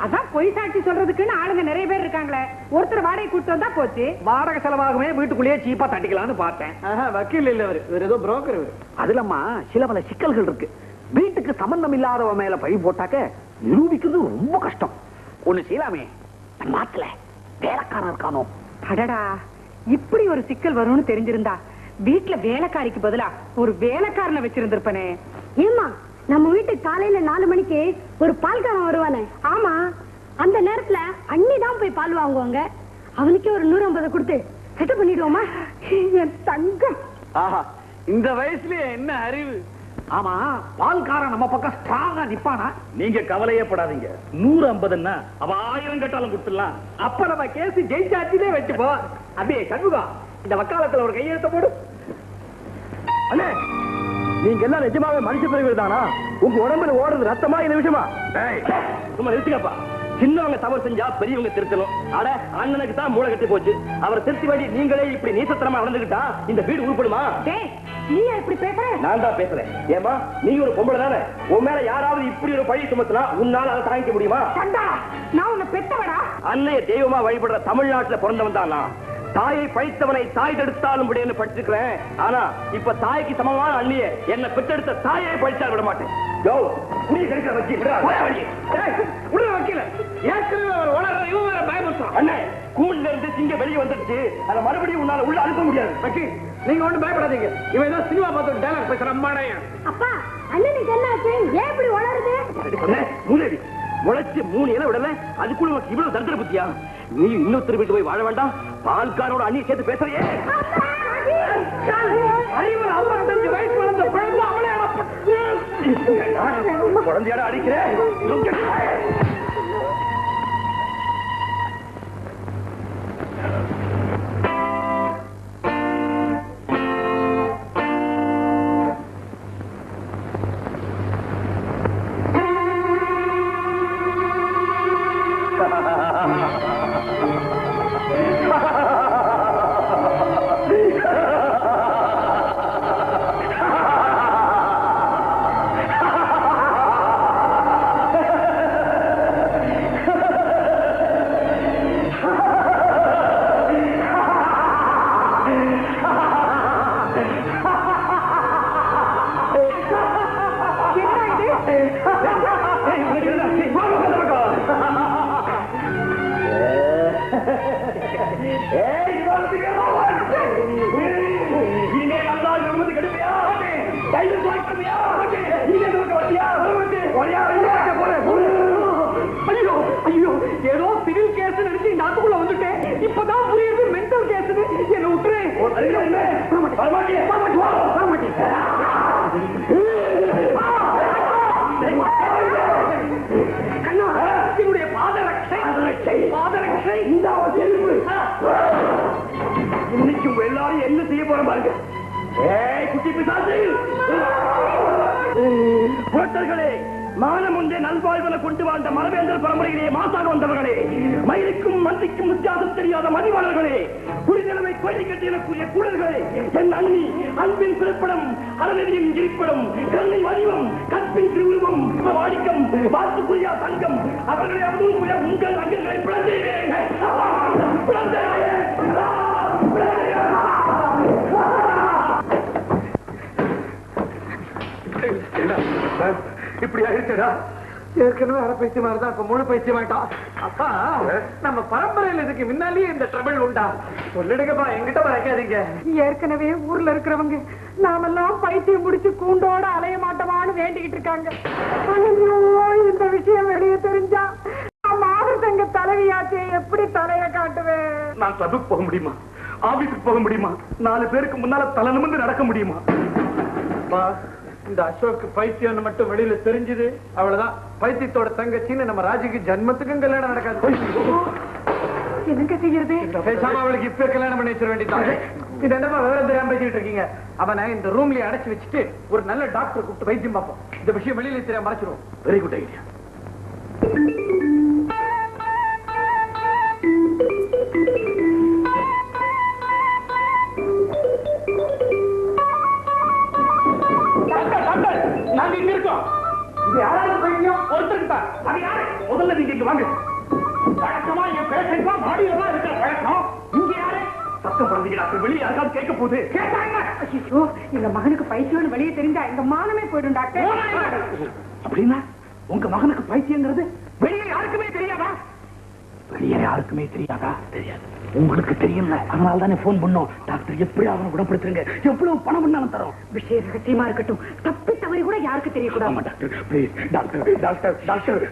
அதான் பொய் சாட்சி சொல்றதுக்குன்னு ஆளுங்க நிறைய பேர் இருக்காங்களே. ஒருத்தர் வாடகை கூட்டு வந்தா போச்சு. வாடகை செலவாகவே வீட்டுக்குள்ளேயே சீப்பா தட்டிக்கலாம்னு பார்த்தேன். வக்கீல் இல்ல அவரு, வேற ஏதோ புரோக்கர். அதுலம்மா சில பல சிக்கல்கள் இருக்கு. வீட்டுக்கு சம்பந்தம் இல்லாதவ மேல பழி போட்டாக்க நிரூபிக்கிறது ரொம்ப கஷ்டம். ஒண்ணு செய்யலாமே, மாத்துல வேலைக்காரன் இருக்கானோ. அடடா, இப்படி ஒரு சிக்கல் வரும்னு தெரிஞ்சிருந்தா வீட்டுல வேலைக்காரிக்கு பதிலா ஒரு வேலைக்காரனை வச்சிருந்திருப்பனே. ஏமா, நம்ம வீட்டுக்கு காலையில 4 மணிக்கு ஒரு பால்காரன் வருவானே? ஆமா, அந்த நேரத்துல அண்ணி தான் போய் பால் வாங்குவாங்க. அவனுக்கே ஒரு 150 கொடுத்து செட்டப் பண்ணிடுவோமா? என் தங்கம். ஆஹா, இந்த வயசுலயே என்ன அறிவு! ஆமா, பால்காரன் நம்ம பக்கம் ஸ்ட்ராங்கா நிப்பானா? நீங்க கவலையே படாதீங்க. 150ன்னா அவ 1000 கேட்டாலும் கொடுத்துடலாம். அப்ப நம்ம கேஸ் ஜெயிச்சாச்சிலே வச்சுப்போ. அப்படியே சண்முகம், இந்த வக்காலத்துல ஒரு கையெழுத்த போடு. அண்ணே, நீங்க எல்லாம் நிஜமாவே மனுஷ பிறகு தானா? உங்க உடம்புல ஓடுறது ரத்தமா இந்த விஷயமா? சும்மா நிறுத்துக்கப்பா. சின்னவங்க தவறு செஞ்சா பெரியவங்க திருத்தணும். அட, அண்ணனுக்கு தான் மூளை கட்டி போச்சு. அவரை திருத்தி வேண்டி நீங்களே இப்படி நீசத்தனமா நடந்துகிட்டா இந்த வீடு உருப்படுமா? நீ இப்படி பேசுற? நான் தான் பேசுறேன். ஏமா, நீங்க ஒரு பொம்பளை தானே? உன் மேல யாராவது இப்படி ஒரு பழி சுமத்தினா உன்னால அதை தாங்கிக்க முடியுமா? நான் உன்னை பெத்தவடா. அன்னைய தெய்வமா வழிபடுற தமிழ்நாட்டுல பிறந்தவன் தான் நான். தாயை பழித்தவனை தாய் தடுத்தாலும் முடியும்னு படிச்சிருக்கிறேன். ஆனா இப்ப தாய்க்கு சமமான அண்ணிய என்ன பெற்றெடுத்த தாயை பழிச்சா விட மாட்டேன். கூண்டுல இருந்து சிங்க வெளியே வந்துருச்சு. அதை மறுபடியும் உன்னால உள்ள அனுப்ப முடியாது. நீங்க ஒண்ணும் பயப்படாதீங்க. இவன் ஏதோ சினிமா பார்த்து டைலாக் பேசுற அம்மாடையா. அப்பா, அண்ணனுக்கு என்ன ஆச்சு? ஏன் இப்படி வளருது? மூதேவி, முளைச்சு 3 இலை விடல, அதுக்குள்ள உனக்கு இவ்வளவு தந்திர புத்தியா? நீ இன்னொருத்தர் வீட்டு போய் வாழ வேண்டாம். பால்காரோட அண்ணியை சேர்த்து பேசுறியே. குழந்தையாட அடிக்கிறேன். ஐயோ ஏதோ சிவில் கேஸ் நினைச்சு இந்த ஆத்துக்குள்ள வந்துட்டேன். இப்பதான் புரியுது மென்டல் கேஸ். என்ன விட்டுரு. என்னுடைய பாதரட்சை இன்னைக்கு எல்லாரும் என்ன செய்ய போற பாருங்க. குட்டி பிசாசு புரட்டர்களே, மானம் ஒன்றே நல்வாழ்வன கொண்டு வாழ்ந்த மரவேந்தர் பரம்பரையிலே மாசாக வந்தவர்களே, மயிலுக்கும் மந்திக்கும் வித்தியாசம் தெரியாத மதிவாளர்களே, குடிநிலைமை கோயில் கட்டியக்கூடிய கூடர்களே, என் அண்ணி அன்பின் பிறப்பிடம், அறநெறியின் இருப்பிடம், கண்ணை வடிவம், கற்பின் திருவுருவம், வாடிக்கம், வாத்துக்குரியா தங்கம், அவர்களை அவரும் உங்கள் அங்கங்களை இப்படி ஆயிடுச்சா? ஏற்கனவே அரை பைத்தியம் மாதிரிதான், இப்ப முழு பைத்தியம் ஆயிட்டான். அப்பா, நம்ம பரம்பரையில் இதுக்கு முன்னாலேயே இந்த ட்ரபிள் உண்டா? சொல்லிடுங்கப்பா, எங்கிட்ட வைக்காதீங்க. ஏற்கனவே ஊர்ல இருக்கிறவங்க நாமெல்லாம் பைத்தியம் முடிச்சு கூண்டோட அலைய மாட்டோமான்னு வேண்டிக்கிட்டு இருக்காங்க. இந்த விஷயம் வெளியே தெரிஞ்சா மாவட்டங்க தலைவியாச்சே எப்படி தலைய காட்டுவேன்? நான் கிளப்புக்கு போக முடியுமா? ஆபீஸுக்கு போக முடியுமா? 4 பேருக்கு முன்னால தலை நிமிர்ந்து நடக்க முடியுமா? இந்த அசோக் பைத்தியம் மட்டும் வெளியில தெரிஞ்சது, அவ்வளவுதான். பைத்தியத்தோட தங்கச்சின்னு நம்ம ராஜிக்கு ஜன்மத்துக்கும் கல்யாணம் நடக்காது. என்னங்க செய்யறது? பேசாம அவளுக்கு இப்ப கல்யாணம் பண்ணி வச்சிட வேண்டியதான். இது என்னமா விவரம் தெரியாம பேசிட்டு இருக்கீங்க? அவனை இந்த ரூம்லயே அடைச்சு வச்சுட்டு ஒரு நல்ல டாக்டர் கூப்பிட்டு வைத்தியம் பார்ப்போம். இந்த விஷயம் வெளியில தெரியாம மறைச்சிருவோம். Very good idea. நாங்க இங்க இருக்கோம். இது யாராவது பைத்தியம்? ஒருத்தருக்கு தான். அது யாரு? முதல்ல நீங்க இங்க வாங்க. வழக்கமா என் பேஷண்ட் தான் மாடியில தான் இருக்கிற வழக்கம். இங்க யாரு? சத்தம் பண்றீங்க டாக்டர். வெளியே யாருக்காவது கேட்க போகுது. கேட்டாங்க. ஐயோ, எங்க மகனுக்கு பைத்தியம்னு வெளியே தெரிஞ்சா எங்க மானமே போயிடும் டாக்டர். அப்படின்னா உங்க மகனுக்கு பைத்தியங்கிறது வெளியே யாருக்குமே தெரியாதா? வெளியே யாருக்குமே தெரியாதா? தெரியாது. உங்களுக்கு தெரியும்ல, அதனால தானே போன் பண்ணோம். டாக்டர் எப்படி அவனை குணப்படுத்துறீங்க? எவ்வளவு பணம் பண்ணாலும் தரோம். விஷயம் ரகசியமா இருக்கட்டும். தப்பி தவறி கூட யாருக்கு தெரியக்கூடாது. Doctor please, doctor doctor doctor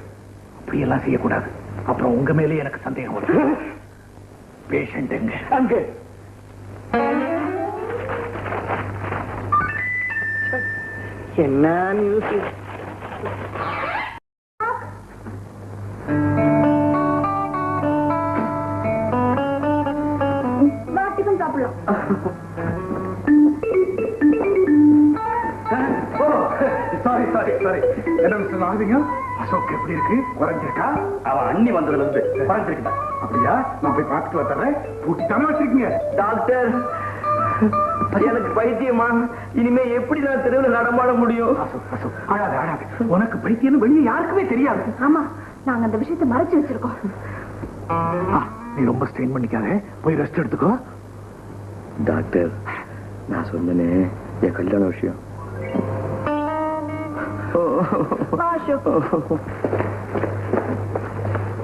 அப்படி எல்லாம் செய்யக்கூடாது. அப்புறம் உங்க மேலே எனக்கு சந்தேகம் வரும். பேஷண்ட் எங்க? அங்க. என்ன நியூஸ்? அசோக் எப்படி இருக்கு? குறைஞ்சிருக்கா? அவன் அண்ணி வந்ததுல இருந்து குறைஞ்சிருக்கா? அப்படியா? நான் போய் பார்த்துட்டு வந்துடுறேன். பூட்டித்தானே வச்சிருக்கீங்க? டாக்டர், எனக்கு பைத்தியமா? இனிமே எப்படி நான் தெருவில் நடமாட முடியும்? அழாது அழாது. உனக்கு பைத்தியம் வெளியே யாருக்குமே தெரியாது. ஆமா, நாங்க அந்த விஷயத்தை மறைச்சு வச்சிருக்கோம். நீ ரொம்ப ஸ்ட்ரெயின் பண்ணிக்காத, போய் ரெஸ்ட் எடுத்துக்கோ. டாக்டர், நான் சொன்னேனே என் கல்யாண விஷயம்.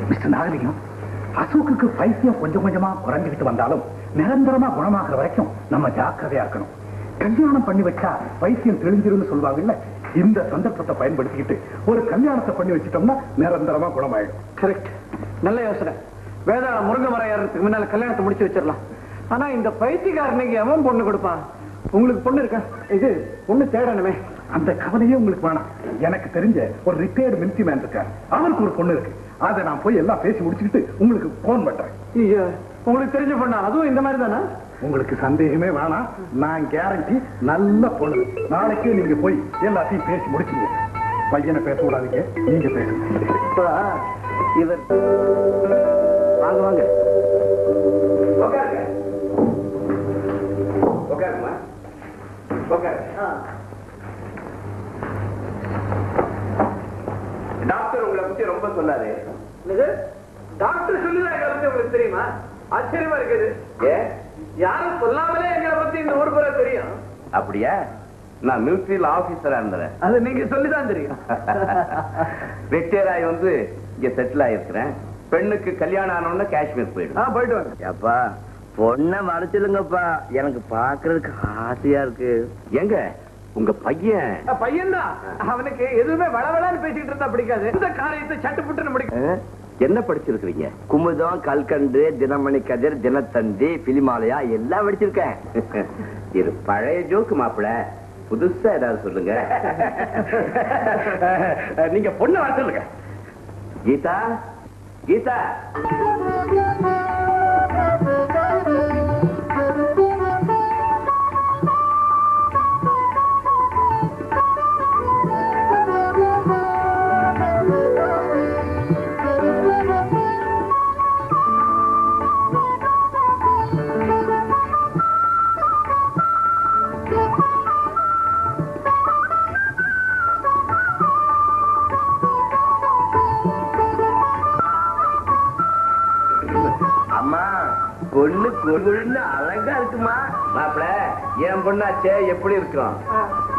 மிஸ்டர் நாகலிங்கம், அசோக்குக்கு பைத்தியம் கொஞ்சம் கொஞ்சமா குறைஞ்சுக்கிட்டு வந்தாலும் நிரந்தரமா குணமாக்குற வரைக்கும் நம்ம ஜாக்கிரதையா இருக்கணும். கல்யாணம் பண்ணி வச்சா பைத்தியம் தெளிஞ்சிருன்னு சொல்லுவாங்கல்ல, இந்த சந்தர்ப்பத்தை பயன்படுத்திக்கிட்டு ஒரு கல்யாணத்தை பண்ணி வச்சுட்டோம்னா நிரந்தரமா குணமாயிடும். கரெக்ட், நல்ல யோசனை. வேதாள முருங்கை மரம் ஏறதுக்கு முன்னால கல்யாணத்தை முடிச்சு வச்சிடலாம். ஆனா இந்த பைத்தியக்காரனுக்கு எவன் பொண்ணு கொடுப்பான்? உங்களுக்கு பொண்ணு இருக்கா? இது பொண்ணு தேடணுமே. அந்த கவலையே உங்களுக்கு வேணாம். எனக்கு தெரிஞ்ச ஒரு ரிட்டையர்டு மிலிட்டரி மேன் இருக்காரு, அவருக்கு ஒரு பொண்ணு இருக்கு. அதை நான் போய் எல்லாம் பேசி முடிச்சுக்கிட்டு உங்களுக்கு போன் பண்றேன். உங்களுக்கு தெரிஞ்ச பொண்ணா? அதுவும் இந்த மாதிரி தானே? உங்களுக்கு சந்தேகமே வேணாம், நான் கேரண்டி நல்ல பொண்ணு. நாளைக்கே நீங்க போய் எல்லாத்தையும் பேசி முடிச்சுங்க. பையனை பேச விடாதீங்க, நீங்க பேசுங்க. இவர் வாங்க வாங்க. டாக்டர் உங்களை பத்தி ரொம்ப சொல்லாரு. டாக்டர் சொல்லிதான் எங்களை பத்தி உங்களுக்கு தெரியுமா? ஆச்சரியமா இருக்குது. யாரும் சொல்லாமலே எங்களை பத்தி இந்த ஊர் பேர தெரியும். அப்படியா? நான் மிலிட்டரியில் ஆபீசரா இருந்தேன். அது நீங்க சொல்லிதான் தெரியும். ரிட்டையர் ஆகி வந்து இங்க செட்டில் ஆயிருக்கிறேன். பெண்ணுக்கு கல்யாணம் ஆனோன்னு காஷ்மீர் போயிடும். போயிட்டு வாங்க. அப்பா, பொண்ண மறைச்சிடுங்கப்பா, எனக்கு பாக்குறதுக்கு ஆசையா இருக்கு. எங்க உங்க பையன்? பையன்தான், அவனுக்கு எதுவுமே வளவளான்னு பேசிட்டு இருந்தா பிடிக்காது. இந்த காரியத்தை சட்டு புட்டுன்னு பிடிக்கும். என்ன படிச்சிருக்கீங்க? குமுதம், கல்கண்டு, தினமணி கதிர், தினத்தந்தி, பிலிமாலயா எல்லாம் படிச்சிருக்கேன். இது பழைய ஜோக்கு மாப்பிள, புதுசா ஏதாவது சொல்லுங்க. நீங்க பொண்ணு வர சொல்லுங்க. கீதா, கீதா. பொண்ணு கொழுன்னு அழகா இருக்குமா மாப்பிள? என் பொண்ணாச்சே, எப்படி இருக்கும்?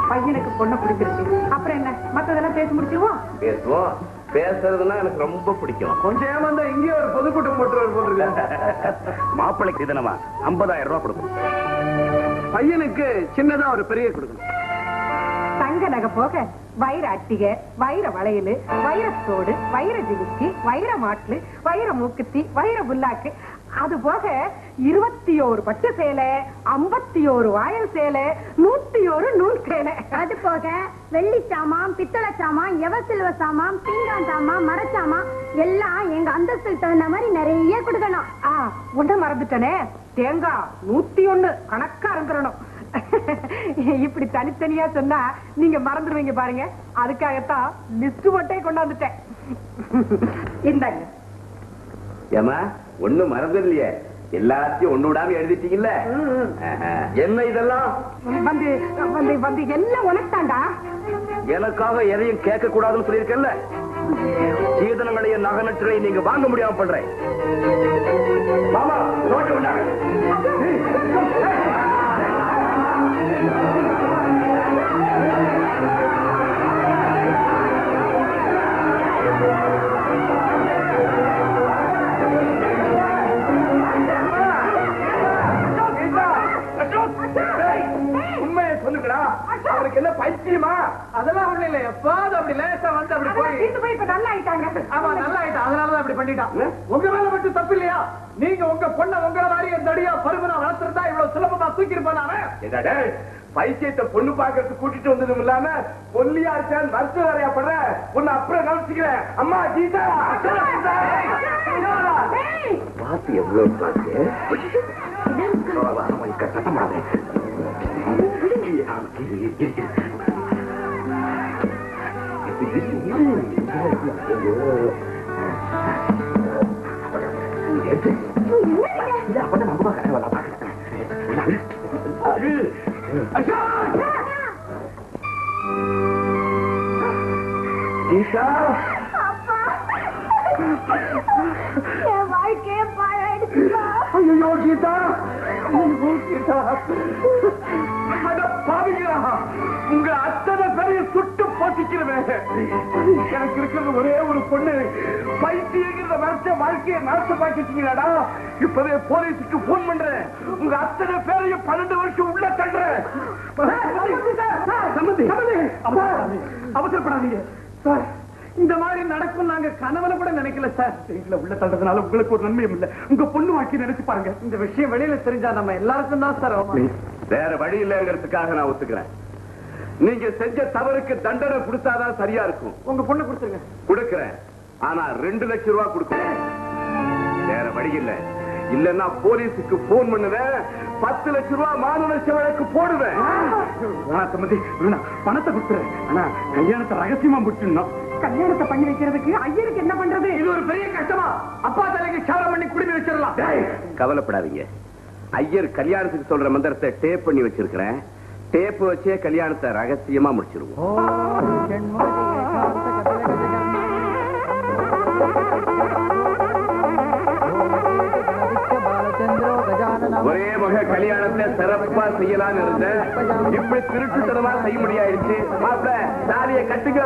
பையனுக்கு பொண்ணு பிடிச்சிருக்கு, அப்புறம் என்ன மத்ததெல்லாம் பேச முடிச்சுவோம். பேசுவோம். பேசுறதுன்னா எனக்கு ரொம்ப பிடிக்கும். கொஞ்சம் ஏமாந்தா இங்கே ஒரு பொதுக்கூட்டம் போட்டு போட்டுருக்க. மாப்பிள்ளைக்கு தினமா 50,000 ரூபாய் கொடுக்கும். பையனுக்கு சின்னதா ஒரு பெரிய கொடுக்கணும். தங்க நகை போக வைர அட்டிகை, வைர வளையல், வைரத்தோடு, வைர ஜிமிக்கி, வைர மாட்டு, வைர மூக்குத்தி, வைர புல்லாக்கு, அது போக 21 பட்டு சேலை, 51 வாயல் சேலை, 101 நூல் சேலை. அது போக வெள்ளி சாமான், பித்தளை சாமான், எவசில்வ சாமான், பீங்கான் சாமான், மரச்சாமான் எல்லாம் எங்க அந்தஸ்துக்கு தகுந்த மாதிரி நிறைய கொடுக்கணும். உண்ட மறந்துட்டனே, தேங்காய் 101 கணக்கா இருந்துடணும். இப்படி தனித்தனியா சொன்னா நீங்க மறந்துடுவீங்க பாருங்க. அதுக்காகத்தான் லிஸ்ட் போட்டே கொண்டாந்துட்டேன். இந்தாங்க. ஏமா ஒண்ணும் மறந்துடலையே, எல்லாத்தையும் ஒண்ணு விடாம எழுதிட்டீங்கல்ல. என்ன இதெல்லாம்? வந்து வந்து வந்து எல்லாம் உனக்குதாண்டா. எனக்காக எதையும் கேட்க கூடாதுன்னு சொல்லியிருக்கேன்ல. சீதனங்களையும் நகனட்டுகளையும் நீங்க வாங்க முடியாம பண்றேன். மாமா நோட்டு கொண்டாங்க. உண்மையை சொல்லுங்கடா, அவருக்கு என்ன பைத்தியமா? அதெல்லாம் ஒண்ணு இல்ல, எப்பாவது அப்படி லேசா வந்து அப்படி போய் இப்ப நல்லா ஆயிட்டாங்க. ஆமா நல்லா ஆயிட்டா, அதனாலதான் அப்படி பண்ணிட்டான். உங்க மேல மட்டும் தப்பு இல்லையா? நீங்க உங்க பொண்ண உங்கள மாதிரி தடியா பருமனா வளர்த்துருந்தா இவ்வளவு சுலபமா தூக்கிருப்பானே. பைத்தியத்தை பொண்ணு பாக்கிறதுக்கு கூட்டிட்டு வந்ததும் இல்லாம பொல்லியா இருக்கான்னு வருஷம் வரையா படுற உன்னை அப்புறம் கவனிச்சுக்கிறேன். அம்மா கீதா, பாத்து எவ்வளவு பாத்து கஷ்டப்படாத. கீதா, என் வாழ்க்கையே பாழாயிடுச்சுமா. ஐயோ கீதா, கீதா, பாவிங்களா, உங்க அத்தனை பேரையும் சுட்டு போட்டிக்கிறவேன். எனக்கு இருக்கிறது ஒரே ஒரு பொண்ணு. பைத்தியங்கிற வருஷ வாழ்க்கையை நடத்த பாக்கிட்டீங்களாடா. இப்பவே போலீஸுக்கு போன் பண்றேன். உங்க அத்தனை பேரையும் 12 வருஷம் உள்ள தள்ளுறேன். அவசரப்படாதீங்க சார், இந்த மாதிரி நடக்கும் நாங்க கனவுல கூட நினைக்கல சார். உள்ள தள்ளுறதுனால உங்களுக்கு ஒரு நன்மையும் இல்ல. உங்க பொண்ணு வாக்கி நினைச்சு பாருங்க. இந்த விஷயம் வெளியில தெரிஞ்சா நம்ம எல்லாருக்கும் தான் சார். வேற வழி இல்லைங்கிறதுக்காக நான் ஒத்துக்கிறேன். நீங்க செஞ்ச தவறுக்கு தண்டனை கொடுத்தாதான் சரியா இருக்கும். உங்க பொண்ணு கொடுத்துருங்க. கொடுக்கிறேன், ஆனா 2 லட்சம் ரூபாய் கொடுக்கணும். வேற வழி இல்ல. இல்லன்னா போலீஸுக்கு போன் பண்ணுவேன். 10 லட்சம் ரூபாய் மாநகராட்சி வழக்கு போடுவேன். பணத்தை கொடுத்துறேன், ஆனா கல்யாணத்தை ரகசியமா முடிச்சிடணும். கல்யாணத்தை பண்ணி வைக்கிறதுக்கு ஐயருக்கு என்ன பண்றது? இது ஒரு பெரிய கஷ்டமா? அப்பா தலைக்கு சாரம் பண்ணி குடிமை வச்சிடலாம். கவலைப்படாதீங்க. ஐயர் கல்யாணத்துக்கு சொல்ற மந்திரத்தை டேப் பண்ணி வச்சிருக்கிறேன். டேப் வச்சே கல்யாணத்தை ரகசியமா முடிச்சிருவோம். ஒரே மக கல்யாணத்தை சிறப்பா செய்யலாம்னு இருந்தேன். இப்படி திருட்டுத்தனமா செய்ய முடியாயிருச்சு. மாப்பிள்ள தாலியை கட்டுங்க.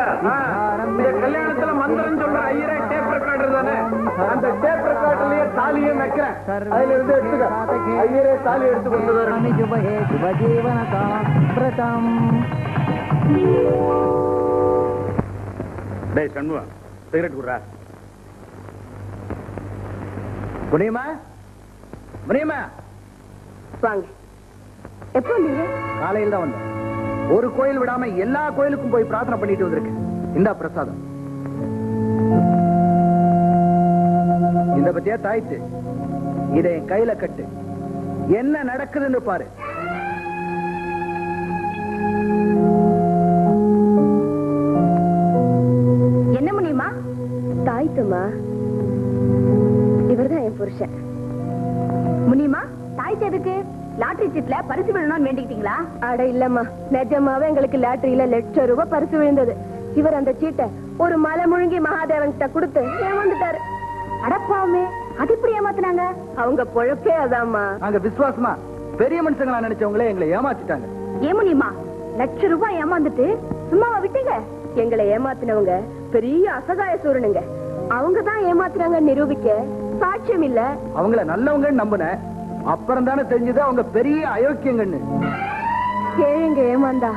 இந்த கல்யாணத்துல மந்திரம் சொல்ற ஐயரே டேப் ரெக்கார்டர் தானே. அந்த டேப் ரெக்கார்டர்லயே தாலியை வைக்கிறேன். அதுல இருந்து எடுத்துக்க. ஐயரே தாலி எடுத்து கொண்டு டேய் சண்முகம், சிகரெட் குடுறா. முனியம்மா, முனியம்மா, வாங்க. எப்போ வந்தீங்க? காலையில் தான் வந்தேன். ஒரு கோயில் விடாம எல்லா கோயிலுக்கும் போய் பிரார்த்தனை பண்ணிட்டு வந்திருக்கேன். இந்த பிரசாதம் இந்த பத்தியா தாய்த்து, இதை என் கையில கட்டு. என்ன நடக்குதுன்னு பாரு. என்ன முடியுமா? தாய்த்துமா, இவர்தான் என் புருஷன். முனியுமா, தாய்த்து எதுக்கு? லாட்டரி சீட்ல பரிசு விழணும்னு வேண்டிக்கிட்டீங்களா? அட இல்லம்மா, நிஜமாவே எங்களுக்கு லாட்டரியில ₹1,00,000 பரிசு விழுந்தது. இவர் அந்த சீட்டை ஒரு மலை முழுங்கி மகாதேவன் கிட்ட கொடுத்து ஏமாந்துட்டாரு. அடப்பாவுமே, அது இப்படி ஏமாத்துனாங்க? அவங்க பொழப்பே அதாம்மா. நாங்க விசுவாசமா பெரிய மனுஷங்களா நினைச்சவங்களே எங்களை ஏமாத்திட்டாங்க. ஏன் முனியுமா, ₹1,00,000 ஏமாந்துட்டு சும்மாவா விட்டீங்க? எங்களை ஏமாத்தினவங்க பெரிய அசகாய சூரனுங்க. அவங்க தான் ஏமாத்துறாங்க நிரூபிக்க சாட்சியம் இல்ல. அவங்கள நல்லவங்கன்னு நம்பினேன். அப்புறம் தானே தெரிஞ்சது அவங்க பெரிய அயோக்கியங்கன்னு. ஏழைங்க ஏமாந்தா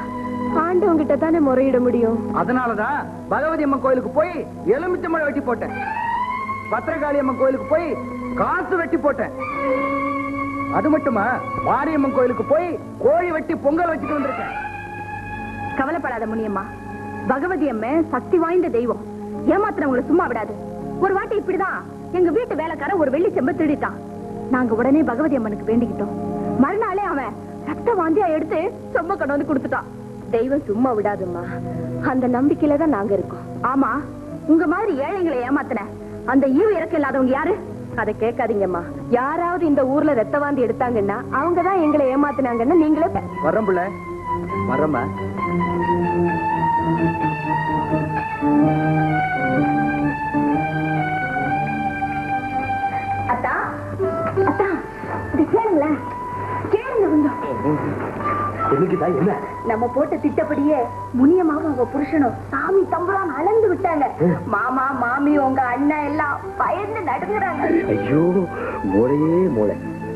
ஆண்டவங்க கிட்ட தானே முறையிட முடியும். அதனாலதான் பகவதி அம்மன் கோயிலுக்கு போய் எலுமிச்சம்பழம் வெட்டி போட்டேன். பத்திரகாளி அம்மன் கோயிலுக்கு போய் காசு வெட்டி போட்டேன். அது மட்டுமா, மாரியம்மன் கோயிலுக்கு போய் கோழி வெட்டி பொங்கல் வச்சுட்டு வந்திருக்கேன். கவலைப்படாத முனியம்மா, பகவதி அம்மை சக்தி வாய்ந்த தெய்வம். ஏமாத்துறவங்களை சும்மா விடாது. ஒரு வாட்டி இப்படிதான் எங்க வீட்டு வேலைக்காரன் ஒரு வெள்ளி செம்பு திருடிட்டான். நாங்க உடனே பகவதி அம்மனுக்கு வேண்டிக்கிட்டோம். மறுநாளே அவன் ரத்த வாந்தியா எடுத்து சொம்ப கொண்டு வந்து கொடுத்துட்டான். தெய்வம் சும்மா விடாதும்மா, அந்த நம்பிக்கையில தான் நாங்க இருக்கோம். ஆமா, உங்க மாதிரி ஏழைங்களை ஏமாத்தின அந்த ஈவு இறக்க இல்லாதவங்க யாரு? அதை கேட்காதீங்கம்மா. யாராவது இந்த ஊர்ல ரத்த வாந்தி எடுத்தாங்கன்னா அவங்கதான் எங்களை ஏமாத்தினாங்கன்னு நீங்களே வரம்புல வரமா. அத்தா, அத்தா, இது கேளுங்களேன், கேளுங்க கொஞ்சம். என்ன நம்ம போட்ட திட்டப்படியே முனியமாவும் உங்க புருஷனும் சாமி தம்புரான் அளந்து விட்டாங்க. மாமா மாமி உங்க அண்ணன் எல்லாம் பயந்து நடுங்குறாங்க. ஐயோ, மூளையே மூளை.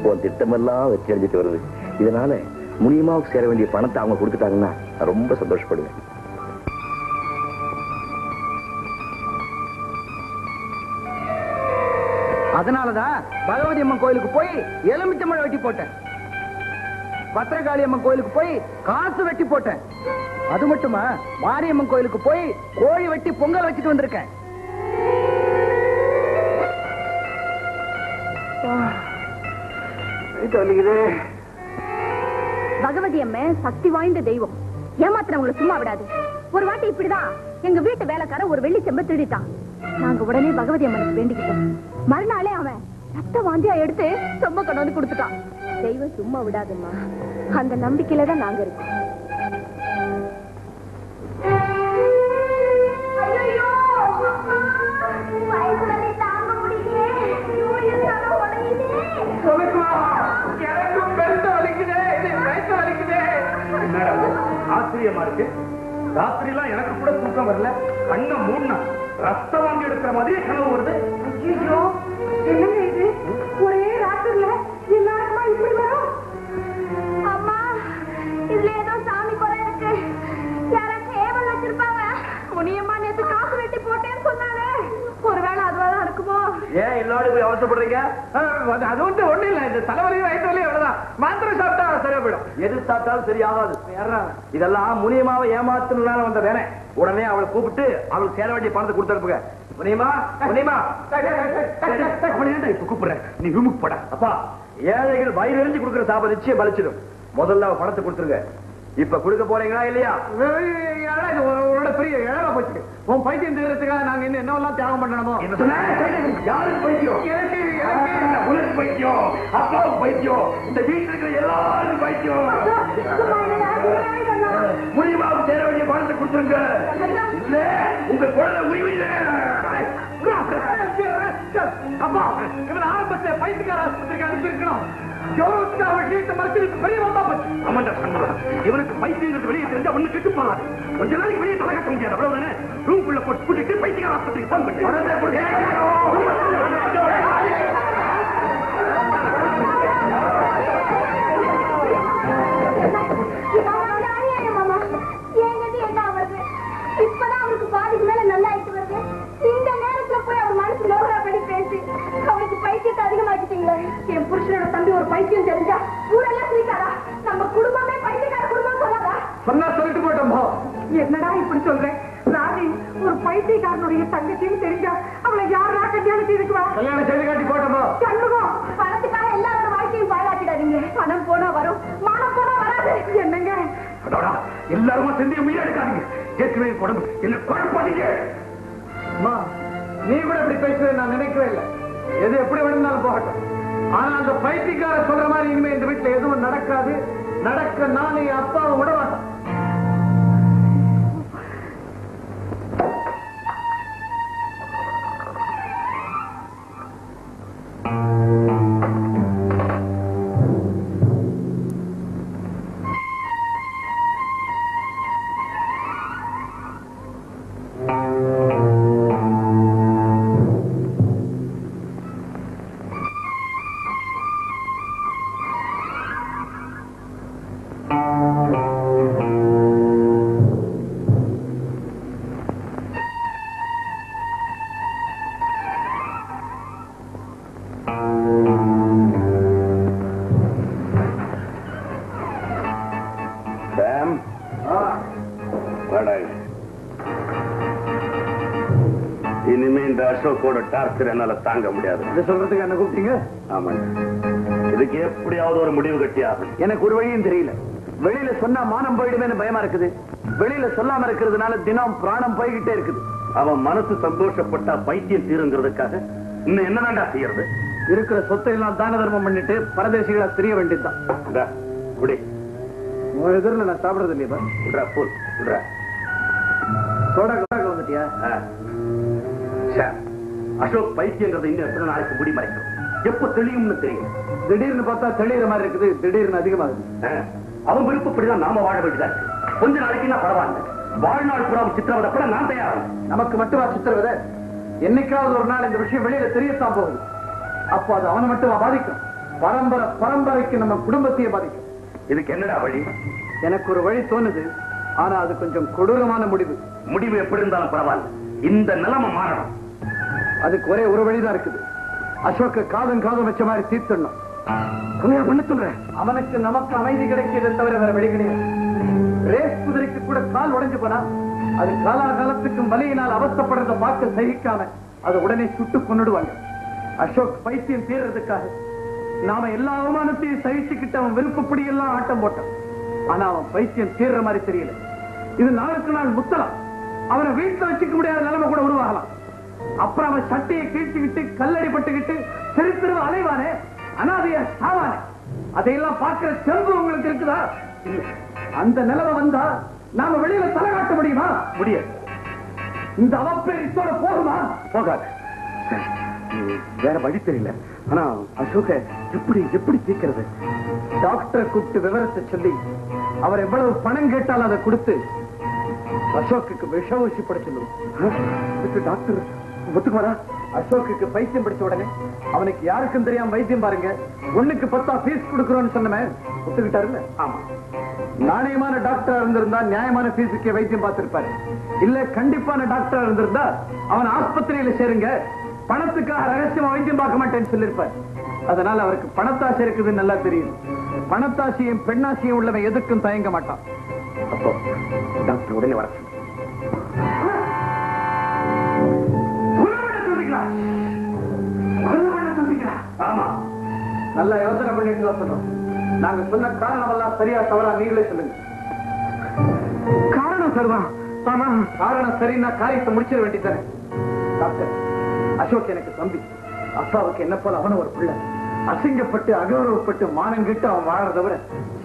உன் திட்டமெல்லாம் வச்சு அடிஞ்சிட்டு வருது. இதனால முனியமாவுக்கு சேர வேண்டிய பணத்தை அவங்க கொடுத்துட்டாங்கன்னா நான் ரொம்ப சந்தோஷப்படுவேன். அதனாலதான் பகவதி அம்மன் கோயிலுக்கு போய் எலுமிச்சம்பழம் வெட்டி போட்டேன். பத்திரகாளி அம்மன் கோயிலுக்கு போய் காசு வெட்டி போட்டேன். அது மட்டுமா, மாரியம்மன் கோயிலுக்கு போய் கோழி வெட்டி பொங்கல் வச்சுட்டு வந்திருக்கேன். பகவதி அம்மை சக்தி வாய்ந்த தெய்வம். ஏமாத்துறவங்களை சும்மா விடாது. ஒரு வாட்டி இப்படிதான் எங்க வீட்டு வேலைக்காரன் ஒரு வெள்ளி செம்பு திருடிட்டான். நாங்க உடனே பகவதி அம்மனுக்கு வேண்டிக்கிட்டோம். மறுநாளே அவன் ரத்த வாந்தியா எடுத்து சொம்ப கொண்டு வந்து கொடுத்துட்டான். தெய்வம் சும்மா விடாதும்மா, அந்த நம்பிக்கையில தான் நாங்க இருக்கோம். ஆச்சரியமா இருக்கு. ராத்திரி எல்லாம் எனக்கு கூட தூக்கம் வரல. கண்ணை மூணு ரத்த வாங்கி எடுக்கிற மாதிரியே கனவு வருது. என்னங்க இது? ஒரே ராத்திரில எல்லாருக்குமா இப்படி வரும்? அம்மா, இதுல ஏதோ சாமி குறை இருக்கு. யாராச்சும் ஏவல் வச்சிருப்பாங்க. முனியம்மா நேத்து காசு வெட்டி போட்டேன்னு சொன்னாங்க. ஒருவேளை அதுவாதான் இருக்குமோ? ஏன் எல்லாரும் போய் அவசரப்படுறீங்க? அது வந்து ஒண்ணு இல்ல, இந்த தலைவலியும் வயிற்று வலியும் எவ்வளவுதான். மாத்திரை சாப்பிட்டா சரியா போயிடும். எது சாப்பிட்டாலும் சரி ஆகாது. இதெல்லாம் முனியமாவை ஏமாத்துனால வந்த வேலை. உடனே அவளை கூப்பிட்டு அவளுக்கு சேர வேண்டிய பணத்தை கொடுத்து அனுப்புங்க. முனியமா, முனியமா, இப்ப கூப்பிடுறேன், நீ ரூமுக்கு போட. அப்பா, ஏழைகள் வயிறு எரிஞ்சு கொடுக்குற சாபம் நிச்சயம் பலிச்சிடும். முதல்ல அவ பணத்தை கொடுத்துருங்க. இப்ப கொடுக்க போறீங்களா இல்லையா? உன்னோட பெரிய இழவா போச்சு. உன் பைத்தியம் தீர்றதுக்காக நாங்க இன்னும் என்னவெல்லாம் தியாகம் பண்ணணுமோ. யாருக்கு பைத்தியம்? உனக்கு பைத்தியம், அப்பாவுக்கு பைத்தியம், இந்த வீட்டுல இருக்கிற எல்லாரும் பைத்தியம். முடிவாக சேர வேண்டிய பணத்தை கொடுத்துருங்க. இல்ல உங்க குழந்தை உரிமையில. அப்பா, இவன் ஆரம்பத்தை பைத்தியக்கார ஆஸ்பத்திரிக்கு அனுப்பியிருக்கணும். கௌரவத்துக்கு அவள் வீட்டை மறைச்சிருக்கு பெரிய வந்தா போச்சு. ஆமாண்டா சண்முகம், இவனுக்கு பைத்தியம் வெளியே தெரிஞ்சா ஒண்ணு கெட்டு போகாது. கொஞ்ச நாளைக்கு வெளியே தலை கட்ட முடியாது. அவ்வளவுதானே? ரூம்குள்ள போட்டு கூட்டிட்டு பைத்தியக்கார ஆஸ்பத்திரிக்கு போன் பண்ணி அம்மாவுக்கு பைத்தியத்தை அதிகமாக்கிட்டீங்களே. என் புருஷனோட தம்பி ஒரு பைத்தியம் தெரிஞ்சா ஊரெல்லாம் சிரிக்காதா? நம்ம குடும்பமே பைத்தியக்கார குடும்பம் சொல்லாதா? சொன்னா சொல்லிட்டு போட்டோம்பா. என்னடா இப்படி சொல்றேன்? ராணி ஒரு பைத்தியக்காரனுடைய தங்கச்சியும் தெரிஞ்சா அவளை யாரா கல்யாணம் செய்துக்குவா? கல்யாணம் செய்து காட்டி போட்டோம்பா. சண்முகம், பணத்துக்காக எல்லாரோட வாழ்க்கையும் பாழாக்கிடாதீங்க. பணம் போனா வரும், மானம் போனா வராது. என்னங்க எல்லாருமா சேர்ந்து முயற்சி எடுக்காதீங்க. ஏற்கனவே உடம்பு என்ன குழப்பாதீங்க. அம்மா, நீ கூட இப்படி பேசுவேன் நான் நினைக்கவே இல்லை. எது எப்படி வேணும்னாலும் போகட்டும். ஆனா அந்த பைத்தியக்கார சொல்ற மாதிரி இனிமே இந்த வீட்டுல எதுவும் நடக்காது. நடக்க நானே அப்பாவை விட மாட்டேன். இனிமே இந்த அசோக்கோட டார்ச்சர் என்னால தாங்க முடியாது. இதை சொல்றதுக்கு என்ன கூப்பிட்டீங்க? ஆமாங்க, இதுக்கு எப்படியாவது ஒரு முடிவு கட்டி ஆகும். எனக்கு ஒரு வழியும் தெரியல. வெளியில சொன்னா மானம் போயிடுமே பயமா இருக்குது. வெளியில சொல்லாம இருக்கிறதுனால தினம் பிராணம் போய்கிட்டே இருக்குது. அவன் மனசு சந்தோஷப்பட்டா பைத்தியம் தீருங்கிறதுக்காக இன்னும் என்னதான்டா செய்யறது? இருக்கிற சொத்தை எல்லாம் தான தர்மம் பண்ணிட்டு பரதேசிகளா தெரிய வேண்டியதுதான். எதிரில் நான் சாப்பிடுறது இல்லையா? சோடா வந்துட்டியா? அசோக் பைத்தியங்கிறது இன்னும் எத்தனை நாளைக்கு முடி மறைக்கும்? எப்ப தெளியும்னு தெரியும். திடீர்னு பார்த்தா தெளிகிற மாதிரி இருக்குது, திடீர்னு அதிகமாகுது. அவன் விருப்பப்படிதான் நாம வாழ வேண்டியதா இருக்கு. கொஞ்ச நாளைக்கு நான் பரவாயில்ல, வாழ்நாள் புறா சித்திரவதை கூட நான் தயாராக. நமக்கு மட்டுமா சித்திரவதை? என்னைக்காவது ஒரு நாள் இந்த விஷயம் வெளியில தெரியத்தான் போகுது. அப்போ அது அவனை மட்டுமா பாதிக்கும்? பரம்பரைக்கு நம்ம குடும்பத்தையே பாதிக்கும். இதுக்கு என்னடா வழி? எனக்கு ஒரு வழி தோணுது, ஆனா அது கொஞ்சம் கொடூரமான முடிவு. முடிவு எப்படி இருந்தாலும் பரவாயில்ல, இந்த நிலைமை மாறணும். அதுக்கு ஒரே ஒரு வழிதான் இருக்குது. அசோக்க காதம் வச்ச மாதிரி தீர்த்தணும். பண்ண சொல்றேன். அவனுக்கு நமக்கு அமைதி கிடைக்கிறதை தவிர வேற வழி கிடையாது. ரேஸ் குதிரைக்கு கூட கால் உடைஞ்சு போனா அது காலாகாலத்துக்கும் வலியினால் அவஸ்தப்படுறத பார்க்க சகிக்காம அதை உடனே சுட்டு கொண்டுடுவாங்க. அசோக் பைத்தியம் தீர்றதுக்காக நாம எல்லா அவமானத்தையும் சகிச்சுக்கிட்டு அவன் விருப்பப்படி எல்லாம் ஆட்டம் போட்டான். ஆனா அவன் பைத்தியம் தீர்ற மாதிரி தெரியல. இது நாளுக்கு நாள் முத்தலாம். அவனை வீட்டுல வச்சுக்க முடியாத நிலைமை கூட உருவாகலாம். அப்புறம் அவன் சட்டையை கீழ்ச்சிக்கிட்டு கல்லடிப்பட்டுக்கிட்டு தெரு அலைவானே, அனாதைய சாவானே, அதையெல்லாம் பார்க்கிற செல்வம் உங்களுக்கு இருக்குதா? இல்ல. அந்த நிலைமை வந்தா நாம வெளியில தலை காட்ட முடியுமா? முடியாது. இந்த அவப்பேரித்தோட போகுமா? போகாது. வேற வழி தெரியல. ஆனா அசோக எப்படி தீக்கிறது? டாக்டரை கூப்பிட்டு விவரத்தை சொல்லி அவர் எவ்வளவு பணம் கேட்டாலும் அதை கொடுத்து அசோக்கு விஷ ஊசி பட சொல்லுவோம். டாக்டர் ஒத்துக்குவாரா? அசோக்கு பைத்தியம் படிச்ச உடனே அவனுக்கு யாருக்கும் தெரியாம வைத்தியம் பாருங்க, 1க்கு 10 ஃபீஸ் கொடுக்கறோம்னு சொன்னமே ஒத்துக்கிட்டாருல்ல? ஆமா. நாணயமான டாக்டரா இருந்திருந்தா நியாயமான ஃபீஸுக்கே வைத்தியம் பார்த்திருப்பாரு. இல்ல கண்டிப்பான டாக்டரா இருந்திருந்தா அவன் ஆஸ்பத்திரியில சேருங்க, பணத்துக்காக ரகசியமா வைத்தியம் பார்க்க மாட்டேன்னு சொல்லிருப்பார். அதனால அவருக்கு பணத்தாசை இருக்குதுன்னு நல்லா தெரியும். பணத்தாசையும் பெண்ணாசையும் உள்ளவன் எதுக்கும் தயங்க மாட்டான். அப்போ டாக்டர் உடனே வர ஆமா, நல்லா யோசனை பண்ணிட்டு தான் சொல்றோம். நாங்க சொன்ன காரணம் எல்லாம் சரியா தவறா நீங்களே சொல்லுங்க. காரணம் சரிதான். ஆமா, காரணம் சரின்னா காரியத்தை முடிச்சிட வேண்டியதானே. டாக்டர், அசோக் எனக்கு தம்பி. அப்பாவுக்கு என்ன போல அவன ஒரு பிள்ளை. அசிங்கப்பட்டு அகௌரவப்பட்டு மானங்கிட்டு அவன் வாழறத விட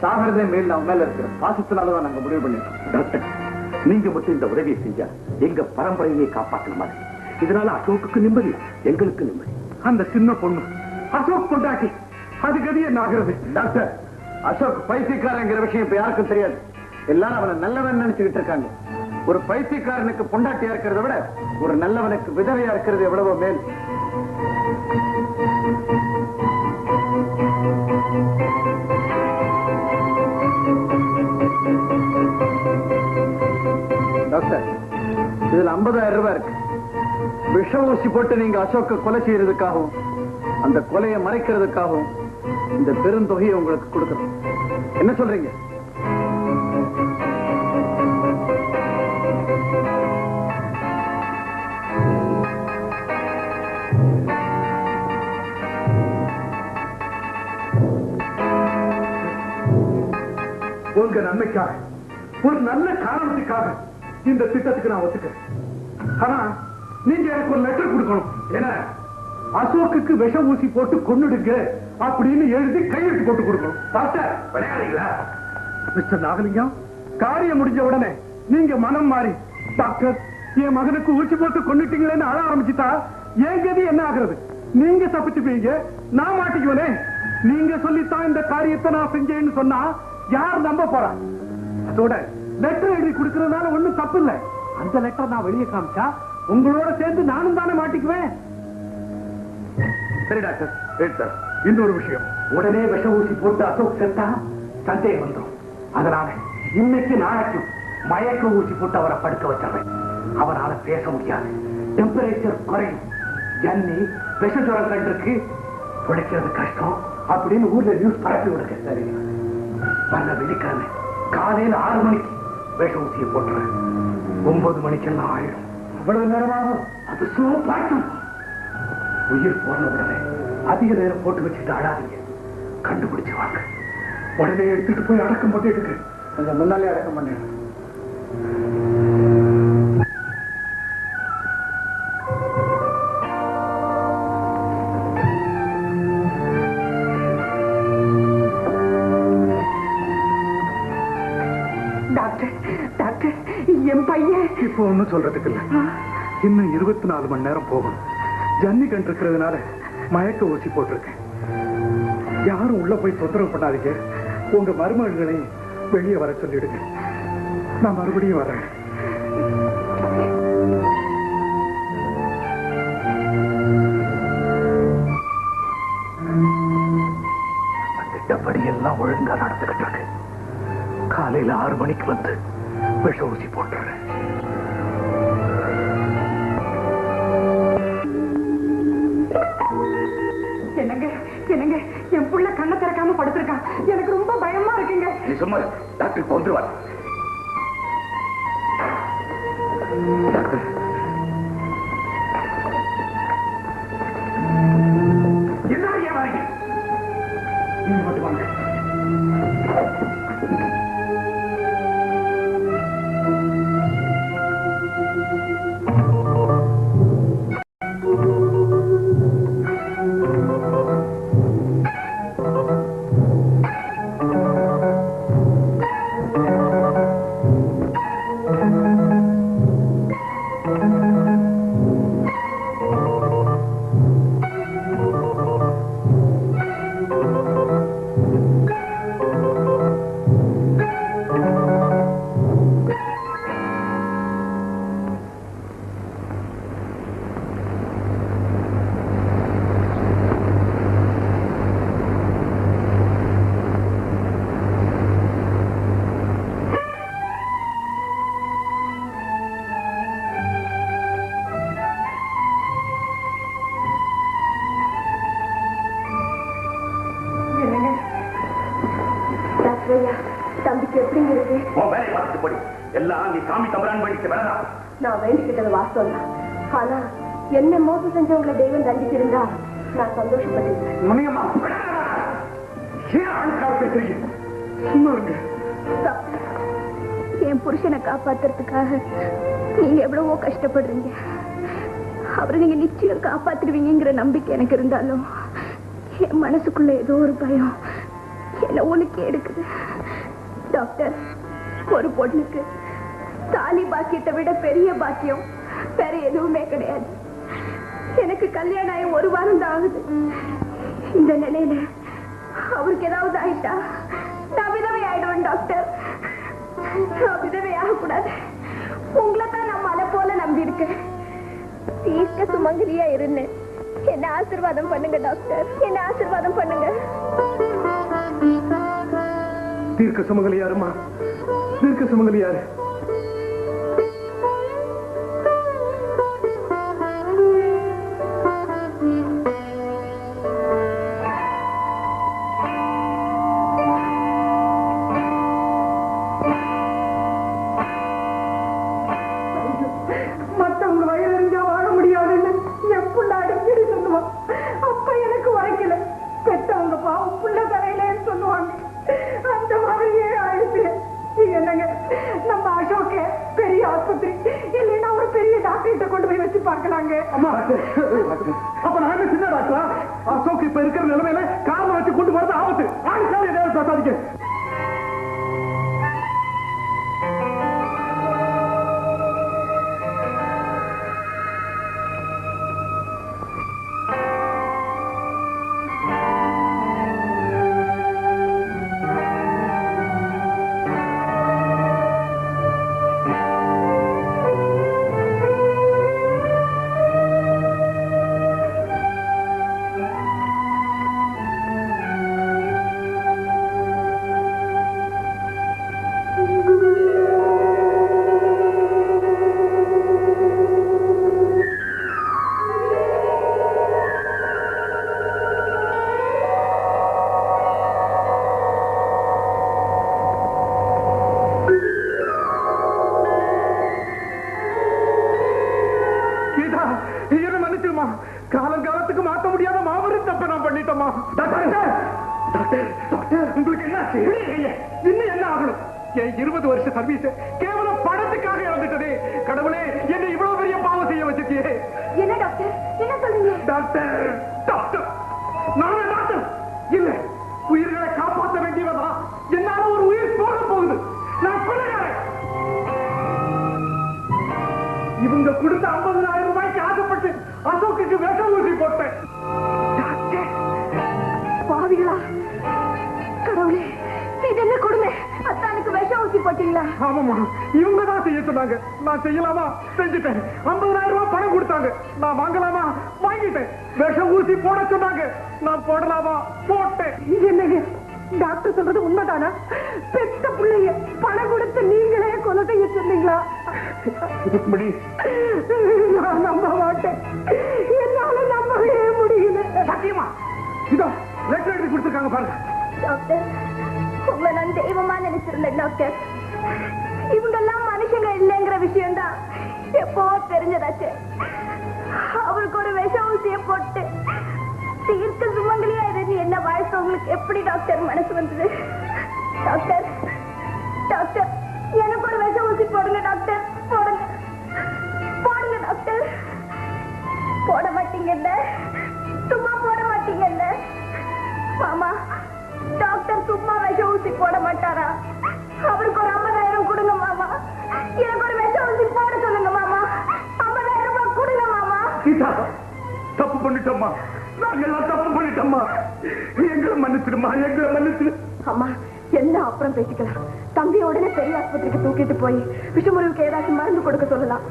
சாகிறதே மேல் அவன் மேல இருக்கிற பாசத்தினாலதான் நாங்க முடிவு பண்ணிட்டோம். டாக்டர், நீங்க மட்டும் இந்த உதவியை செஞ்சா எங்க பரம்பரையை காப்பாற்றின மாதிரி. இதனால அசோக்கு நிம்மதி, எங்களுக்கு நிம்மதி. அந்த சின்ன பொண்ணு அசோக் கொண்டாட்டி அது கதி என்ன ஆகிறது? டாக்டர், அசோக் பைத்தியக்காரங்கிற விஷயம் இப்ப யாருக்கும் தெரியாது. எல்லாரும் அவனை நல்லவன் நினைச்சுக்கிட்டு இருக்காங்க. ஒரு பைத்தியக்காரனுக்கு பொண்டாட்டியா இருக்கிறத விட ஒரு நல்லவனுக்கு விதவையா இருக்கிறது எவ்வளவோ மேல். டாக்டர், இதுல 50,000 ரூபாய் இருக்கு. விஷ ஊசி போட்டு நீங்க அசோக்க கொலை செய்யறதுக்காகவும் அந்த கொலையை மறைக்கிறதுக்காகவும் இந்த பெருந்தொகையை உங்களுக்கு கொடுக்கணும். என்ன சொல்றீங்க? உங்க நன்மைக்காக, ஒரு நல்ல காரணத்துக்காக இந்த திட்டத்துக்கு நான் ஒத்துக்கிறேன். ஆனா நீங்க எனக்கு ஒரு லெட்டர் கொடுக்கணும். என்ன, அசோக்குக்கு விஷ ஊசி போட்டு கொன்னுடுங்க அப்படின்னு எழுதி கையெழுத்து போட்டு கொடுக்கணும். டாக்டர் விளையாடுறீங்களா? மிஸ்டர் நாகலிங்கம், காரியம் முடிஞ்ச உடனே நீங்க மனம் மாறி, டாக்டர் என் மகனுக்கு ஊசி போட்டு கொன்னுட்டீங்களேன்னு அழ ஆரம்பிச்சுட்டா என் கதி என்ன ஆகுறது? நீங்க தப்பிச்சுப்பீங்க, நான் மாட்டிக்குவனே. நீங்க சொல்லித்தான் இந்த காரியத்தை நான் செஞ்சேன்னு சொன்னா யார் நம்ப போறா? அதோட லெட்டர் எழுதி கொடுக்கறதுனால ஒண்ணும் தப்பு இல்லை. அந்த லெட்டர் நான் வெளியே காமிச்சா உங்களோட சேர்ந்து நானும் தானே மாட்டிக்குவேன். சரி டாக்டர், இன்னொரு விஷயம், உடனே விஷ ஊசி போட்டு அசோக் செத்தா சந்தேகம் வந்துடும். அதனால இன்னைக்கு நாளைக்கும் மயக்க ஊசி போட்டு அவரை படுக்க வச்சிடுறேன். அவரால பேச முடியாது, டெம்பரேச்சர் குறையும். ஜன்னி விஷ ஜுரம் கண்டிருக்கு, பிழைக்கிறது கஷ்டம் அப்படின்னு ஊர்ல நியூஸ் பரப்பி விடுங்க. சரி, வந்த வெள்ளிக்கிழமை காலையில 6 மணிக்கு விஷ ஊசியை போட்டுறேன். 9 மணிக்கெல்லாம் ஆயிடும். அவ்வளவு நேரமாகும். அது சோப்பாட்டும். உயிர் போன உடனே அதிக நேரம் போட்டு வச்சுட்டு அழாதீங்க. கண்டுபிடிச்சு வாங்க. உடனே எடுத்துட்டு போய் அடக்கம் பண்ணிடுங்க. கொஞ்சம் முன்னாலே அடக்கம் பண்ணிடுங்க. என் பையன் இப்போ ஒன்னும் சொல்றதுக்கு இல்ல. இன்னும் 24 மணி நேரம் போகணும். ஜன்னி கண்டிருக்கிறதுனால மயக்க ஊசி போட்டிருக்கேன். யாரும் உள்ள போய் தொந்தரவு பண்ணாதீங்க. உங்க மருமகளை வெளியே வர சொல்லிடுங்க. நான் மறுபடியும் வரேன். திட்டப்படி எல்லாம் ஒழுங்கா நடந்துகிட்டு இருக்கு. காலையில 6 மணிக்கு வந்து விஷ ஊசி போட்டுறேன். என்னங்க என்னங்க, என் புள்ள கண்ணை திறக்காம படுத்திருக்கான். எனக்கு ரொம்ப பயமா இருக்குங்க. நீ சும்மா டாக்டர் கொண்டுருவார். டாக்டர், என்ன ஏன் வரீங்க? நீங்க மட்டும் வாங்க. தம்பிக்கு எப்படிங்க இருக்கு? வேலை பார்த்துட்டு போடி. எல்லாம் நீ சாமி தம்பரான் பண்ணிட்டு வேணாம். நான் வேண்டிக்கிட்டது வாஸ்தவம் தான். ஆனா என்ன மோசம் செஞ்சவங்களை தெய்வம் தண்டிச்சிருந்தா நான் சந்தோஷப்பட்டிருக்கேன். என் புருஷனை காப்பாத்துறதுக்காக நீங்க எவ்வளவோ கஷ்டப்படுறீங்க. அவரை நீங்க நிச்சயம் காப்பாத்திடுவீங்கிற நம்பிக்கை எனக்கு இருந்தாலும் என் மனசுக்குள்ள ஏதோ ஒரு பயம் என்ன உனக்கு எடுக்குது. டாக்டர், ஒரு பொண்ணுக்கு தாலி பாக்கியத்தை விட பெரிய பாக்கியம் வேற எதுவுமே கிடையாது. எனக்கு கல்யாணம் ஆகி 1 வாரம் தான் ஆகுது. இந்த நிலையில அவருக்கு ஏதாவது ஆயிட்டா நான் விதவை ஆயிடுவேன். டாக்டர், நான் விதவை ஆகக்கூடாது. உங்களை தான் நான் மலை போல நம்பி இருக்கேன். தீர்க்க சுமங்கலியா இருந்தேன். என்ன ஆசீர்வாதம் பண்ணுங்க டாக்டர், என்ன ஆசீர்வாதம் பண்ணுங்க. தீர்க்க சுமங்கலி யாருமா? தீர்க்க சுமங்கலி யாரு? கிட்ட கொண்டு போய் வச்சு பார்க்கலாங்க. அம்மா அப்ப நான் சின்ன டாக்டரா? அசோக் இப்ப இருக்கிற நிலைமையில காரணம் வச்சு கொண்டு போறது ஆபத்து. ஆளுக்காக ஏதாவது பேசாதீங்க. காலங்காலத்துக்கு மாற்ற முடியாத மாபெரும் தப்ப நான் பண்ணிட்டோமா? உங்களுக்கு என்ன இன்னும் என்ன ஆகணும்? என் 20 வருஷ சர்வீஸ் கேவலம் பணத்துக்காக இழந்துட்டதே. கடவுளே, என்ன இவ்வளவு பெரிய பாவம் செய்ய வச்சிருக்கியே. என்ன டாக்டர் என்ன சொல்றீங்க? டாக்டர் டாக்டர் நான் டாக்டர் இல்ல, உயிர்களை காப்பாற்ற வேண்டியவதா. என்னால ஒரு உயிர் போக போகுது. நான் கொலைகாரன். இவங்க கொடுத்த 50,000 ரூபாய்க்கு ஆசைப்பட்டு அசோக்குக்கு விஷ ஊசி போட்டேன். பாவிகளா, கடவுளே, இது என்ன கொடுமை? அத்தானுக்கு விஷ ஊசி போட்டீங்களா? ஆமாமா, இவங்க தான் செய்ய சொன்னாங்க. நான் செய்யலாமா? செஞ்சுட்டேன். 50,000 ரூபாய் பணம் கொடுத்தாங்க. நான் வாங்கலாமா? வாங்கிட்டேன். விஷ ஊசி போட சொன்னாங்க. நான் போடலாமா? போட்டேன். என்னங்க டாக்டர் சொல்றது உண்மைதானா? பெத்த பிள்ளைய பணம் கொடுத்து நீங்களே கொலை செய்ய சொன்னீங்களா? நான் நம்ப மாட்டேன். என்னால நம்பவே முடியல. சத்தியமா இதோ லெட்டர் எழுதி கொடுத்துருக்காங்க பாருங்க. டாக்டர், உங்களை நான் தெய்வமா நினைச்சிருந்தேன் டாக்டர். இவங்க எல்லாம் மனுஷங்க இல்லைங்கிற விஷயம் தான் எப்போ தெரிஞ்சதாச்சு. அவருக்கு ஒரு விஷ ஊசியை போட்டு தீர்க்க சுமங்கலியா இருந்து என்ன வாழ்க்கை உங்களுக்கு எப்படி டாக்டர் மனசு வந்தது? டாக்டர் டாக்டர், எனக்கு ஒரு விஷ ஊசி போடுங்க டாக்டர். போடுங்க போடுங்க டாக்டர். போட மாட்டீங்கல்ல? சும்மா போட மாட்டீங்கல்ல? மாமா, டாக்டர் சும்மா விஷ ஊசி போட மாட்டாரா? அவருக்கு ஒரு 50,000 கொடுங்க மாமா. எனக்கு ஒரு விஷ ஊசி போட சொல்லுங்க மாமா. 50,000 ரூபாய் கொடுங்க மாமா. சீதா, தப்பு பண்ணிட்டோம்மா. நாங்கெல்லாம் தப்பு பண்ணிட்டோம்மா. எங்களை மன்னிச்சிடுமா, எங்களை மன்னிச்சிடு. அம்மா, என்ன அப்புறம் பேசிக்கலாம். தம்பி உடனே பெரிய ஆஸ்பத்திரிக்கு தூக்கிட்டு போய் விஷமுறிவுக்கு ஏதாச்சும் மருந்து கொடுக்க சொல்லலாம்.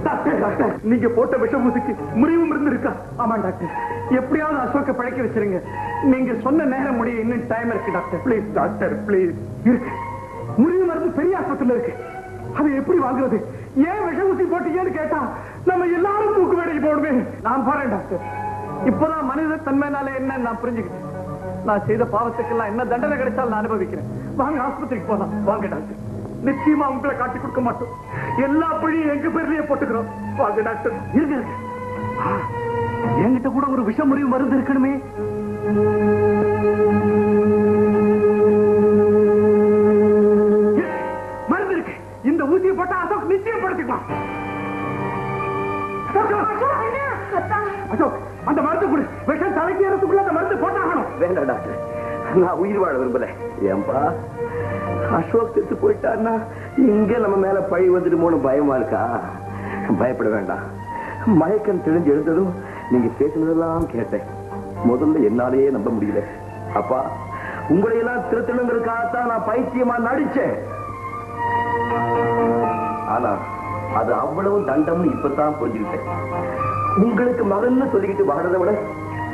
டாக்டர் டாக்டர், நீங்க போட்ட விஷ ஊசிக்கு முறிவு மருந்து இருக்கா? ஆமா டாக்டர், எப்படியாவது அசோக்க பழைக்க வச்சிருங்க. நீங்க சொன்ன நேரம் முடிய இன்னும் டைம் இருக்கு டாக்டர். Please doctor, please. இருக்கு, முறிவு மருந்து பெரிய ஆஸ்பத்திரியில இருக்கு. அதை எப்படி வாங்குறது? ஏன் விஷ ஊசி போட்டீங்கன்னு கேட்டா நம்ம எல்லாரும் தூக்கு வேலைக்கு போடுவே. நான் போறேன் டாக்டர். இப்பதான் மனித தன்மைனால என்ன நான் புரிஞ்சுக்கிட்டேன். நான் செய்த பாவத்துக்கெல்லாம் என்ன தண்டனை கிடைச்சாலும் நான் அனுபவிக்கிறேன். வாங்க ஆஸ்பத்திரிக்கு போலாம். வாங்க டாக்டர். நிச்சயமா உங்களை காட்டி கொடுக்க மாட்டோம். எல்லா பழியும் எங்க பேர்லயே போட்டுக்கிறோம். வாங்க டாக்டர். இருங்க, என்கிட்ட கூட ஒரு விஷ முறிவு மருந்து இருக்கணுமே. மருந்து இருக்கு. இந்த ஊசியை போட்டா அசோக் நிச்சயப்படுத்திக்கலாம். அசோக், அந்த மருந்து கொடு. விஷம் தலைக்கு ஏறதுக்குள்ள அந்த மருந்து போட்டாகணும். வேண்டாம் டாக்டர், நான் உயிர் வாழ விரும்பல. ஏன்பா, அசோக் செத்து போயிட்டான்னா இங்க நம்ம மேல பழி வந்துடுமோன்னு பயமா இருக்கா? பயப்பட வேண்டாம். மயக்கம் தெரிஞ்சு எழுந்ததும் நீங்க பேசுனதெல்லாம் கேட்டேன். முதல்ல என்னாலேயே நம்ப முடியல. அப்பா, உங்களையெல்லாம் திருத்தணுங்கிறதுக்காகத்தான் நான் பைத்தியமா நடிச்சேன். ஆனா அது அவ்வளவு தண்டம்னு இப்பதான் புரிஞ்சுக்கிட்டேன். உங்களுக்கு மகன்னு சொல்லிக்கிட்டு வாழறதை விட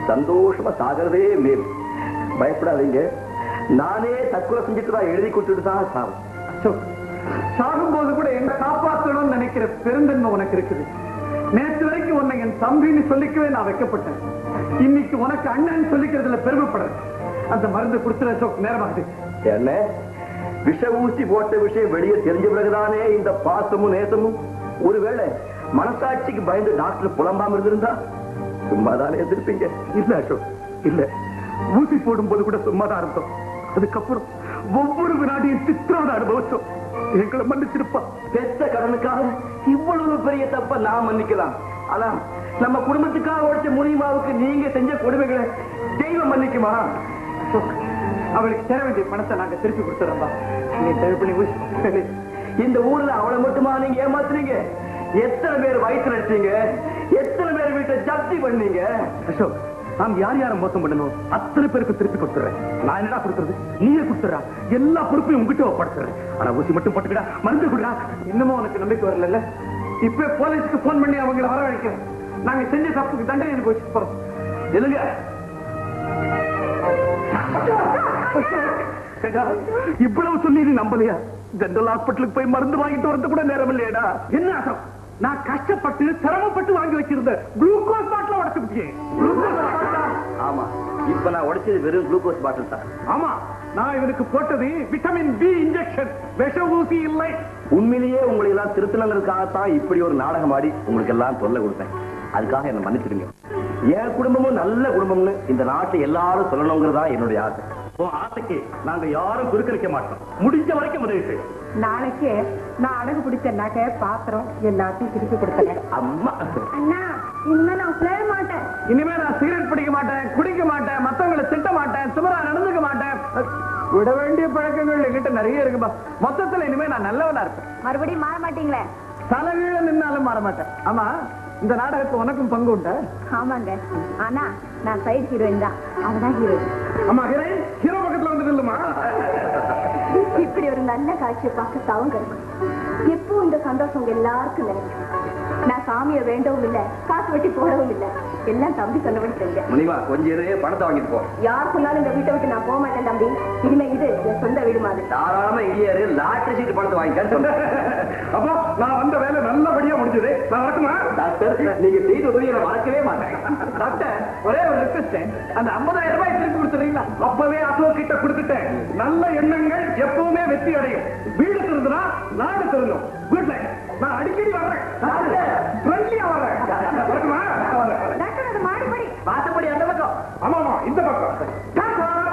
சந்தோஷமா சாகிறதே மேல். பயப்படாதீங்க, நானே தற்கொலை செஞ்சுட்டு தான் எழுதி கொடுத்துட்டு தான் சாகும். சாகும்போது கூட என்ன காப்பாற்றணும்னு நினைக்கிற பெருந்தன்மை உனக்கு இருக்குது. நேற்று வரைக்கும் உன்னை என் தம்பின்னு சொல்லிக்கவே நான் வைக்கப்பட்டேன். இன்னைக்கு உனக்கு அண்ணன் சொல்லிக்கிறதுல பெருமைப்படுறேன். அந்த மருந்து கொடுத்துற அசோக், நேரமாகுது. என்ன விஷ ஊசி போட்ட விஷயம் வெளியே தெரிஞ்ச பிறகுதானே இந்த பாசமும் நேசமும். ஒருவேளை மனசாட்சிக்கு பயந்து டாக்டர் புலம்பாம இருந்திருந்தா சும்மாதானே எதிர்ப்பீங்க. இல்ல அசோக், இல்ல. ஊசி போடும் போது கூட சும்மாதான் இருந்தோம். அதுக்கப்புறம் ஒவ்வொரு வினாடியும் சித்திராத அனுபவிச்சோம். எங்களை மன்னிச்சிருப்பா. பெத்த கடனுக்காக இவ்வளவு பெரிய தப்ப நான் மன்னிக்கலாம். ஆனா நம்ம குடும்பத்துக்காக உழைச்ச முனிமாவுக்கு நீங்க செஞ்ச கொடுமைகளை தெய்வம் மன்னிக்குமா? அவளுக்கு சேர வேண்டிய பணத்தை நாங்க திருப்பி கொடுத்துறோம்பா. நீ தயவு பண்ணி ஊசி. இந்த ஊர்ல அவளை மட்டுமா நீங்க ஏமாத்துறீங்க? எத்தனை பேர் வயிற்று அடிச்சீங்க? எத்தனை பேர் வீட்டை ஜப்தி பண்ணீங்க? அசோக், நாம் யார் யாரை மோசம் பண்ணணும் அத்தனை பேருக்கு திருப்பி கொடுத்துறேன். நான் என்னடா கொடுத்துறது? நீயே கொடுத்துறா. எல்லா பொறுப்பையும் உங்ககிட்ட ஒப்படைச்சுறேன். ஆனா ஊசி மட்டும் போட்டுக்கிடா, மருந்து கொடுறா. இன்னமும் உனக்கு நம்பிக்கை வரல? இப்ப போலீஸ்க்கு போன் பண்ணி அவங்களை வரவழைக்கிறேன். நாங்க செஞ்ச தப்புக்கு தண்டனை அனுபவிச்சு போறோம். எதுங்க இவ்வளவு சொல்லி நீ நம்பலையா? ஜெனரல் ஹாஸ்பிட்டலுக்கு போய் மருந்து வாங்கிட்டு வரது கூட நேரம் இல்லையடா. என்ன அசோக், நான் கஷ்டப்பட்டு சிரமப்பட்டு வாங்கி வச்சிருந்த குளுக்கோஸ் பாட்டில உடச்சுட்டேன். ஆமா, இப்ப நான் உடைச்சது வெறும் குளுக்கோஸ் பாட்டில் தான். ஆமா, நான் இவனுக்கு போட்டது விட்டமின் பி இன்ஜெக்ஷன், விஷ ஊசி இல்லை. உண்மையிலேயே உங்களை எல்லாம் திருத்தலங்களுக்காகத்தான் இப்படி ஒரு நாடகம் ஆடி உங்களுக்கு எல்லாம் தொல்லை கொடுத்தேன். அதுக்காக என்ன மன்னிச்சிடுங்க. என் குடும்பமும் நல்ல குடும்பம்னு இந்த நாட்டை எல்லாரும் சொல்லணுங்கிறதா என்னுடைய ஆசை. ஆசைக்கு நாங்க யாரும் குறுக்கரிக்க மாட்டோம். முடிஞ்ச வரைக்கும் உதவி செய்யும். நாளைக்கு நான் அடகு பிடிச்ச நகை பாத்திரம் எல்லாத்தையும் திருப்பி கொடுத்தேன். அம்மா, அண்ணா இனிமே நான் சேர மாட்டேன். இனிமே நான் சிகரெட் பிடிக்க மாட்டேன், குடிக்க மாட்டேன், மத்தவங்களை திட்ட மாட்டேன், சுமரா நடந்துக்க மாட்டேன். விட வேண்டிய பழக்கங்கள் என்கிட்ட நிறைய இருக்குப்பா. மொத்தத்துல இனிமே நான் நல்லவனா இருப்பேன். மறுபடியும் மாற மாட்டீங்களே? தலைகீழ நின்னாலும் மாற மாட்டேன். ஆமா, இந்த நாடகத்துக்கு உனக்கும் பங்கு உண்டா? ஆமாங்க, ஆனா நான் சைடு ஹீரோயின் தான், அவதான் ஹீரோயின். ஆமா, ஹீரோயின் ஹீரோ பக்கத்துல வந்து நில்லுமா. இப்படி ஒரு நல்ல காட்சியை பார்க்க தவங்க இருக்கும். எப்போ இந்த சந்தோஷம் உங்க எல்லாருக்கும் நினைக்கும். நான் சாமியை வேண்டவும் இல்லை, காசு வெட்டி போடவும் இல்லை, எல்லாம் தம்பி சொன்னபடி செஞ்சேன். முனிமா கொஞ்சம் பணத்தை வாங்கிட்டு போ. யார் சொன்னாலும் இந்த வீட்டை விட்டு நான் போக மாட்டேன் தம்பி. இனிமே இது என் சொந்த வீடு மாதிரி. தாராளமா இடியாரு லாட்டரி சீட்டு பணத்தை வாங்கிக்க சொன்னேன். அப்போ நான் வந்த வேலை நல்லபடியா முடிஞ்சது. நான் வரட்டுமா? டாக்டர், நீங்க செய்த உதவியை நான் மறக்கவே மாட்டேன். டாக்டர், ஒரே ஒரு ரிக்வெஸ்ட், அந்த 50,000 ரூபாய் திருப்பி கொடுத்துறீங்களா? அப்பவே அசோக் கிட்ட கொடுத்துட்டேன். நல்ல எண்ணங்கள் எப்பவுமே வெற்றி அடையும். வீடு திருந்தினா நாடு திருந்தும். Good night. நான் அடிக்கடி வர்றேன். ஃப்ரெண்ட்லியா வர்றேன். வரட்டுமா? டாக்டர், அது மாடிப்படி. வாசப்படி அந்த பக்கம். ஆமாமா, இந்த பக்கம்.